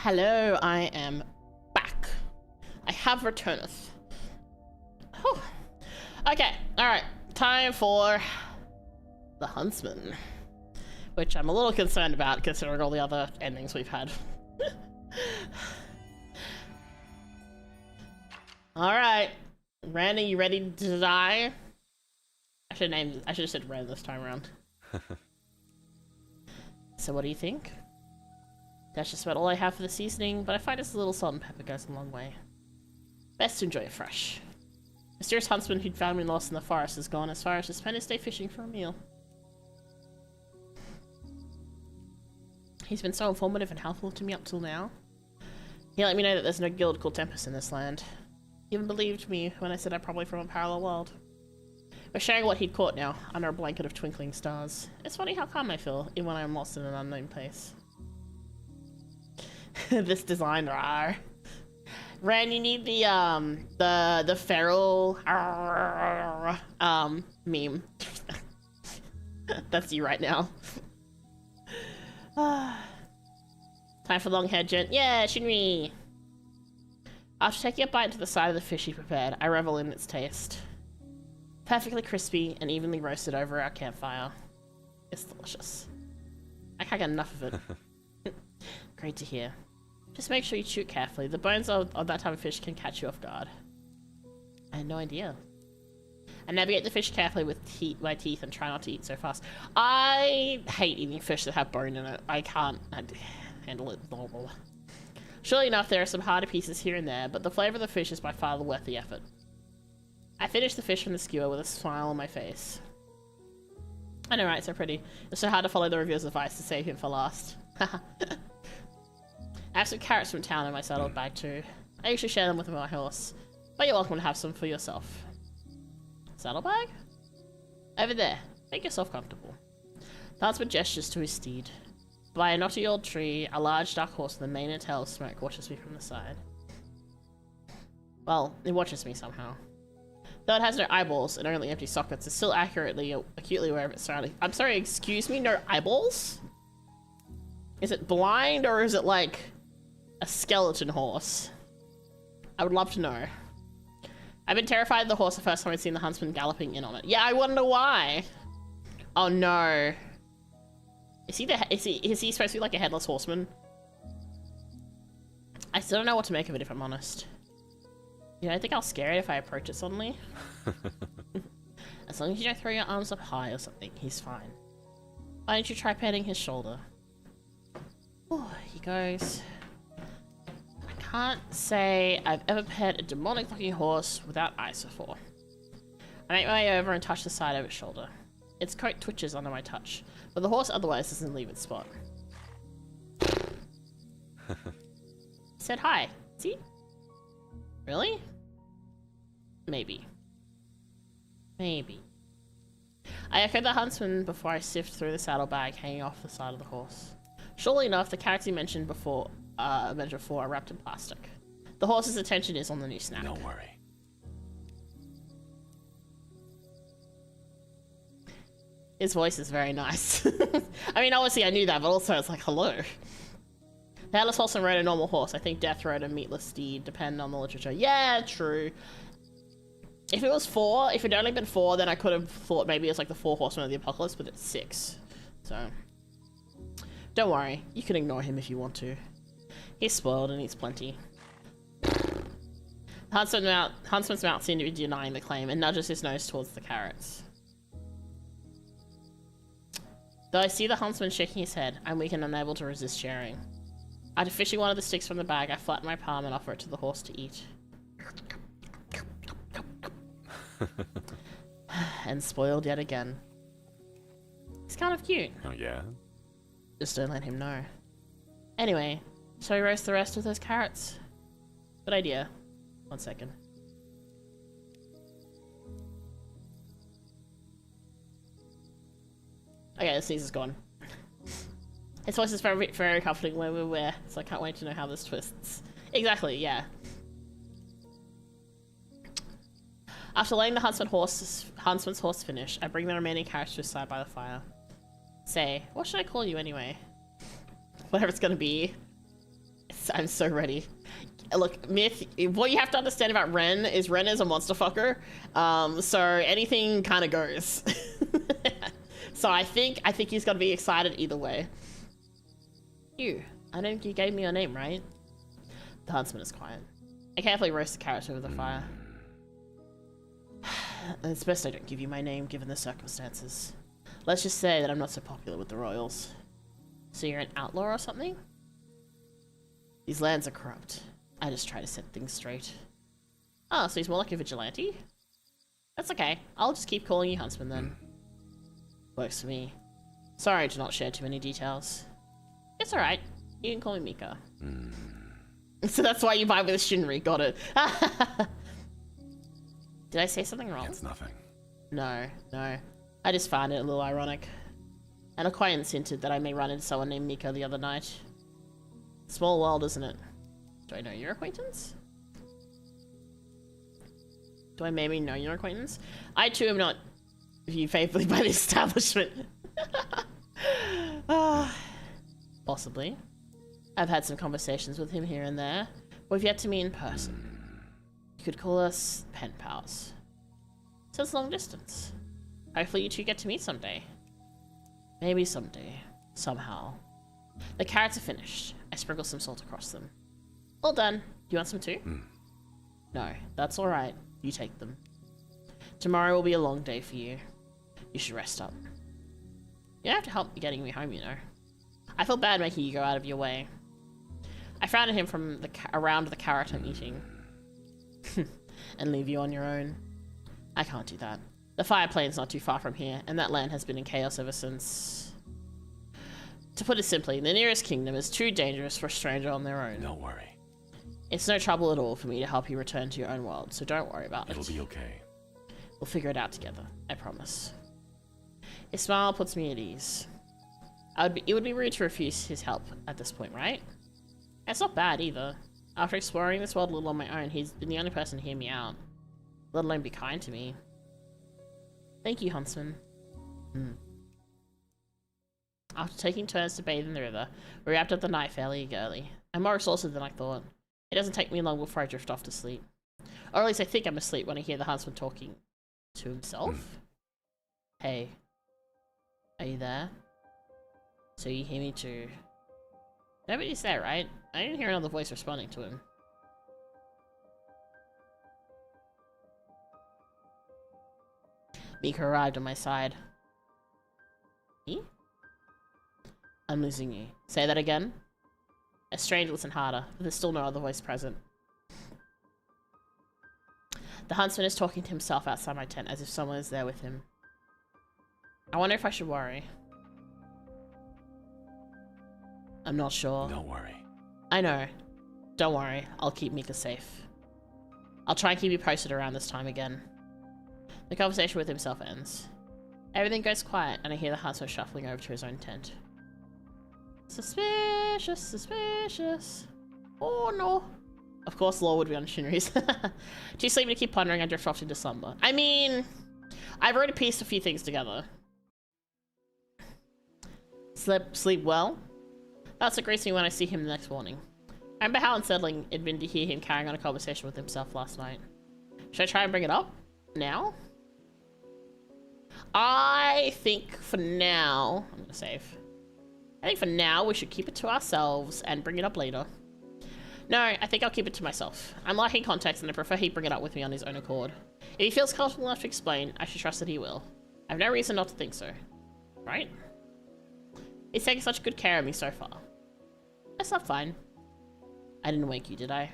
Hello, I am back. I have returneth. Whew. Okay, alright. Time for the Huntsman. Which I'm a little concerned about considering all the other endings we've had. Alright. Ren, are you ready to die? I should have said Ren this time around. So what do you think? That's just about all I have for the seasoning, but I find just a little salt and pepper goes a long way. Best to enjoy it fresh. Mysterious huntsman who'd found me lost in the forest has gone as far as to spend his day fishing for a meal. He's been so informative and helpful to me up till now. He let me know that there's no guild called Tempest in this land. He even believed me when I said I'm probably from a parallel world. We're sharing what he'd caught now, under a blanket of twinkling stars. It's funny how calm I feel, even when I'm lost in an unknown place. This design, rawr. Ren, you need the feral meme. That's you right now. Time for long-haired gent. Yeah, Shinri! After taking a bite into the side of the fish he prepared, I revel in its taste. Perfectly crispy and evenly roasted over our campfire. It's delicious. I can't get enough of it. Great to hear. Just make sure you chew carefully. The bones of that type of fish can catch you off guard. I had no idea. I navigate the fish carefully with my teeth and try not to eat so fast. I hate eating fish that have bone in it. I can't handle it normal. Surely enough, there are some harder pieces here and there, but the flavor of the fish is by far worth the effort. I finished the fish from the skewer with a smile on my face. I know, right? So pretty. It's so hard to follow the reviewer's advice to save him for last. I have some carrots from town in my saddle bag too. I usually share them with my horse, but you're welcome to have some for yourself. Saddlebag? Over there. Make yourself comfortable. The huntsman gestures to his steed. By a knotty old tree, a large dark horse with a mane and tail of smoke watches me from the side. Well, it watches me somehow. Though it has no eyeballs and only empty sockets, it's still acutely aware of its surroundings. I'm sorry, excuse me, no eyeballs? Is it blind or is it like a skeleton horse? I would love to know. I've been terrified of the horse the first time I'd seen the huntsman galloping in on it. Yeah, I wonder why. Oh no. Is he supposed to be like a headless horseman? I still don't know what to make of it if I'm honest. You know, I think I'll scare it if I approach it suddenly. As long as you don't throw your arms up high or something, he's fine. Why don't you try petting his shoulder? Oh, he goes. I can't say I've ever pet a demonic looking horse without eyes before. I make my way over and touch the side of its shoulder. Its coat twitches under my touch, but the horse otherwise doesn't leave its spot. He said hi. See? Really? Maybe. Maybe. I echoed the huntsman before I sift through the saddlebag hanging off the side of the horse. Surely enough, the carrots he mentioned before are wrapped in plastic. The horse's attention is on the new snack. Don't worry. His voice is very nice. I mean, obviously I knew that, but also it's like, hello. The headless horseman rode a normal horse. I think Death rode a meatless steed, depending on the literature. Yeah, true. If it was 4, if it had only been 4, then I could have thought maybe it's like the 4 horsemen of the apocalypse, but it's 6. So, don't worry. You can ignore him if you want to. He's spoiled and eats plenty. The huntsman's mouth seemed to be denying the claim and nudges his nose towards the carrots. Though I see the huntsman shaking his head, I'm weak and unable to resist sharing. After fishing one of the sticks from the bag, I flatten my palm and offer it to the horse to eat. And spoiled yet again. He's kind of cute. Oh yeah? Just don't let him know. Anyway, shall we roast the rest of those carrots? Good idea. 1 second. Okay, the sneeze is gone. His voice is very, very comforting when we're aware, so I can't wait to know how this twists. Exactly, yeah. After letting the huntsman's horse finish, I bring the remaining carrots to his side by the fire. Say, what should I call you anyway? Whatever it's gonna be. It's I'm so ready. Look, Myth, what you have to understand about Ren is a monster fucker. So anything kind of goes. So I think he's gonna be excited either way. You, I don't think you gave me your name, right? The Huntsman is quiet. I carefully roast the carrots over the fire. It's best I don't give you my name given the circumstances. Let's just say that I'm not so popular with the royals. So you're an outlaw or something? These lands are corrupt. I just try to set things straight. Oh, so he's more like a vigilante? That's okay. I'll just keep calling you Huntsman then. Works for me. Sorry to not share too many details. It's alright. You can call me Mika. So that's why you vibe with Shinri. Got it. Did I say something wrong? It's nothing. No. I just found it a little ironic. An acquaintance hinted that I may run into someone named Mika the other night. Small world, isn't it? Do I know your acquaintance? Do I maybe know your acquaintance? I too am not viewed faithfully by the establishment. Possibly. I've had some conversations with him here and there. We've yet to meet in person. You could call us pen pals. So it's long distance. Hopefully you two get to meet someday. Maybe someday. Somehow. The carrots are finished. I sprinkle some salt across them. All done. Do you want some too? No, that's alright. You take them. Tomorrow will be a long day for you. You should rest up. You don't have to help me getting me home, you know. I feel bad making you go out of your way. I frowned at him from around the carrot I'm eating. And leave you on your own. I can't do that. The fire plane's not too far from here, and that land has been in chaos ever since. To put it simply, the nearest kingdom is too dangerous for a stranger on their own. Don't worry. It's no trouble at all for me to help you return to your own world, so don't worry about it. It'll be okay. We'll figure it out together, I promise. His smile puts me at ease. It would be rude to refuse his help at this point, right? It's not bad either. After exploring this world a little on my own, he's been the only person to hear me out. Let alone be kind to me. Thank you, Huntsman. After taking turns to bathe in the river, we wrapped up the night fairly early. I'm more exhausted than I thought. It doesn't take me long before I drift off to sleep. Or at least I think I'm asleep when I hear the Huntsman talking to himself. Hey. Are you there? So you hear me too. Nobody's there, right? I didn't hear another voice responding to him. Mika arrived on my side. Me? I'm losing you. Say that again? I strained to listen harder, but there's still no other voice present. The Huntsman is talking to himself outside my tent as if someone is there with him. I wonder if I should worry. I'm not sure. Don't worry. I know. Don't worry. I'll keep Mika safe. I'll try and keep you posted around this time again. The conversation with himself ends. Everything goes quiet, and I hear the Huntsman shuffling over to his own tent. Suspicious, suspicious. Oh no. Of course, law would be on Shinri's. Too sleepy to keep pondering, I drift off into slumber. I mean, I've already pieced a few things together. Sleep well? That's what greets me when I see him the next morning. I remember how unsettling it'd been to hear him carrying on a conversation with himself last night. Should I try and bring it up? Now? I think for now... I'm gonna save. I think for now we should keep it to ourselves and bring it up later. No, I think I'll keep it to myself. I'm lacking context and I prefer he bring it up with me on his own accord. If he feels comfortable enough to explain, I should trust that he will. I have no reason not to think so. Right? He's taking such good care of me so far. I slept fine. I didn't wake you, did I?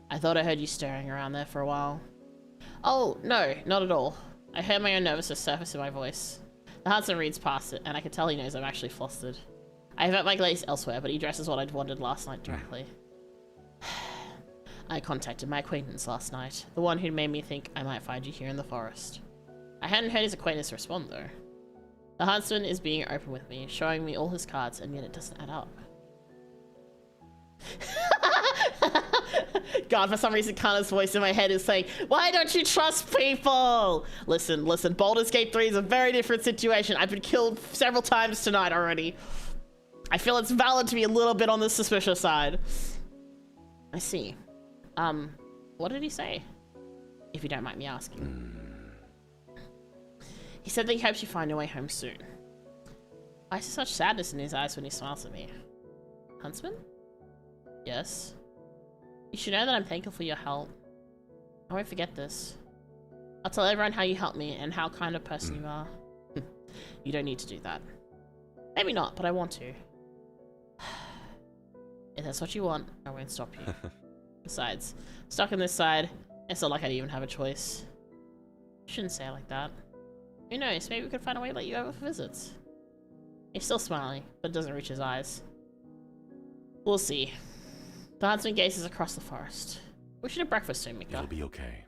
I thought I heard you stirring around there for a while. Oh, no, not at all. I heard my own nervousness surface in my voice. The Huntsman reads past it, and I can tell he knows I'm actually flustered. I avert my gaze elsewhere, but he dresses what I'd wanted last night directly. I contacted my acquaintance last night, the one who made me think I might find you here in the forest. I hadn't heard his acquaintance respond, though. The Huntsman is being open with me, showing me all his cards, and yet it doesn't add up. God, for some reason Kana's voice in my head is saying, why don't you trust people? Listen, Baldur's Gate 3 is a very different situation. I've been killed several times tonight already. I feel it's valid to be a little bit on the suspicious side. I see. What did he say? If you don't mind me asking. He said that he hopes you find your way home soon. I see such sadness in his eyes when he smiles at me. Huntsman? Yes. You should know that I'm thankful for your help. I won't forget this. I'll tell everyone how you helped me and how kind of person you are. You don't need to do that. Maybe not, but I want to. If that's what you want, I won't stop you. Besides, stuck on this side, it's not like I'd even have a choice. You shouldn't say it like that. Who knows, maybe we could find a way to let you over for visits. He's still smiling, but it doesn't reach his eyes. We'll see. The huntsman gazes across the forest. We should have breakfast soon, Mika. It'll be okay.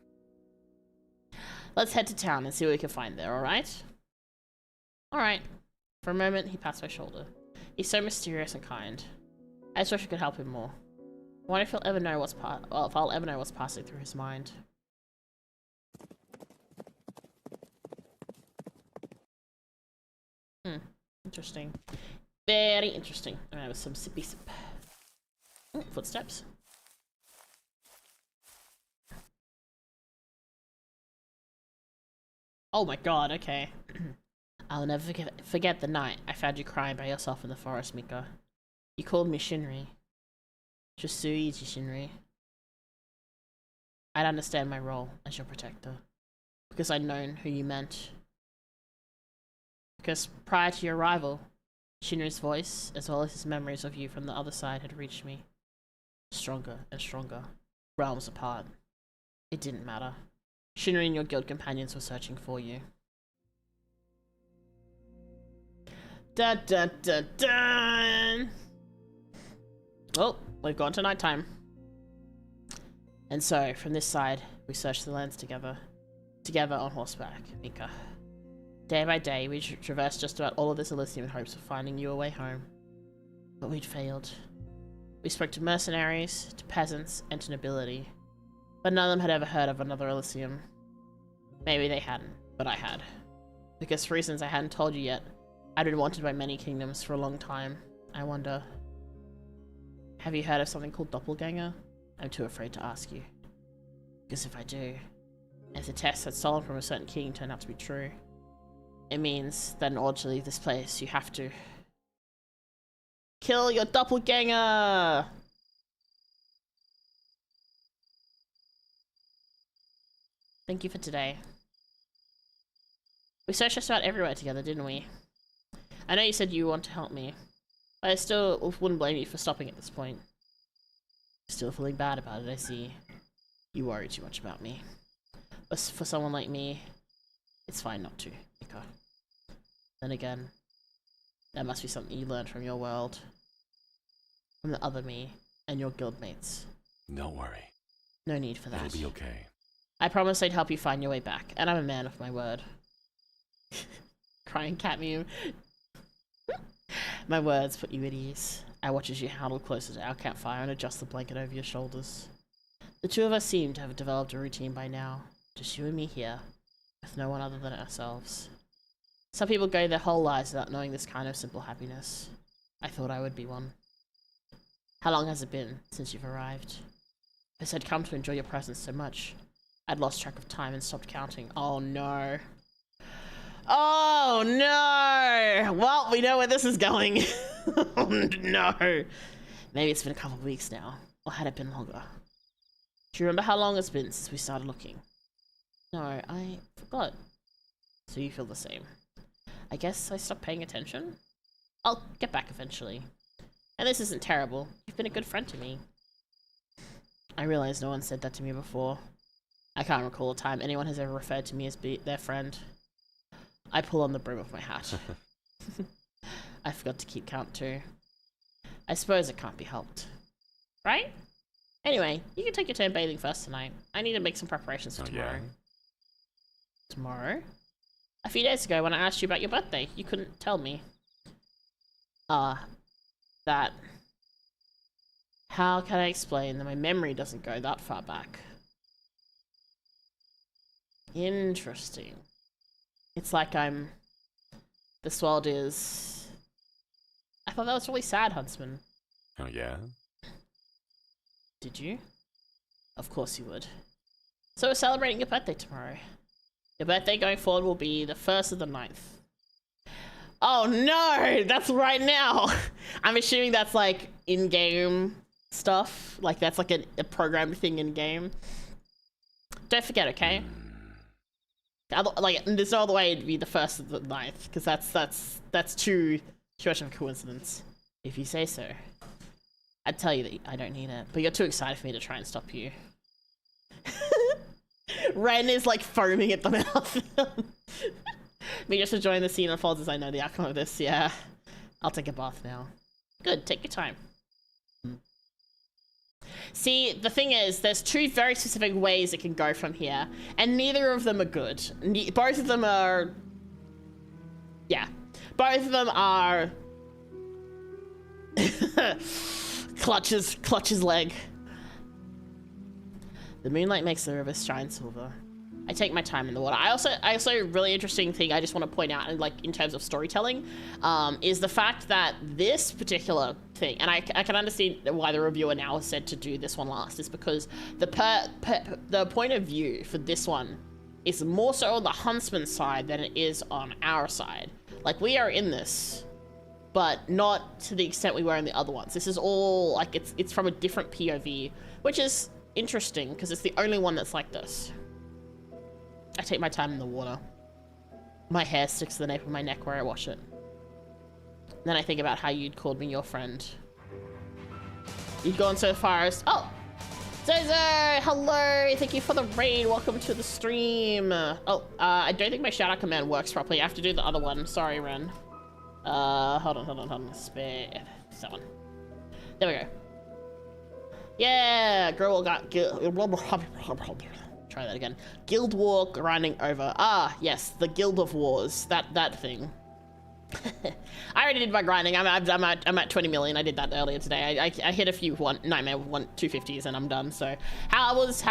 Let's head to town and see what we can find there, alright? Alright. For a moment, he pats my shoulder. He's so mysterious and kind. I just wish I could help him more. I wonder if he'll ever know if I'll ever know what's passing through his mind. Interesting. Very interesting. I'm gonna have some sippy sip. Ooh, footsteps. Oh my god, okay. I'll never forget the night I found you crying by yourself in the forest, Mika. You called me Shinri. Just so easy, Shinri. I'd understand my role as your protector. Because I'd known who you meant. Because prior to your arrival, Shinri's voice, as well as his memories of you from the other side, had reached me. Stronger and stronger. Realms apart. It didn't matter. Shinri and your guild companions were searching for you. Dun dun dun dun! Well, we've gone to nighttime. And so, from this side, we searched the lands together. Together on horseback, Mika. Day by day, we traversed just about all of this Elysium in hopes of finding you a way home. But we'd failed. We spoke to mercenaries, to peasants, and to nobility. But none of them had ever heard of another Elysium. Maybe they hadn't, but I had. Because for reasons I hadn't told you yet, I'd been wanted by many kingdoms for a long time. I wonder... Have you heard of something called Doppelgänger? I'm too afraid to ask you. Because if I do, if the test that's stolen from a certain king turned out to be true, it means that in order to leave this place, you have to... kill your doppelganger! Thank you for today. We searched just about everywhere together, didn't we? I know you said you want to help me, but I still wouldn't blame you for stopping at this point. Still feeling bad about it, I see. You worry too much about me. But for someone like me, it's fine not to, Mika. Then again, that must be something you learned from your world. From the other me, and your guildmates. Don't worry. No need for that. It'll be okay. I promised I'd help you find your way back, and I'm a man of my word. Crying cat meme. My words put you at ease. I watch as you huddle closer to our campfire and adjust the blanket over your shoulders. The two of us seem to have developed a routine by now. Just you and me here, with no one other than ourselves. Some people go their whole lives without knowing this kind of simple happiness. I thought I would be one. How long has it been since you've arrived? As I'd come to enjoy your presence so much, I'd lost track of time and stopped counting. Oh no. Oh no! Well, we know where this is going. Oh no. Maybe it's been a couple of weeks now. Or had it been longer? Do you remember how long it's been since we started looking? No, I forgot. So you feel the same. I guess I stopped paying attention? I'll get back eventually. And this isn't terrible. You've been a good friend to me. I realize no one said that to me before. I can't recall a time anyone has ever referred to me as their friend. I pull on the brim of my hat. I forgot to keep count too. I suppose it can't be helped. Right? Anyway, you can take your turn bathing first tonight. I need to make some preparations for tomorrow. Yeah. Tomorrow? A few days ago when I asked you about your birthday, you couldn't tell me. That... How can I explain that my memory doesn't go that far back? Interesting. It's like this world is thought that was really sad, Huntsman. Oh, yeah? Did you? Of course you would. So we're celebrating your birthday tomorrow. Your birthday going forward will be the 1st of the 9th. Oh no! That's right now! I'm assuming that's like in-game stuff. Like that's like a programmed thing in-game. Don't forget, okay? Like, there's no other way it'd be the 1st of the 9th, because that's too much of a coincidence. If you say so. I'd tell you that I don't need it, but you're too excited for me to try and stop you. Ren is like foaming at the mouth. Me just enjoying the scene unfolds as I know the outcome of this. Yeah, I'll take a bath now. Good, take your time. See, the thing is, there's two very specific ways it can go from here, and neither of them are good. Both of them are... Yeah. Both of them are... clutches leg. The moonlight makes the river shine silver. I take my time in the water. I also really interesting thing I just want to point out, and like in terms of storytelling, is the fact that this particular thing, and I can understand why the reviewer now has said to do this one last, is because the point of view for this one is more so on the Huntsman side than it is on our side. Like, we are in this, but not to the extent we were in the other ones. This is all like it's from a different POV, which is interesting because it's the only one that's like this. I take my time in the water. My hair sticks to the nape of my neck where I wash it. Then I think about how you'd called me your friend. You'd gone so far as... Oh! Zozo! Hello! Thank you for the raid. Welcome to the stream. I don't think my shout-out command works properly. I have to do the other one. Sorry, Ren. Hold on. Spare... That one. There we go. Yeah! Girl got... Try that again. Guild War grinding over. Ah, yes, the Guild of Wars. That thing. I already did my grinding. I'm at 20 million. I did that earlier today. I hit a few nightmare 250s and I'm done. So how was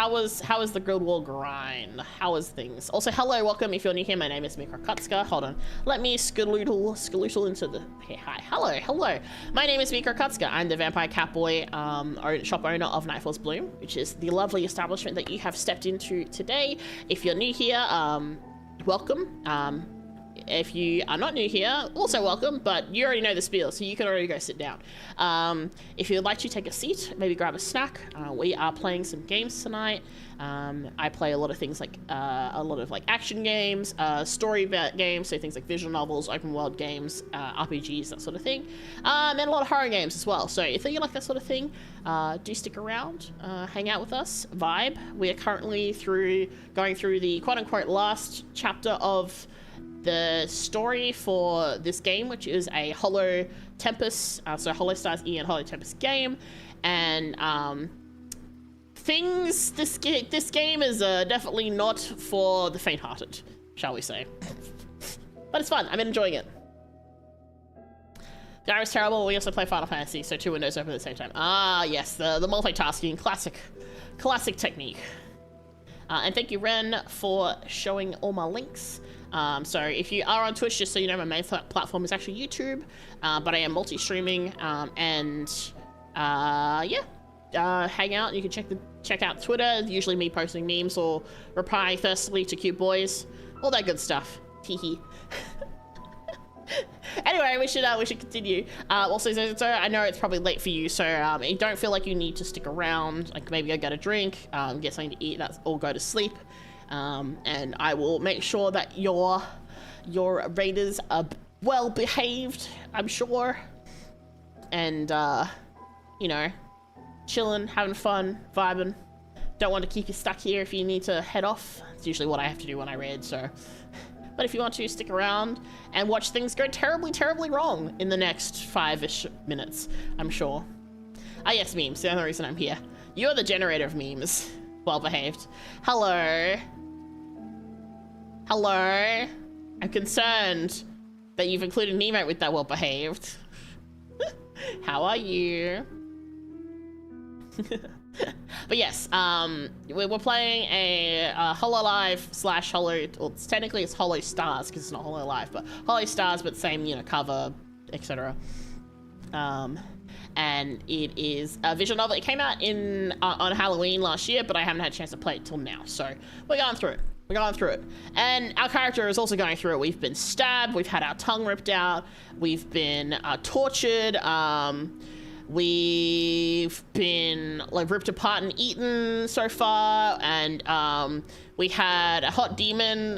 the Guild War grind? How was things? Also, hello, welcome. If you're new here, my name is Mika Akatsuka. Hold on. Let me skaloodle into the... Hey, hi. Hello. My name is Mika Akatsuka. I'm the Vampire Catboy shop owner of Nightfall's Bloom, which is the lovely establishment that you have stepped into today. If you're new here, welcome. If you are not new here, also welcome, but you already know the spiel, so you can already go sit down. If you'd like to take a seat, maybe grab a snack. We are playing some games tonight. I play a lot of things like action games, story games, so things like visual novels, open world games, RPGs, that sort of thing, and a lot of horror games as well. So if you like that sort of thing, do stick around, hang out with us, vibe. We are currently going through the quote-unquote last chapter of the story for this game, which is a Hollow Tempest, so Hollow Stars E and Hollow Tempest game, and this game is definitely not for the faint-hearted, shall we say. But it's fun. I'm enjoying it. Gyro is terrible. We also play Final Fantasy, so 2 windows open at the same time. Ah, yes, the multitasking, classic technique. And thank you, Ren, for showing all my links. So if you are on Twitch, just so you know, my main platform is actually YouTube, but I am multi-streaming, and hang out. You can check out Twitter, usually me posting memes or replying thirstily to cute boys, all that good stuff. Teehee. Anyway, we should continue. Also, so I know it's probably late for you, so you don't feel like you need to stick around. Like, maybe go get a drink, get something to eat, or go to sleep. And I will make sure that your raiders are well behaved, I'm sure, and you know, chilling, having fun, vibing. Don't want to keep you stuck here if you need to head off. It's usually what I have to do when I raid, so. But if you want to, stick around and watch things go terribly wrong in the next 5-ish minutes, I'm sure. Ah, yes, memes, the only reason I'm here. You're the generator of memes. Well behaved. Hello. I'm concerned that you've included an emote with that well behaved. How are you? But yes, we're playing a Hololive / Hollow, or technically it's Hollow Stars because it's not Hololive, but Hollow Stars, but same, you know, cover, etc. and it is a visual novel. It came out on Halloween last year, but I haven't had a chance to play it till now, so we're going through it. We're going through it. And our character is also going through it. We've been stabbed, we've had our tongue ripped out, we've been tortured, we've been like ripped apart and eaten so far, and we had a hot demon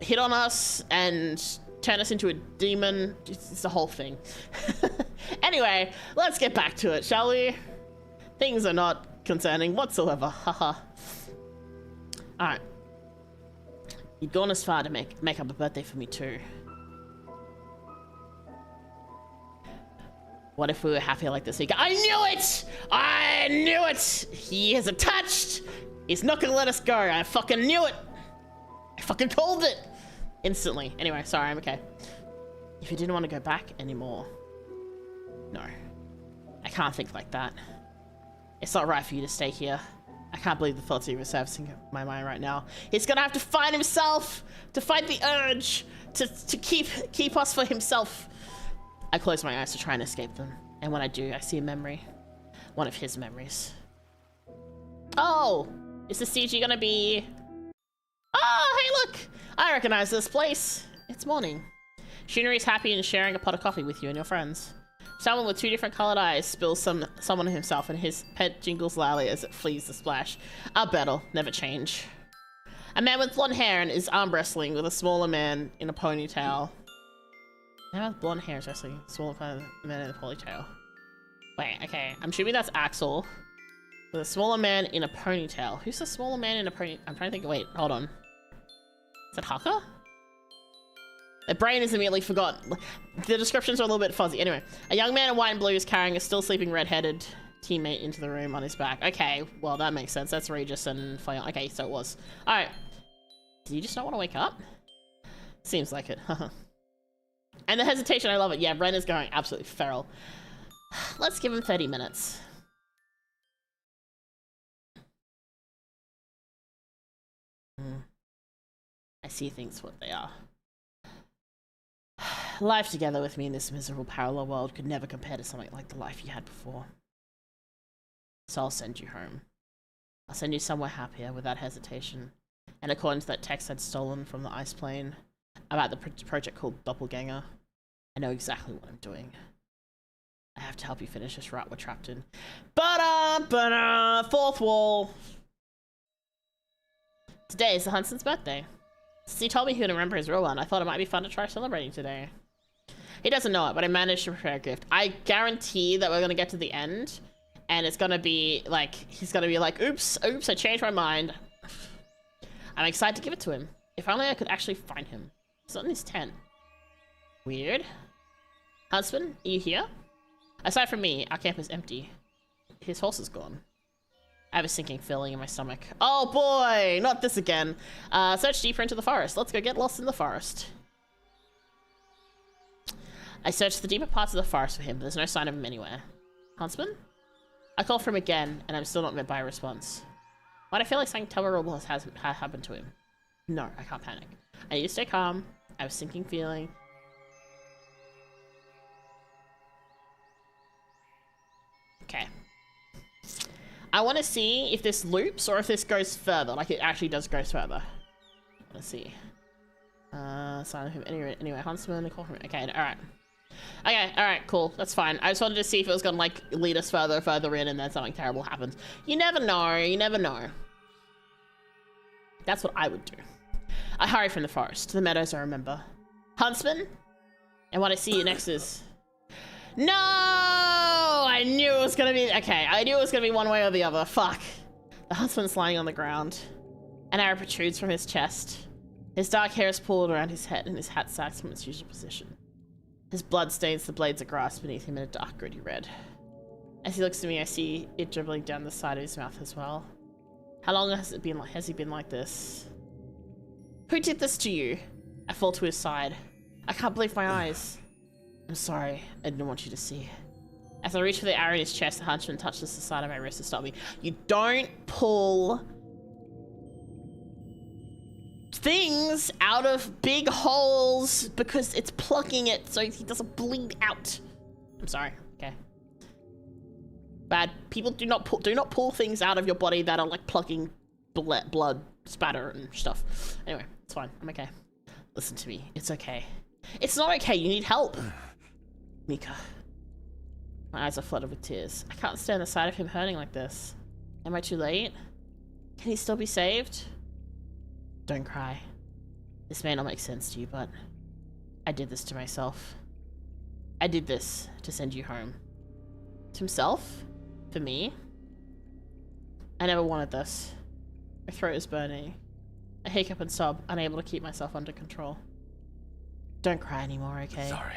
hit on us and turn us into a demon. It's the whole thing. Anyway, let's get back to it, shall we? Things are not concerning whatsoever. Haha. Alright. You'd gone as far to make up a birthday for me too. What if we were happier like this week? I knew it! I knew it! He is attached! He's not gonna let us go. I fucking knew it! I fucking called it! Instantly. Anyway, sorry, I'm okay. If you didn't want to go back anymore. No. I can't think like that. It's not right for you to stay here. I can't believe the thoughts are surfacing in my mind right now. He's gonna have to find himself, to fight the urge, to keep us for himself. I close my eyes to try and escape them. And when I do, I see a memory. One of his memories. Oh! Is the CG gonna be... Oh, hey look! I recognize this place. It's morning. Shunari's happy and sharing a pot of coffee with you and your friends. Someone with two different colored eyes spills someone himself, and his pet jingles loudly as it flees the splash. Our battle never change. A man with blonde hair and is arm wrestling with a smaller man in a ponytail. A man with blonde hair is wrestling with a smaller man in a ponytail. Wait, okay. I'm assuming that's Axel. With a smaller man in a ponytail. Who's the smaller man in a ponytail? I'm trying to think. Wait, hold on. Is that Harkur? My brain is immediately forgotten. The descriptions are a little bit fuzzy. Anyway, a young man in white and blue is carrying a still sleeping red-headed teammate into the room on his back. Okay, well, that makes sense. That's Regis and Fire. Okay, so it was. Alright. Do you just not want to wake up? Seems like it. And the hesitation, I love it. Yeah, Ren is going absolutely feral. Let's give him 30 minutes. I see things for what they are. Life together with me in this miserable parallel world could never compare to something like the life you had before. So I'll send you home. I'll send you somewhere happier without hesitation. And according to that text I'd stolen from the ice plane about the project called Doppelgänger, I know exactly what I'm doing. I have to help you finish this rut we're trapped in. Fourth wall. Today is the Huntsman's birthday. Since he told me he would remember his real one, I thought it might be fun to try celebrating today. He doesn't know it, but I managed to prepare a gift. I guarantee that we're gonna get to the end, and it's gonna be like, he's gonna be like, oops, I changed my mind. I'm excited to give it to him. If only I could actually find him. He's not in his tent. Weird. Huntsman, are you here? Aside from me, our camp is empty. His horse is gone. I have a sinking feeling in my stomach. Oh boy, not this again. Search deeper into the forest. Let's go get lost in the forest. I searched the deeper parts of the forest for him, but there's no sign of him anywhere. Huntsman? I call for him again, and I'm still not met by a response. Why do I feel like something terrible has happened to him? No, I can't panic. I need to stay calm. I have a sinking feeling. Okay. I want to see if this loops or if this goes further. Like it actually does go further. Let's see. Sign of him. Anyway, Huntsman, call from. Okay, alright. Okay, alright, cool. That's fine. I just wanted to see if it was gonna like lead us further in and then something terrible happens. You never know, you never know. That's what I would do. I hurry from the forest to the meadows I remember. Huntsman? And what I see next is... No! I knew it was gonna be... Okay, I knew it was gonna be one way or the other. Fuck. The Huntsman's lying on the ground. An arrow protrudes from his chest. His dark hair is pulled around his head and his hat sags from its usual position. His blood stains the blades of grass beneath him in a dark, gritty red. As he looks at me, I see it dribbling down the side of his mouth as well. How long has he been like this? Who did this to you? I fall to his side. I can't believe my eyes. I'm sorry. I didn't want you to see. As I reach for the arrow in his chest, the Huntsman touches the side of my wrist to stop me. You don't pull... things out of big holes because it's plugging it so he doesn't bleed out. I'm sorry. Okay. Bad people do not pull things out of your body that are like plugging blood spatter and stuff. Anyway, it's fine. I'm okay. Listen to me. It's okay. It's not okay. You need help. Mika. My eyes are flooded with tears. I can't stand the sight of him hurting like this. Am I too late? Can he still be saved? Don't cry. This may not make sense to you, but I did this to myself. I did this to send you home. To himself? For me? I never wanted this. My throat is burning. I hiccup and sob, unable to keep myself under control. Don't cry anymore, okay? Sorry.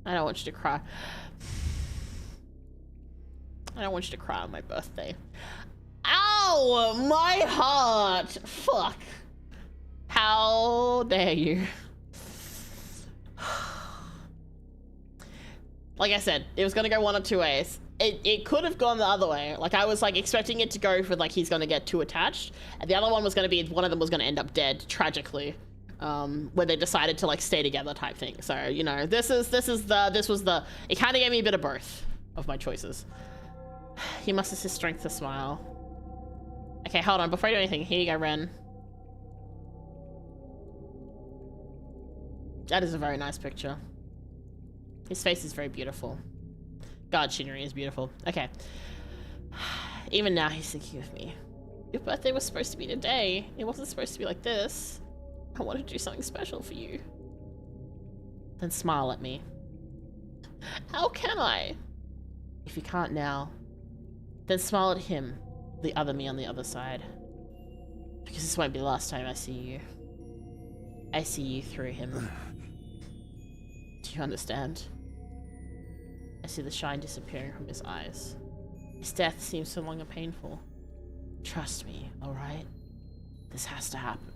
I don't want you to cry. I don't want you to cry on my birthday. Ow! My heart! Fuck. How dare you? Like I said, it was gonna go one of two ways. It could have gone the other way. Like, I was like expecting it to go for like he's gonna get too attached, and the other one was gonna be one of them was gonna end up dead tragically, where they decided to like stay together type thing. So, you know, this was the it kind of gave me a bit of both of my choices. He musters his strength to smile. Okay, hold on, before I do anything, here you go, Ren. That is a very nice picture. His face is very beautiful. God, Shinri is beautiful. Okay. Even now, he's thinking of me. Your birthday was supposed to be today. It wasn't supposed to be like this. I want to do something special for you. Then smile at me. How can I? If you can't now, then smile at him, the other me on the other side. Because this won't be the last time I see you. I see you through him. Do you understand? I see the shine disappearing from his eyes. His death seems so long and painful. Trust me, alright? This has to happen.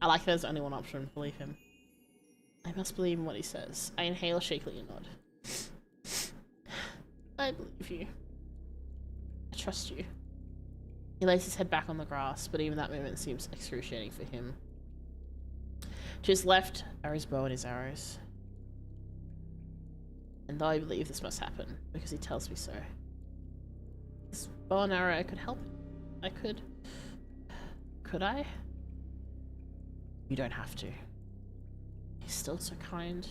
I like there's only one option, believe him. I must believe in what he says. I inhale shakily and nod. I believe you. I trust you. He lays his head back on the grass, but even that moment seems excruciating for him. To his left are his bow and his arrows. And though I believe this must happen, because he tells me so. This bow and arrow could help. I could. Could I? You don't have to. He's still so kind.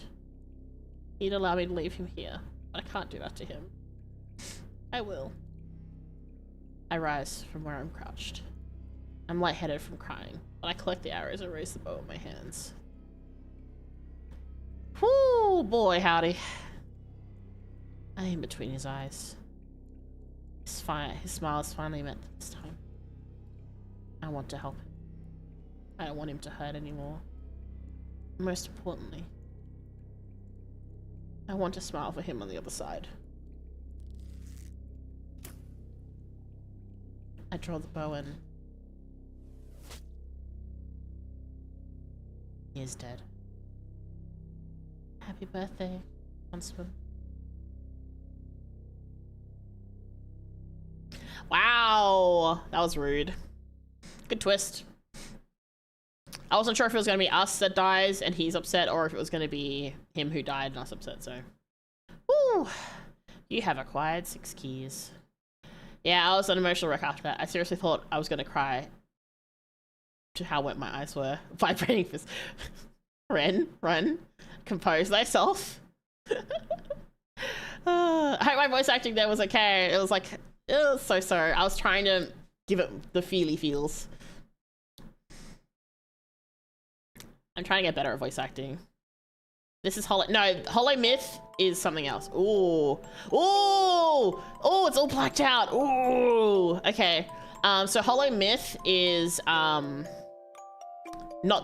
He'd allow me to leave him here, but I can't do that to him. I will. I rise from where I'm crouched. I'm lightheaded from crying, but I collect the arrows and raise the bow in my hands. Whoo, boy, howdy. I aim between his eyes. His smile is finally met this time. I want to help him. I don't want him to hurt anymore. Most importantly, I want to smile for him on the other side. I draw the bow in. He is dead. Happy birthday, Huntsman. Wow, that was rude. Good twist. I wasn't sure if it was going to be us that dies and he's upset, or if it was going to be him who died and us upset, so. Woo! You have acquired 6 keys. Yeah, I was an emotional wreck after that. I seriously thought I was going to cry to how wet my eyes were. Vibrating fist. Ren, compose thyself. I hope my voice acting there was okay. It was like, it was so. I was trying to give it the feely feels. I'm trying to get better at voice acting. This is Hollow. No, Hollow Myth is something else. Ooh. Ooh! Oh, it's all blacked out. Ooh. Okay. So Hollow Myth is not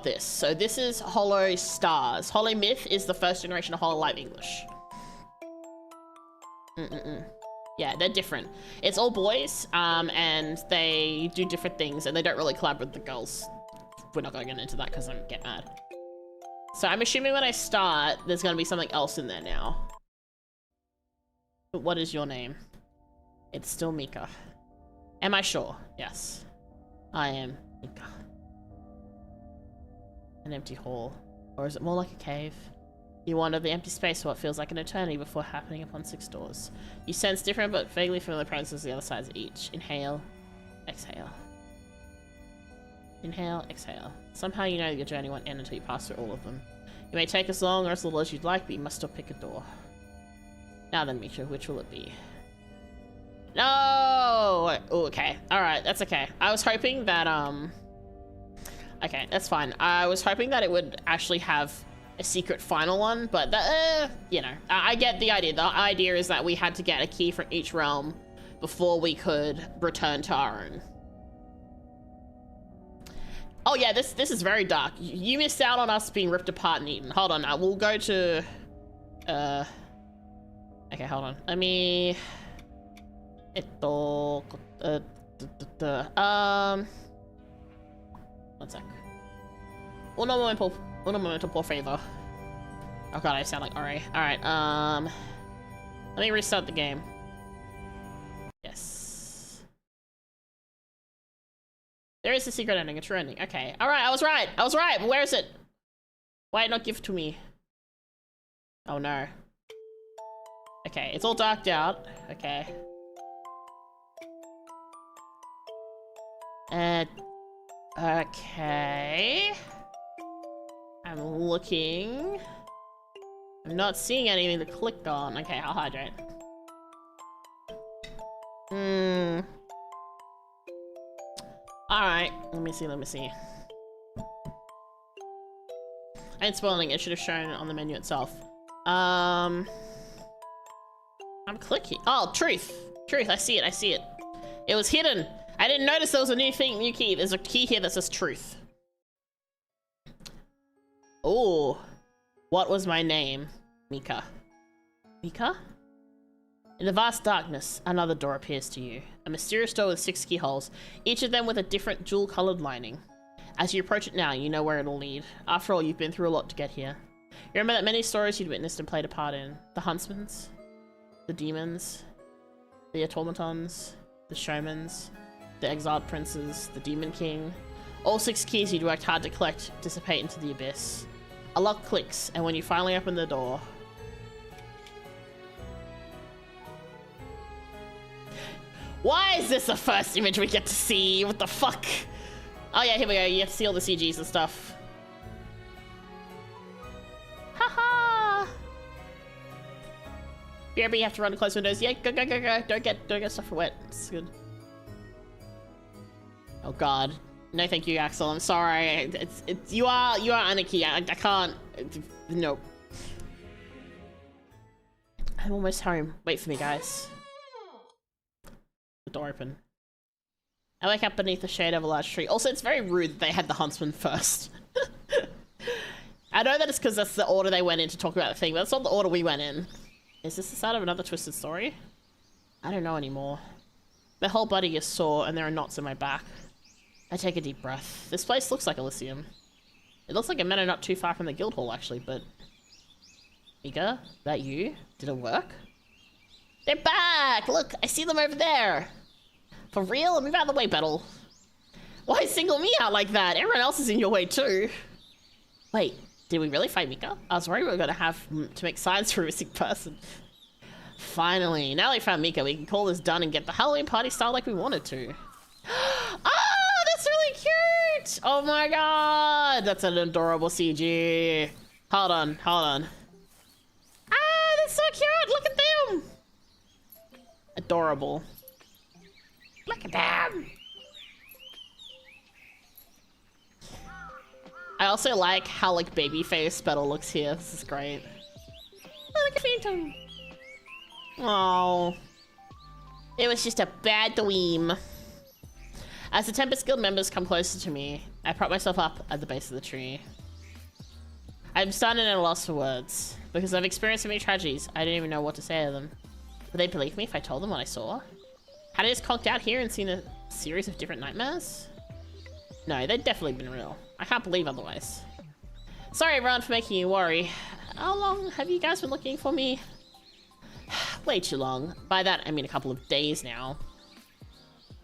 this. So this is Hollow Stars. Hollow Myth is the first generation of Hollow Live English. Yeah, they're different. It's all boys, and they do different things, and they don't really collab with the girls. We're not going to get into that because I get mad. So I'm assuming when I start, there's going to be something else in there now. But what is your name? It's still Mika. Am I sure? Yes, I am Mika. An empty hall. Or is it more like a cave? You wander the empty space for what feels like an eternity before happening upon 6 doors. You sense different but vaguely familiar presences on the other sides of each. Inhale, exhale. Inhale, exhale. Somehow you know your journey won't end until you pass through all of them. You may take as long or as little as you'd like, but you must still pick a door. Now then, Mika, which will it be? No! Oh, okay. Alright, that's okay. I was hoping that, okay, that's fine. I was hoping that it would actually have a secret final one, but that, you know, I get the idea. The idea is that we had to get a key from each realm before we could return to our own. Oh yeah, this is very dark. You missed out on us being ripped apart and eaten. Hold on, now we'll go to, okay, hold on. Let me, one sec. Uno momento, por favor. Oh god, I sound like Ori. Alright, let me restart the game. Yes. There is a secret ending, a true ending. Okay, alright, I was right! I was right! Where is it? Why not give to me? Oh no. Okay, it's all darked out. Okay. Okay. I'm looking. I'm not seeing anything to click on. Okay, I'll hydrate. Alright, let me see. I ain't spoiling, it should have shown on the menu itself. I'm clicking. Oh, truth. Truth, I see it. It was hidden. I didn't notice there was a new key. There's a key here that says truth. Oh, what was my name? Mika. Mika? In the vast darkness, another door appears to you. A mysterious door with 6 keyholes, each of them with a different jewel-colored lining. As you approach it now, you know where it'll lead. After all, you've been through a lot to get here. You remember that many stories you'd witnessed and played a part in. The Huntsmans, the demons, the Automatons, the Showmans, the exiled princes, the Demon King. All 6 keys you'd worked hard to collect dissipate into the abyss. A lock clicks, and when you finally open the door... Why is this the first image we get to see? What the fuck? Oh yeah, here we go. You have to see all the CGs and stuff. Haha! BRB, you have to run to close windows. Yeah, go. Don't get stuff wet. It's good. Oh god. No, thank you, Axel. I'm sorry. You are Anarchy. I can't. Nope. I'm almost home. Wait for me, guys. The door open. I wake up beneath the shade of a large tree. Also, it's very rude that they had the Huntsman first. I know that it's because that's the order they went in to talk about the thing, but that's not the order we went in. Is this the start of another twisted story? I don't know anymore. My whole body is sore and there are knots in my back. I take a deep breath. This place looks like Elysium. It looks like a meadow not too far from the guild hall, actually, but... Mika, that you? Did it work? They're back! Look, I see them over there! For real? Move out of the way, Battle. Why single me out like that? Everyone else is in your way too. Wait, did we really fight Mika? I was worried we were gonna have to make signs for a missing person. Finally, now we found Mika, we can call this done and get the Halloween party started like we wanted to. Oh, that's really cute! Oh my god! That's an adorable CG. Hold on. Ah, that's so cute! Look at them! Adorable. Look at them! I also like how, like, babyface Battle looks here. This is great. Oh, look at Phantom! Oh, it was just a bad dream. As the Tempest Guild members come closer to me, I prop myself up at the base of the tree. I'm stunned and at a loss for words. Because I've experienced so many tragedies, I don't even know what to say to them. Would they believe me if I told them what I saw? Had I just conked out here and seen a series of different nightmares? No, they'd definitely been real. I can't believe otherwise. Sorry everyone for making you worry. How long have you guys been looking for me? Way too long. By that, I mean a couple of days now.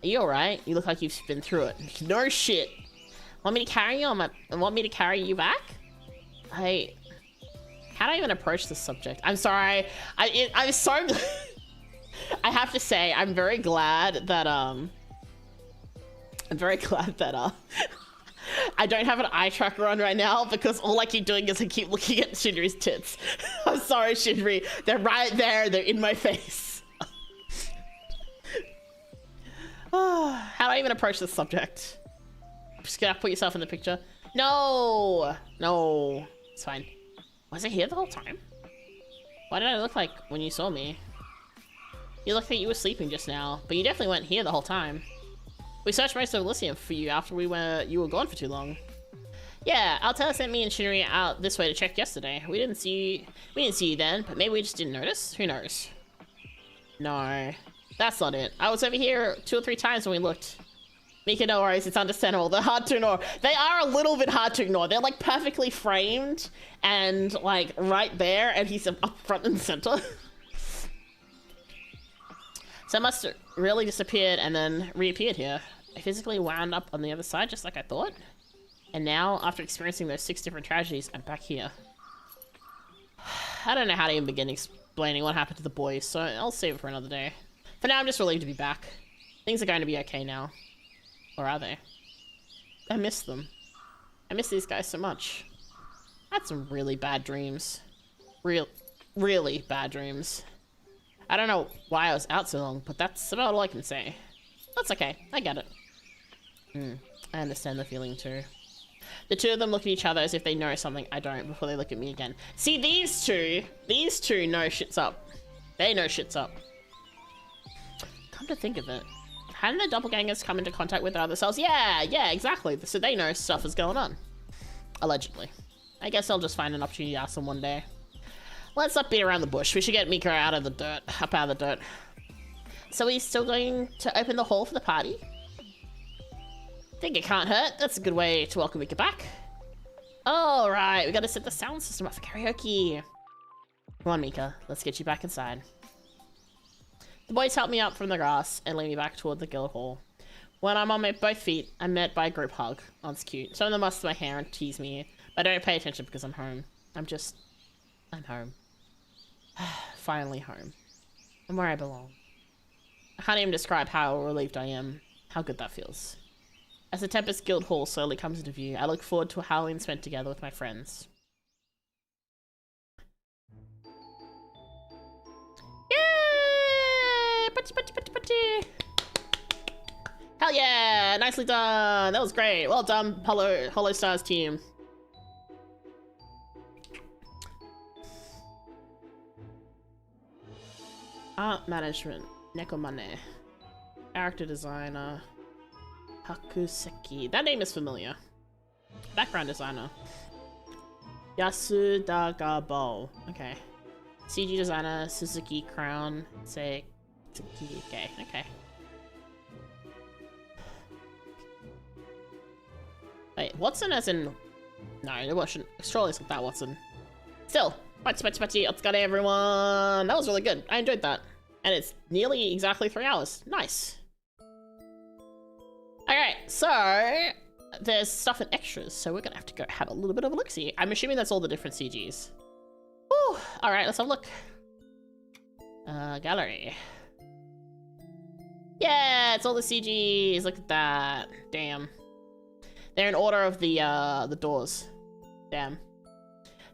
Are you alright? You look like you've been through it. No shit. Want me to carry you on my? Want me to carry you back? How do I even approach this subject? I'm sorry. I'm so. I have to say, I'm very glad that I don't have an eye tracker on right now because all I keep doing is I keep looking at Shinri's tits. I'm sorry, Shinri. They're right there. They're in my face. How do I even approach this subject? Just gonna put yourself in the picture. No, it's fine. Was I here the whole time? Why did I look like when you saw me? You looked like you were sleeping just now, but you definitely weren't here the whole time. We searched most of Elysium for you after you were gone for too long. Yeah, Altella sent me and Shinri out this way to check yesterday. We didn't see you then, but maybe we just didn't notice. Who knows? No, that's not it. I was over here 2 or 3 times when we looked. Mika, no worries, it's understandable. They're hard to ignore. They are a little bit hard to ignore. They're like perfectly framed and like right there, and he's up front and center. So I must have really disappeared and then reappeared here. I physically wound up on the other side just like I thought. And now, after experiencing those 6 different tragedies, I'm back here. I don't know how to even begin explaining what happened to the boys, so I'll save it for another day. For now, I'm just relieved to be back. Things are going to be okay now. Or are they? I miss them. I miss these guys so much. I had some really bad dreams. Really bad dreams. I don't know why I was out so long, but that's about all I can say. That's okay. I get it. I understand the feeling too. The two of them look at each other as if they know something I don't before they look at me again. See, these two know shit's up. They know shit's up. Come to think of it, hadn't the doppelgangers come into contact with their other selves? Yeah, exactly. So they know stuff is going on. Allegedly. I guess I'll just find an opportunity to ask them one day. Let's not beat around the bush. We should get Mika out of the dirt. Up out of the dirt. So he's still going to open the hall for the party? Think it can't hurt. That's a good way to welcome Mika back. All right, we gotta set the sound system up for karaoke. Come on, Mika. Let's get you back inside. The boys help me up from the grass and lead me back toward the guild hall. When I'm on my both feet, I'm met by a group hug. Oh, it's cute. Some of them muss my hair and tease me, but I don't pay attention because I'm home. I'm home. Finally home. I'm where I belong. I can't even describe how relieved I am. How good that feels. As the Tempest Guild Hall slowly comes into view, I look forward to a Halloween spent together with my friends. Yay! Putty! Hell yeah! Nicely done! That was great. Well done, Hollow Stars team. Art management, Nekomane. Character designer, Hakuseki. That name is familiar. Background designer, Yasudagabo. Okay. CG designer, Suzuki Crown. Say, okay. Wait, Watson as in... No, it wasn't. Surely it's not that Watson. Still, patchy, otsuka everyone. That was really good. I enjoyed that. And it's nearly exactly 3 hours. Nice. Alright, so there's stuff and extras, so we're gonna have to go have a little bit of a look-see. I'm assuming that's all the different CGs. Woo! Alright, let's have a look. Gallery. Yeah, it's all the CGs. Look at that. Damn. They're in order of the doors. Damn.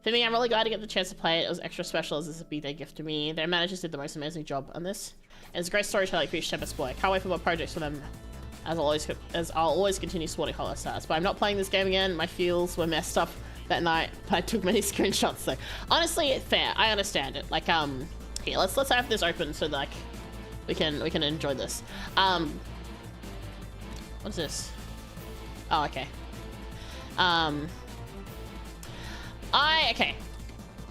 For me, I'm really glad to get the chance to play it. It was extra special as this is a birthday gift to me. Their managers did the most amazing job on this. And it's a great storytelling for each Tempest boy. Can't wait for more projects for them, as I'll always continue supporting Hollow Stars. But I'm not playing this game again. My feels were messed up that night, but I took many screenshots. So honestly, it's fair. I understand it. Like, here, let's have this open so that, like, we can enjoy this. What's this? Oh, okay.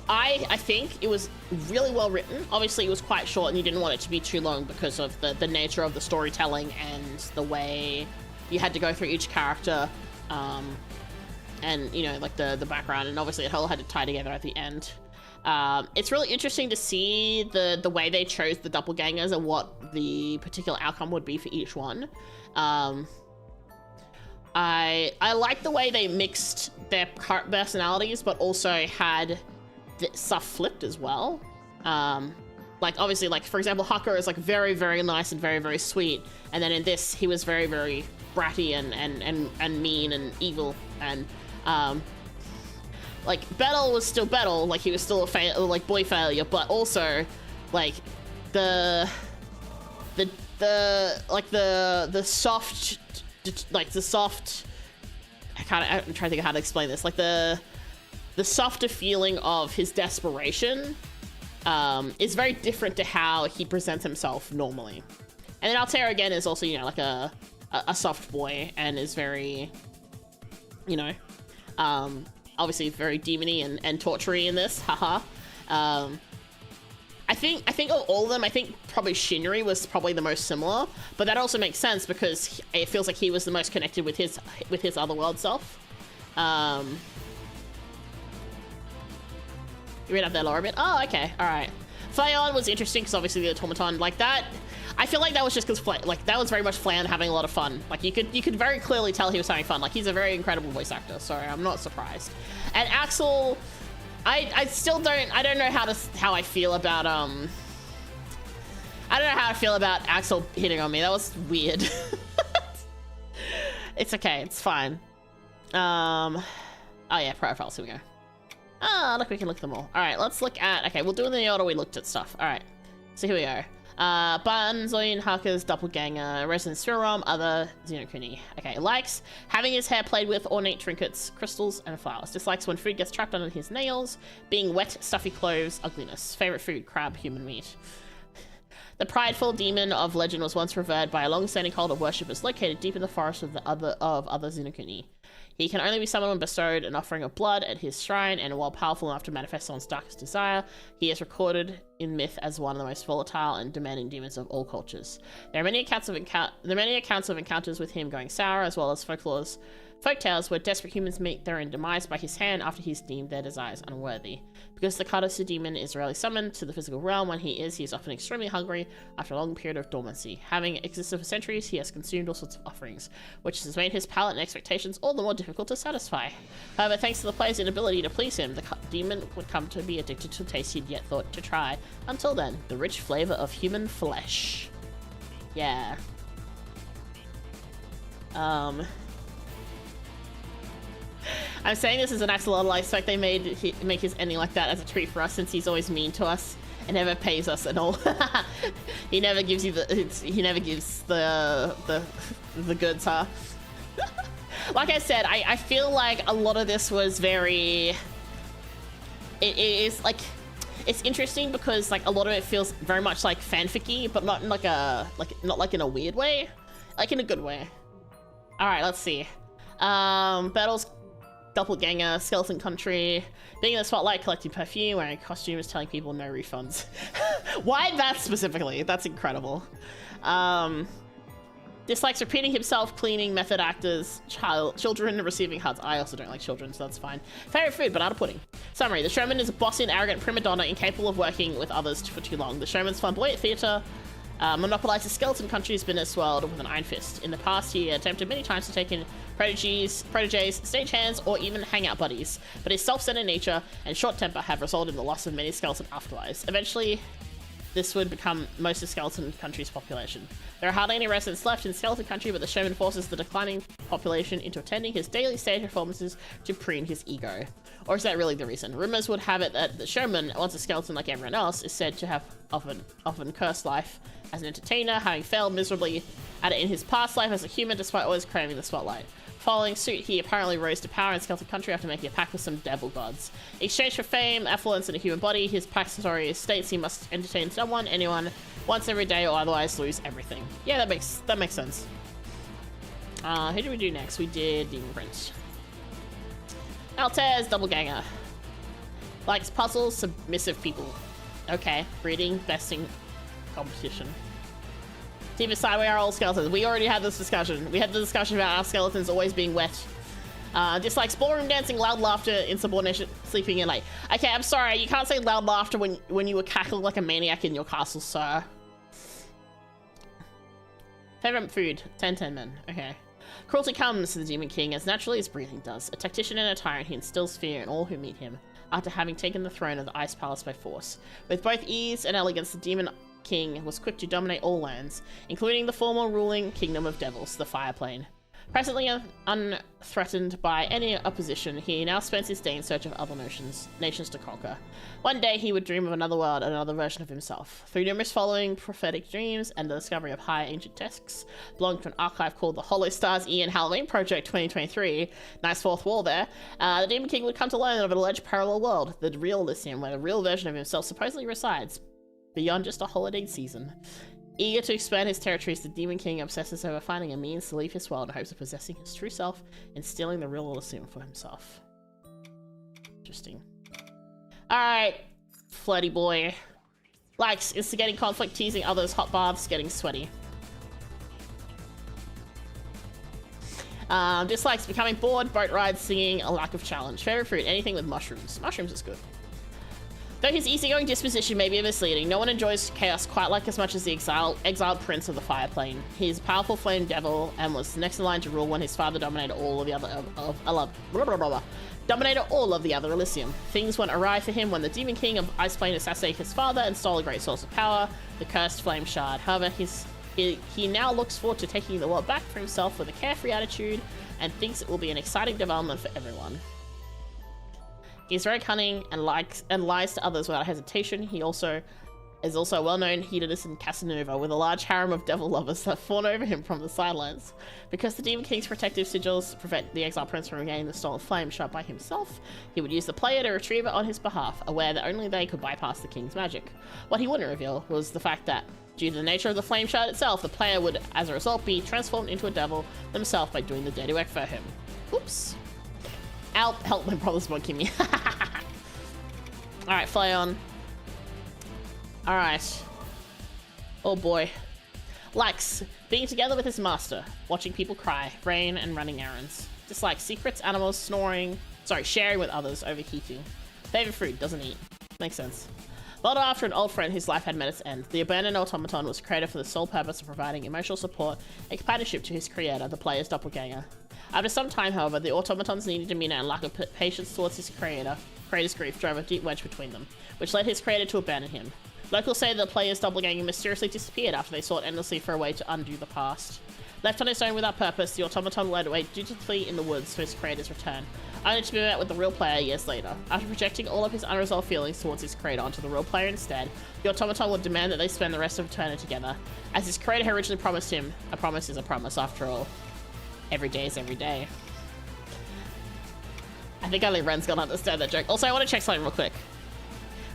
I think it was really well written. Obviously, it was quite short, and you didn't want it to be too long because of the nature of the storytelling and the way you had to go through each character, and you know, like the background, and obviously it all had to tie together at the end. It's really interesting to see the way they chose the doppelgangers and what the particular outcome would be for each one. I like the way they mixed their personalities, but also had the stuff flipped as well. Like obviously, like for example, Harkur is like very, very nice and very, very sweet, and then in this he was very, very bratty and mean and evil, and like Battle was still Battle, like he was still a like boy failure, but also like the soft, like the soft, I'm trying to think of how to explain this, like the softer feeling of his desperation is very different to how he presents himself normally. And then Altera again is also, you know, like a soft boy and is very, you know, obviously very demony and tortury in this, haha. I think of all of them, I think probably Shinri was probably the most similar, but that also makes sense because it feels like he was the most connected with his otherworld self. You read up there, Laura, a bit? Oh, okay, all right. Flayon was interesting because obviously the Automaton, like that, I feel like that was just because like that was very much Flayon having a lot of fun. Like you could very clearly tell he was having fun. Like he's a very incredible voice actor, so I'm not surprised. And Axel, I still don't know how I feel about I don't know how I feel about Axel hitting on me. That was weird. It's okay, it's fine. Oh yeah, profiles, here we go. Ah, look, we can look at them all. All right, let's look at, okay, we'll do it in the order we looked at stuff. All right, so here we go. Bun, Zoin, Harker's Doppelgänger, Resident Spirom, other Xenokuni. Okay, likes having his hair played with ornate trinkets, crystals, and flowers. Dislikes when food gets trapped under his nails, being wet, stuffy clothes, ugliness. Favorite food, crab, human meat. The prideful demon of legend was once revered by a long-standing cult of worshippers located deep in the forest of other Xenokuni. He can only be summoned when bestowed an offering of blood at his shrine, and while powerful enough to manifest someone's darkest desire, he is recorded in myth as one of the most volatile and demanding demons of all cultures. There are many accounts of encounters with him going sour, as well as folktales where desperate humans meet their own demise by his hand after he's deemed their desires unworthy. Because the Katasu demon is rarely summoned to the physical realm, when he is often extremely hungry after a long period of dormancy. Having existed for centuries, he has consumed all sorts of offerings, which has made his palate and expectations all the more difficult to satisfy. However, thanks to the player's inability to please him, the demon would come to be addicted to a taste he'd yet thought to try. Until then, the rich flavor of human flesh. Yeah. I'm saying this as an axolotl. I expect they make his ending like that as a treat for us, since he's always mean to us and never pays us at all. He never gives you he never gives the goods, huh? Like I said, I feel like a lot of this was very. It is like, it's interesting because like a lot of it feels very much like fanficky, but not in like not like in a weird way, like in a good way. All right, let's see. Battles. Doppelganger, Skeleton Country, being in the spotlight, collecting perfume, wearing costumes, telling people no refunds. Why that specifically? That's incredible. Dislikes repeating himself, cleaning, method actors, children, receiving hugs. I also don't like children, so that's fine. Favorite food, banana pudding. Summary: the Showman is a bossy and arrogant prima donna, incapable of working with others for too long. The Showman's flamboyant theatre monopolizes Skeleton Country's business world with an iron fist. In the past, he attempted many times to take in proteges, stagehands, or even hangout buddies, but his self-centered nature and short temper have resulted in the loss of many Skeleton afterlives. Eventually, this would become most of Skeleton Country's population. There are hardly any residents left in Skeleton Country, but the Showman forces the declining population into attending his daily stage performances to preen his ego. Or is that really the reason? Rumors would have it that the Showman, once a skeleton like everyone else, is said to have often cursed life as an entertainer, having failed miserably at it in his past life as a human despite always craving the spotlight. Following suit, he apparently rose to power in Skeleton Country after making a pact with some devil gods. In exchange for fame, affluence, and a human body, his backstory states he must entertain anyone, once every day, or otherwise lose everything. Yeah, that makes sense. Who did we do next? We did Demon Prince. Altez, Doppelganger. Likes puzzles, submissive people. Okay, breeding, besting, competition. Team aside, we are all skeletons. We already had this discussion. We had the discussion about our skeletons always being wet. Dislikes ballroom dancing, loud laughter, insubordination, sleeping in late. Okay, I'm sorry. You can't say loud laughter when you were cackling like a maniac in your castle, sir. Favorite food? 10 men. Okay. Cruelty comes to the Demon King as naturally as breathing does. A tactician and a tyrant, he instills fear in all who meet him, after having taken the throne of the Ice Palace by force. With both ease and elegance, the Demon King was quick to dominate all lands, including the former ruling Kingdom of Devils, the Fire Plane. Presently unthreatened by any opposition, he now spends his day in search of other nations to conquer. One day he would dream of another world and another version of himself. Through numerous following prophetic dreams and the discovery of high ancient texts belonging to an archive called the Hollow Stars Ian Halloween Project 2023, nice fourth wall there, the Demon King would come to learn of an alleged parallel world, the real Elysium, where the real version of himself supposedly resides, beyond just a holiday season. Eager to expand his territories, the Demon King obsesses over finding a means to leave his world in hopes of possessing his true self and stealing the real Elysium for himself. Interesting. Alright, flirty boy. Likes instigating conflict, teasing others, hot baths, getting sweaty. Dislikes becoming bored, boat rides, singing, a lack of challenge. Favorite fruit, anything with mushrooms. Mushrooms is good. Though his easygoing disposition may be misleading, no one enjoys chaos quite like as much as the exiled prince of the Fire Plane. He is a powerful flame devil and was next in line to rule when his father dominated all of the other Elysium. Things went awry for him when the Demon King of Ice Plane assassinated his father and stole a great source of power, the cursed Flame Shard. However, he now looks forward to taking the world back for himself with a carefree attitude and thinks it will be an exciting development for everyone. He's very cunning and lies to others without hesitation. He is also a well-known hedonist in Casanova, with a large harem of devil lovers that fawn over him from the sidelines. Because the Demon King's protective sigils prevent the exiled prince from regaining the stolen flame shot by himself, he would use the player to retrieve it on his behalf, aware that only they could bypass the king's magic. What he wouldn't reveal was the fact that, due to the nature of the flame shard itself, the player would, as a result, be transformed into a devil themselves by doing the dirty work for him. Oops. Help my brother's monkey me. Alright, fly on. Alright. Oh boy. Likes being together with his master, watching people cry, rain, and running errands. Dislikes secrets, animals, sharing with others, overheating. Favorite fruit, doesn't eat. Makes sense. Modeled after an old friend whose life had met its end, the abandoned automaton was created for the sole purpose of providing emotional support and companionship to his creator, the player's doppelganger. After some time, however, the automaton's needy demeanor and lack of patience towards his creator's grief drove a deep wedge between them, which led his creator to abandon him. Locals say the player's doppelganger mysteriously disappeared after they sought endlessly for a way to undo the past. Left on its own without purpose, the automaton led away dutifully in the woods for his creator's return, only to be met with the real player years later. After projecting all of his unresolved feelings towards his creator onto the real player instead, the automaton would demand that they spend the rest of eternity together. As his creator had originally promised him, a promise is a promise after all. Every day is every day. I think only Ren's gonna understand that joke. Also, I want to check something real quick.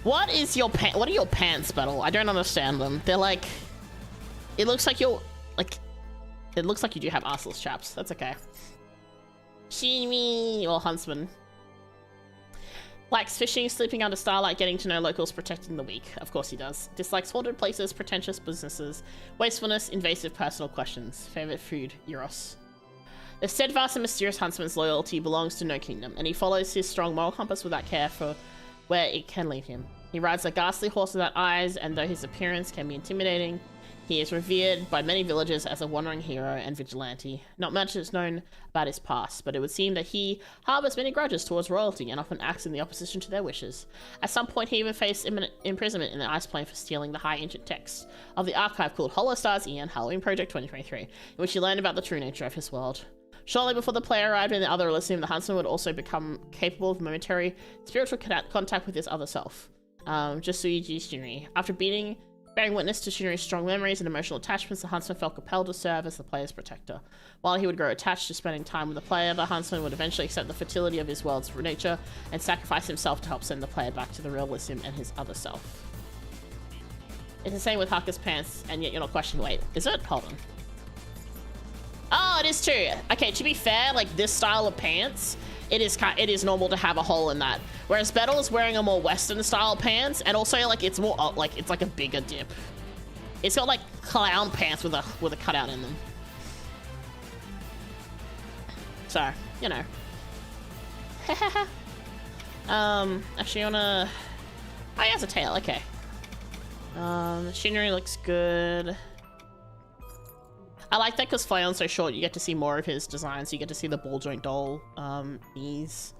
What are your pants, Battle? I don't understand them. They're like... It looks like you're... It looks like you do have arseless chaps. That's okay. Shimi or Huntsman. Likes fishing, sleeping under starlight, getting to know locals, protecting the weak. Of course he does. Dislikes haunted places, pretentious businesses, wastefulness, invasive personal questions. Favorite food, gyros. The steadfast and mysterious Huntsman's loyalty belongs to no kingdom, and he follows his strong moral compass without care for where it can lead him. He rides a ghastly horse without eyes, and though his appearance can be intimidating, he is revered by many villagers as a wandering hero and vigilante. Not much is known about his past, but it would seem that he harbors many grudges towards royalty and often acts in the opposition to their wishes. At some point, he even faced imminent imprisonment in the Ice Plane for stealing the high ancient text of the archive called Hollow Stars Ian Halloween Project 2023, in which he learned about the true nature of his world. Shortly before the player arrived in the other Elysium, the Huntsman would also become capable of momentary spiritual contact with his other self, Jasuji Shinri. After bearing witness to Shinri's strong memories and emotional attachments, the Huntsman felt compelled to serve as the player's protector. While he would grow attached to spending time with the player, the Huntsman would eventually accept the fertility of his world's nature and sacrifice himself to help send the player back to the real Elysium and his other self. It's the same with Harkur's pants, and yet you're not questioning. Wait, is it? Hold on. Oh, it is too. Okay, to be fair, like this style of pants, it is normal to have a hole in that. Whereas Battle is wearing a more Western style pants, and also like it's more it's like a bigger dip. It's got like clown pants with a cutout in them. So, you know. Actually on a... Oh, he has a tail, okay. Shinri looks good. I like that because Flayon's so short, you get to see more of his designs. You get to see the ball joint doll knees.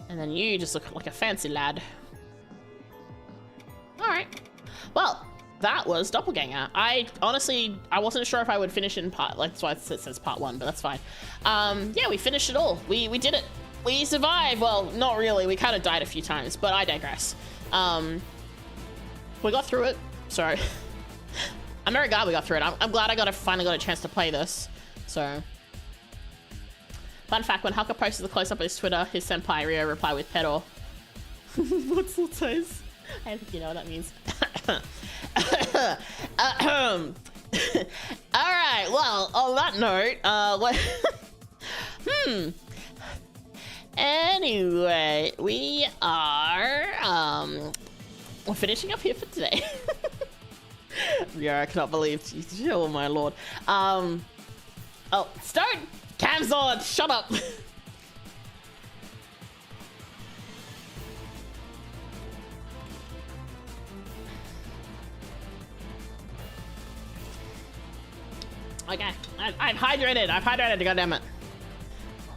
And then you just look like a fancy lad. Alright. Well, that was Doppelgänger. I honestly, I wasn't sure if I would finish in part, like, that's why it says part 1, but that's fine. Yeah, we finished it all. We did it. We survived. Well, not really. We kind of died a few times, but I digress. We got through it. So, I'm very glad we got through it. I'm glad I finally got a chance to play this. So, fun fact, when Harkur posted the close-up on his Twitter, his senpai Rio replied with pedo. What's Lutez? I don't think you know what that means. Alright, well, on that note, anyway, we are, we're finishing up here for today. Yeah, I cannot believe, oh my lord. Oh, start! Cam's on! Shut up! Okay, I've hydrated, goddammit.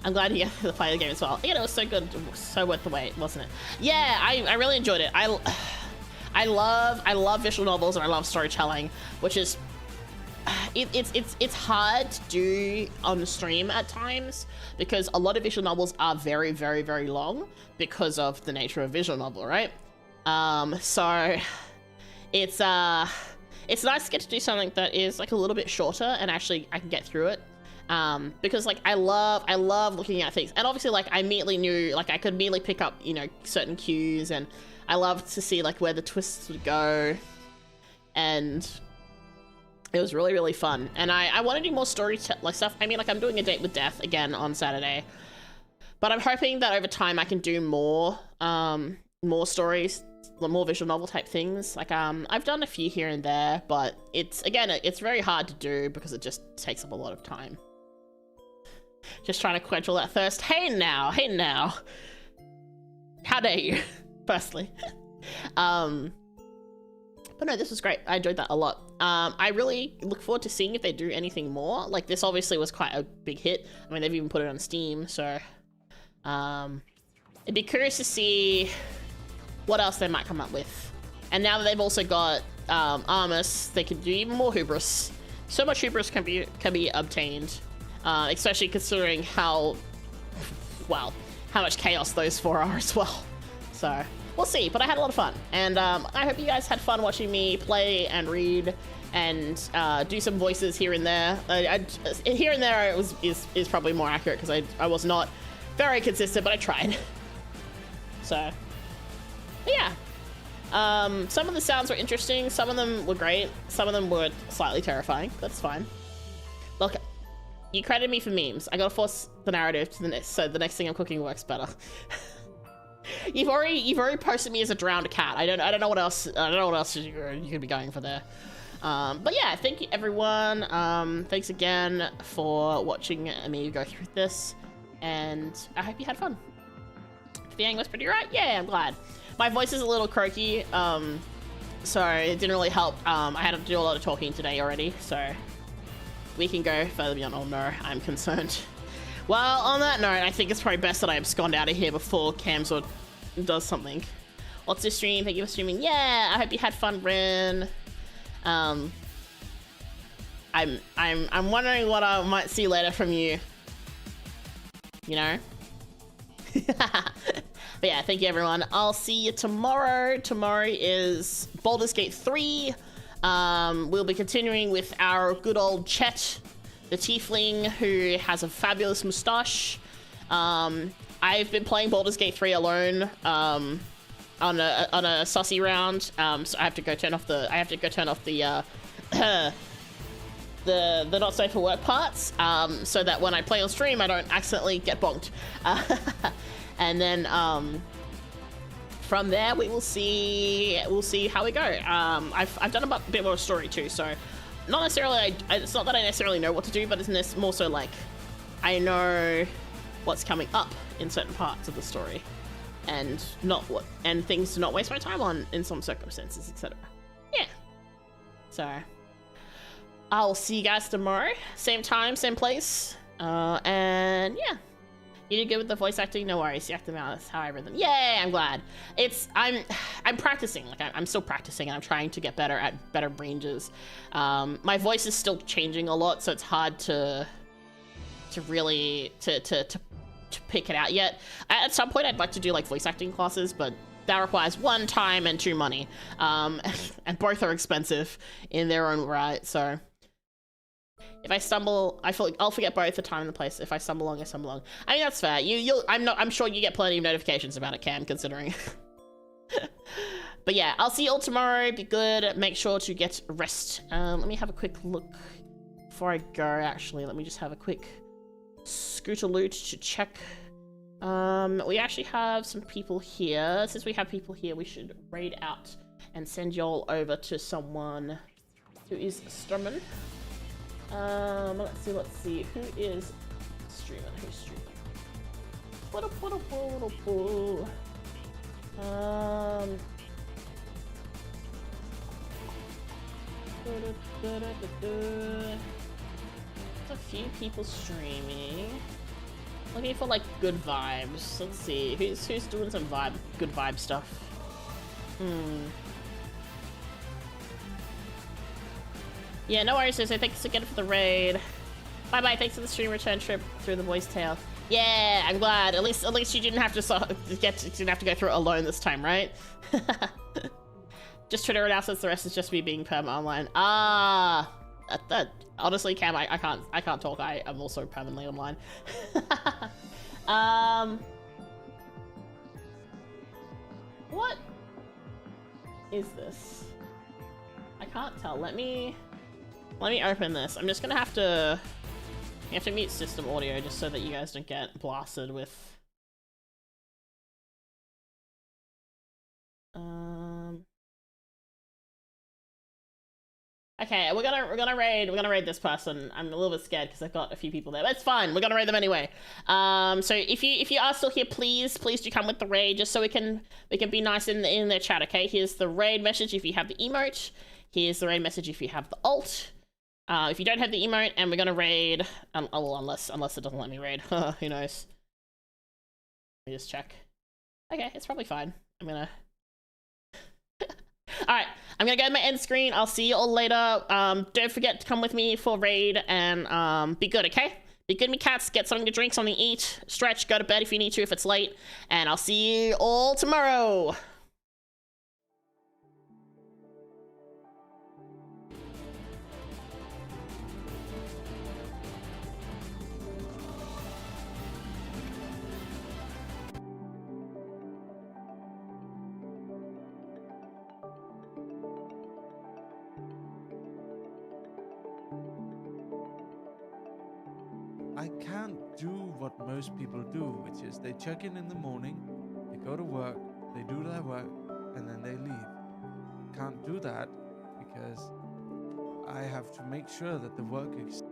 I'm glad you got to play the game as well. Again, it was so good, so worth the wait, wasn't it? Yeah, I really enjoyed it. I love visual novels and I love storytelling, which is it's hard to do on the stream at times because a lot of visual novels are very, very, very long because of the nature of visual novel, right? So it's nice to get to do something that is like a little bit shorter and actually I can get through it. Because like I love looking at things, and obviously like I immediately knew, like I could immediately pick up, you know, certain cues, and I love to see like where the twists would go, and it was really, really fun. And I want to do more story like stuff. I mean, like I'm doing A Date with Death again on Saturday, but I'm hoping that over time I can do more stories, more visual novel type things. Like I've done a few here and there, but it's very hard to do because it just takes up a lot of time. Just trying to quench all that thirst. Hey now, how dare you? Firstly, but no, this was great. I enjoyed that a lot. I really look forward to seeing if they do anything more. Like this obviously was quite a big hit. I mean, they've even put it on Steam, so it'd be curious to see what else they might come up with. And now that they've also got Armus, they can do even more hubris. So much hubris can be obtained, especially considering how much chaos those four are as well. So we'll see, but I had a lot of fun, and I hope you guys had fun watching me play and read and do some voices here and there. Here and there is probably more accurate because I was not very consistent, but I tried. So, but yeah. Some of the sounds were interesting, some of them were great, some of them were slightly terrifying. That's fine. Look, you credited me for memes. I gotta force the narrative to the next, so the next thing I'm cooking works better. You've already posted me as a drowned cat. I don't know what else you could be going for there. But yeah, thank you everyone. Thanks again for watching me go through this, and I hope you had fun. If the angle was pretty right, yeah, I'm glad. My voice is a little croaky, so it didn't really help. I had to do a lot of talking today already, so we can go further beyond. Oh no, I'm concerned. Well, on that note, I think it's probably best that I abscond out of here before Camsor does something. What's this stream? Thank you for streaming. Yeah, I hope you had fun, Ren. I'm wondering what I might see later from you. You know? But yeah, thank you everyone. I'll see you tomorrow. Tomorrow is Baldur's Gate 3. We'll be continuing with our good old Chet, the tiefling who has a fabulous moustache. I've been playing Baldur's Gate 3 alone on a sussy round. So I have to go turn off the the not safe for work parts, so that when I play on stream I don't accidentally get bonked. And then from there we'll see how we go. I've done a bit more story too, so not necessarily it's not that I necessarily know what to do, but it's more so like I know what's coming up in certain parts of the story, and things to not waste my time on in some circumstances, etc. Yeah. So I'll see you guys tomorrow, same time, same place. And yeah, you did good with the voice acting. No worries, you acted out. That's how I read them. Yay! I'm glad. I'm practicing. Like I'm still practicing, and I'm trying to get better at better ranges. My voice is still changing a lot, so it's hard to really pick it out yet. At some point, I'd like to do like voice acting classes, but that requires 1, time and 2, money. And both are expensive in their own right. So if I stumble, I'll forget both the time and the place. If I stumble along, I stumble along. I mean, that's fair. I'm sure you get plenty of notifications about it, Cam, considering. But yeah, I'll see you all tomorrow. Be good. Make sure to get rest. Let me have a quick look before I go. Actually, let me just have a quick scooter loot to check. We actually have some people here. Since we have people here, we should raid out and send y'all over to someone who is streaming. Let's see. Who is streaming? Who's streaming? There's a few people streaming. Looking for like good vibes. Let's see. Who's doing some good vibe stuff? Yeah, no worries, so thanks again for the raid. Bye bye, thanks for the stream return trip through the voice tale. Yeah, I'm glad. At least you didn't have to go through it alone this time, right? Just Twitter announcements, the rest is just me being perma online. Honestly, Cam, I can't talk. I am also permanently online. What is this? I can't tell. Let me open this. I'm just gonna have to mute system audio just so that you guys don't get blasted with Okay, we're gonna raid this person. I'm a little bit scared because I've got a few people there, but it's fine. We're gonna raid them anyway. So if you are still here, please do come with the raid just so we can be nice in their chat. Okay, here's the raid message if you have the emote. Here's the raid message if you have the alt. If you don't have the emote, and we're gonna raid, unless it doesn't let me raid. Who knows? Let me just check. Okay, it's probably fine. I'm gonna. Alright, I'm gonna go to my end screen. I'll see you all later. Don't forget to come with me for raid and be good, okay? Be good, me cats. Get something to drink, something to eat, stretch, go to bed if you need to if it's late, and I'll see you all tomorrow. I can't do what most people do, which is they check in the morning, they go to work, they do their work, and then they leave. Can't do that because I have to make sure that the work is